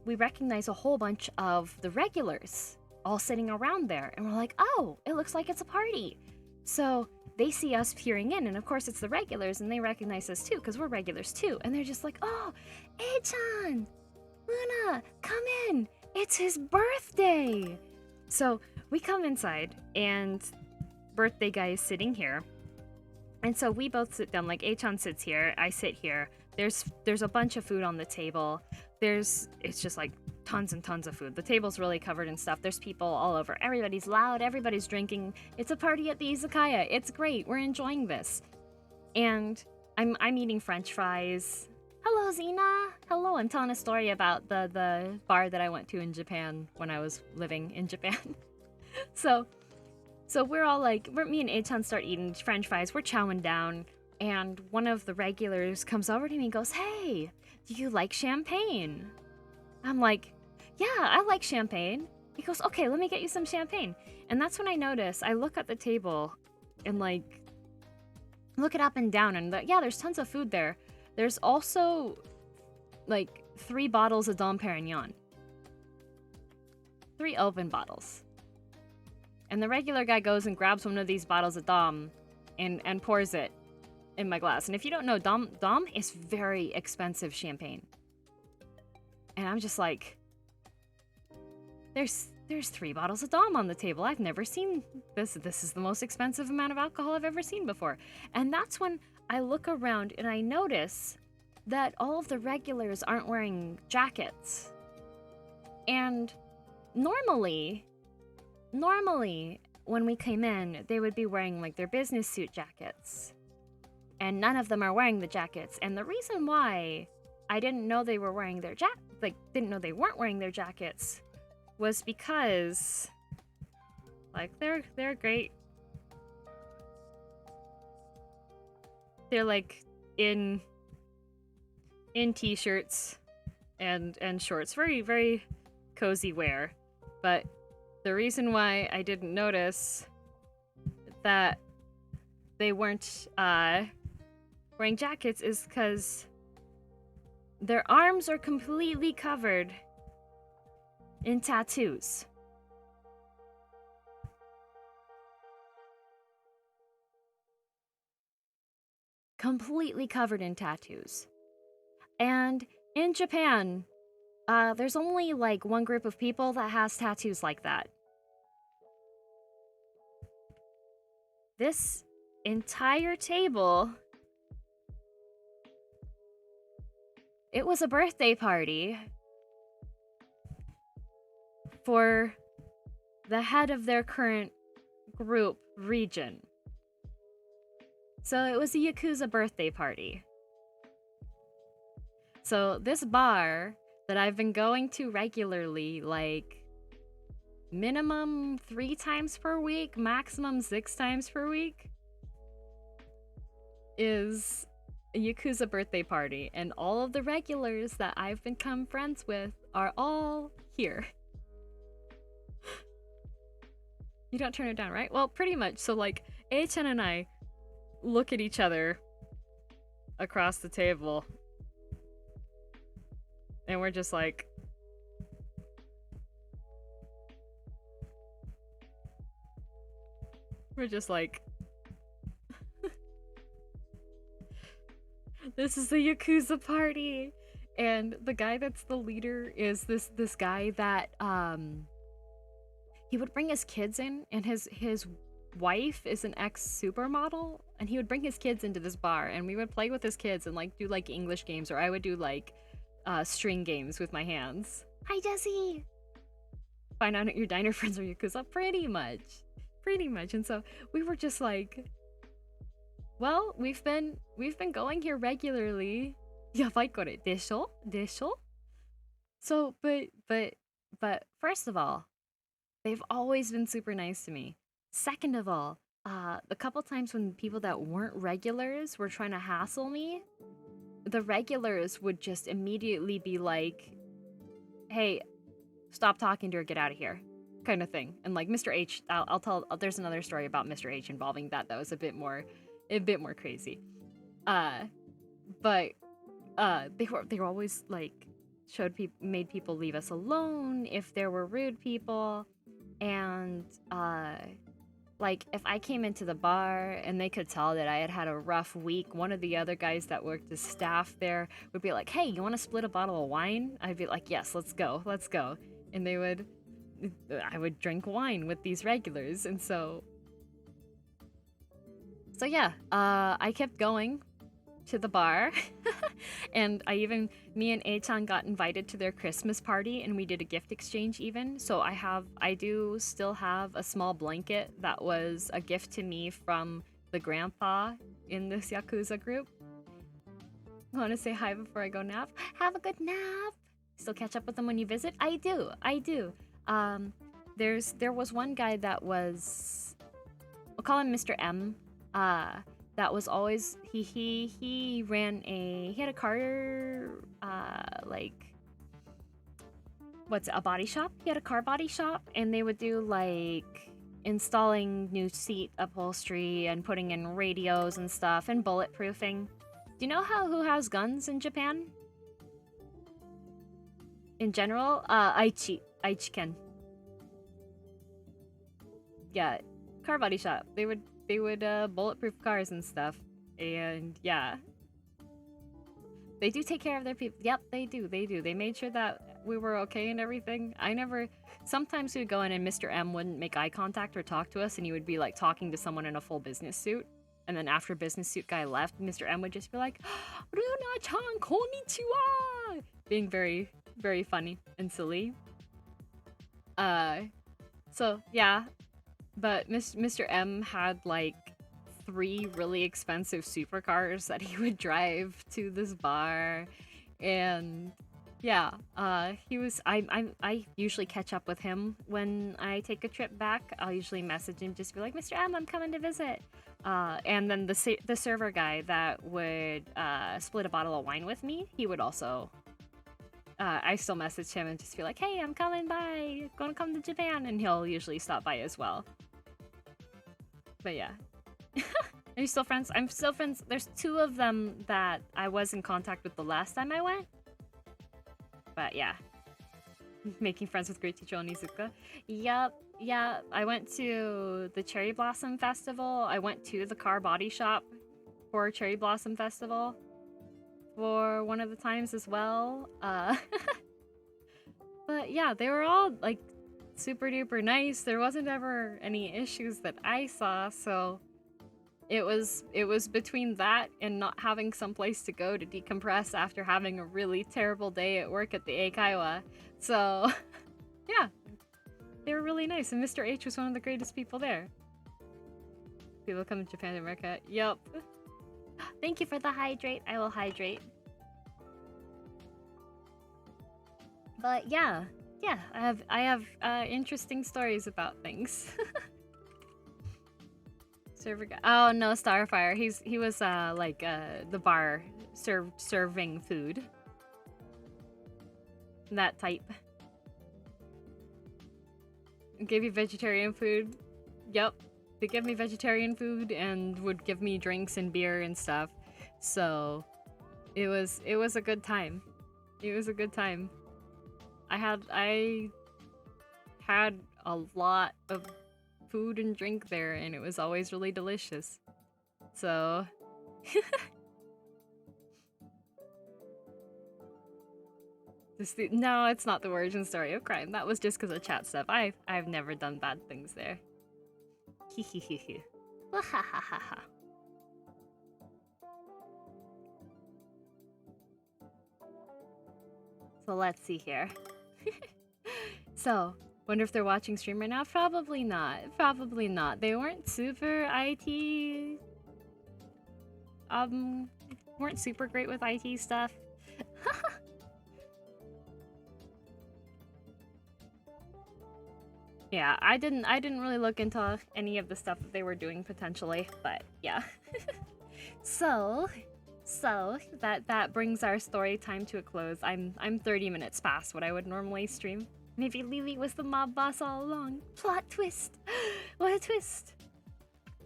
we recognize a whole bunch of the regulars all sitting around there, and we're like, oh, it looks like it's a party. So they see us peering in, and of course it's the regulars, and they recognize us too, because we're regulars too, and they're just like, oh, A-chan, Luna, come in, it's his birthday. So we come inside, and birthday guy is sitting here, and so we both sit down, like A-chan sits here, I sit here. There's a bunch of food on the table. It's just like tons and tons of food. The table's really covered in stuff. There's people all over. Everybody's loud, everybody's drinking. It's a party at the izakaya. It's great. We're enjoying this. And I'm eating French fries. Hello, Zena. Hello, I'm telling a story about the bar that I went to in Japan when I was living in Japan. So we're all like, me and A-chan start eating French fries. We're chowing down. And one of the regulars comes over to me and goes, hey, do you like champagne? I'm like, yeah, I like champagne. He goes, okay, let me get you some champagne. And that's when I notice, I look at the table and like, look it up and down, and yeah, there's tons of food there. There's also like 3 bottles of Dom Perignon. 3 open bottles. And the regular guy goes and grabs one of these bottles of Dom and pours it in my glass. And if you don't know, Dom is very expensive champagne. And I'm just like, there's 3 bottles of Dom on the table. I've never seen this. This is the most expensive amount of alcohol I've ever seen before. And that's when I look around and I notice that all of the regulars aren't wearing jackets. And normally when we came in, they would be wearing like their business suit jackets. And none of them are wearing the jackets. And the reason why I didn't know they were wearing their didn't know they weren't wearing their jackets was because like they're great. They're like in t-shirts and shorts, very, very cozy wear. But the reason why I didn't notice that they weren't wearing jackets is because their arms are completely covered in tattoos. Completely covered in tattoos. And in Japan, there's only like one group of people that has tattoos like that. This entire table, it was a birthday party for the head of their current group region. So it was a Yakuza birthday party. So this bar that I've been going to regularly, like minimum 3 times per week, maximum 6 times per week, is a Yakuza birthday party. And all of the regulars that I've become friends with are all here. You don't turn it down, right? Well, pretty much. So like A-chan and I look at each other across the table and we're just like, this is the Yakuza party. And the guy that's the leader is this guy that he would bring his kids in, and his wife is an ex-supermodel, and he would bring his kids into this bar and we would play with his kids and like do like English games, or I would do like string games with my hands. Hi Jesse! Find out your diner friends are Yakuza, pretty much. And so we were just like, well, we've been going here regularly. やばいこれでしょ? So, but first of all, they've always been super nice to me. Second of all, the couple times when people that weren't regulars were trying to hassle me, the regulars would just immediately be like, hey, stop talking to her, get out of here, kind of thing. And like Mr. H, I'll tell, there's another story about Mr. H involving that was a bit more crazy. But they were always like made people leave us alone if there were rude people. And like if I came into the bar and they could tell that I had a rough week, one of the other guys that worked as staff there would be like, hey, you want to split a bottle of wine? I'd be like, yes, let's go. And I would drink wine with these regulars. And so yeah, I kept going to the bar. And me and A-chan got invited to their Christmas party, and we did a gift exchange even. So I do still have a small blanket that was a gift to me from the grandpa in this Yakuza group. Want to say hi before I go nap? Have a good nap. Still catch up with them when you visit? I do. There was one guy that was, we'll call him Mr. M. That was always he had a car a body shop. He had a car body shop, and they would do like installing new seat upholstery and putting in radios and stuff and bulletproofing. Do you know who has guns in Japan? In general, Aichi-ken. Yeah, car body shop. They would bulletproof cars and stuff. And yeah, they do take care of their people. Yep, they do. They made sure that we were okay and everything. Sometimes we would go in and Mr. M wouldn't make eye contact or talk to us, and he would be like talking to someone in a full business suit. And then after business suit guy left, Mr. M would just be like, Runa-chan, konnichiwa! Being very, very funny and silly. So yeah. But Mr. M had like 3 really expensive supercars that he would drive to this bar, and yeah, I usually catch up with him when I take a trip back. I'll usually message him, just be like, Mr. M, I'm coming to visit. And then the server guy that would split a bottle of wine with me, he would also. I still message him and just be like, hey, I'm coming by, gonna come to Japan, and he'll usually stop by as well. But yeah. Are you still friends? I'm still friends. There's 2 of them that I was in contact with the last time I went. But yeah. Making friends with great teacher Onizuka. Yep. Yeah, I went to the Cherry Blossom Festival. I went to the car body shop for Cherry Blossom Festival for one of the times as well. But yeah, they were all like super duper nice. There wasn't ever any issues that I saw, so it was between that and not having some place to go to decompress after having a really terrible day at work at the Eikaiwa. So yeah, they were really nice, and Mr. H was one of the greatest people there. People come to Japan to America. Yup. Thank you for the hydrate. I will hydrate. But yeah, I have interesting stories about things. Server guy. Oh no, Starfire. He was like the bar serving food. That type. Gave you vegetarian food. Yep. They give me vegetarian food and would give me drinks and beer and stuff. So it was a good time. It was a good time. I had a lot of food and drink there, and it was always really delicious. So no, it's not the origin story of crime. That was just because of chat stuff. I've never done bad things there. Hehehehe. Wahahaha. So let's see here. So, wonder if they're watching stream right now? Probably not. Probably not. They weren't super IT... weren't super great with IT stuff. Yeah, I didn't really look into any of the stuff that they were doing potentially, but yeah. So that brings our story time to a close. I'm 30 minutes past what I would normally stream. Maybe Lily was the mob boss all along. Plot twist. What a twist.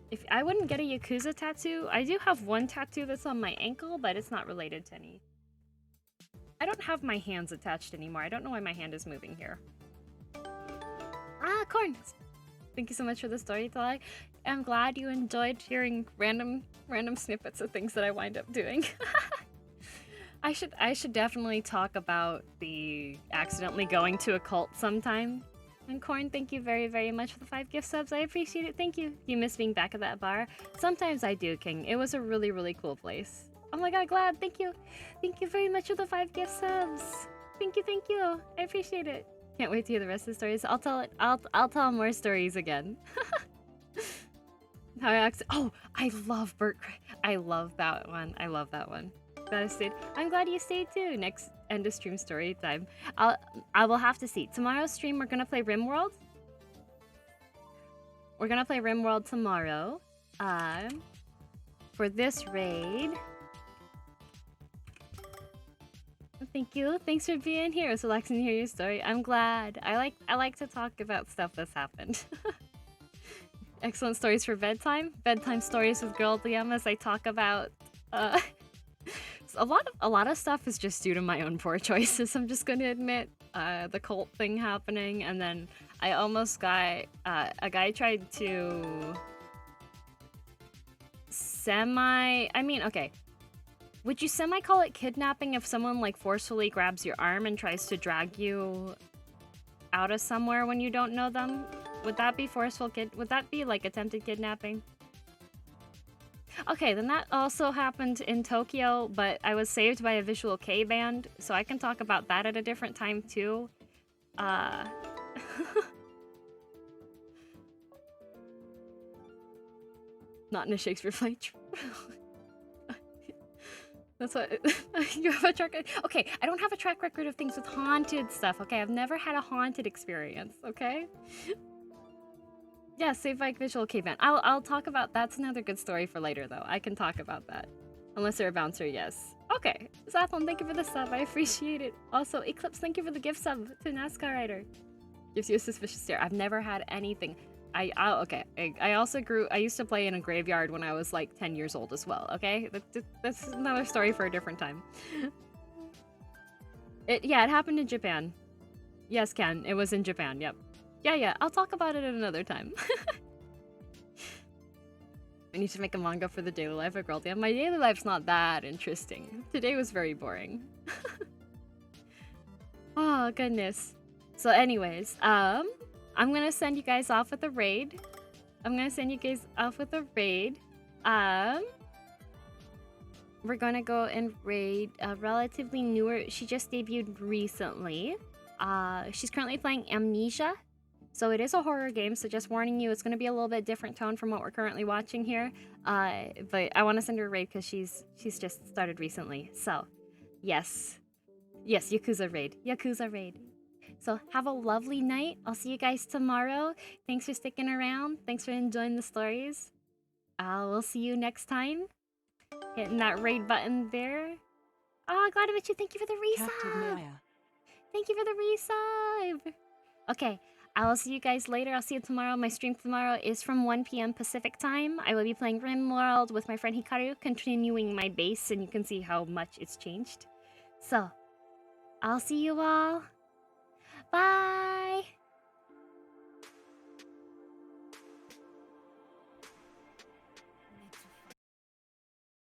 If I wouldn't get a Yakuza tattoo, I do have one tattoo that's on my ankle, but it's not related to any. I don't have my hands attached anymore. I don't know why my hand is moving here. Ah, Corn! Thank you so much for the story, Talai. I'm glad you enjoyed hearing random snippets of things that I wind up doing. I should definitely talk about the accidentally going to a cult sometime. And Corn, thank you very, very much for the 5 gift subs. I appreciate it. Thank you. You miss being back at that bar? Sometimes I do, King. It was a really, really cool place. Oh my god, glad. Thank you. Thank you very much for the 5 gift subs. Thank you, thank you. I appreciate it. Can't wait to hear the rest of the stories. I'll tell more stories again. Oh, I love Burt. I love that one. I love that one. Glad I stayed. I'm glad you stayed too. Next end of stream story time. I will have to see. Tomorrow's stream we're gonna play RimWorld. We're gonna play RimWorld tomorrow. For this raid. Thank you. Thanks for being here. It was relaxing to hear your story. I'm glad. I like to talk about stuff that's happened. Excellent stories for bedtime. Bedtime stories with Girl DM as I talk about a lot of stuff is just due to my own poor choices. I'm just gonna admit the cult thing happening, and then I almost got a guy tried to okay. Would you semi-call it kidnapping if someone like forcefully grabs your arm and tries to drag you out of somewhere when you don't know them? Would that be would that be like attempted kidnapping? Okay, then that also happened in Tokyo, but I was saved by a Visual K band, so I can talk about that at a different time too. Not in a Shakespeare play. That's what you have a track. Okay, I don't have a track record of things with haunted stuff. Okay, I've never had a haunted experience. Okay. Yeah, Save by Visual Caveman. I'll talk about that's another good story for later though. I can talk about that. Unless they're a bouncer, yes. Okay, Zathlon, thank you for the sub. I appreciate it. Also, Eclipse, thank you for the gift sub to NASCAR Rider. Gives you a suspicious stare. I've never had anything. I used to play in a graveyard when I was like 10 years old as well, okay? That's another story for a different time. It happened in Japan. Yes, Ken, it was in Japan, yep. Yeah, I'll talk about it at another time. I need to make a manga for the daily life of Girl Damn. My daily life's not that interesting. Today was very boring. Oh, goodness. So anyways, I'm gonna send you guys off with a raid. We're gonna go and raid a relatively newer. She just debuted recently. She's currently playing Amnesia. So it is a horror game, so just warning you, it's gonna be a little bit different tone from what we're currently watching here. But I want to send her a raid because she's just started recently. So, yes, Yakuza raid. So have a lovely night. I'll see you guys tomorrow. Thanks for sticking around. Thanks for enjoying the stories. We'll see you next time. Hitting that raid button there. Oh, glad to meet you. Thank you for the resub. Captain Maya. Thank you for the resub. Okay. I'll see you guys later. I'll see you tomorrow. My stream tomorrow is from 1 p.m. Pacific time. I will be playing RimWorld with my friend Hikaru, continuing my base, and you can see how much it's changed. So, I'll see you all. Bye!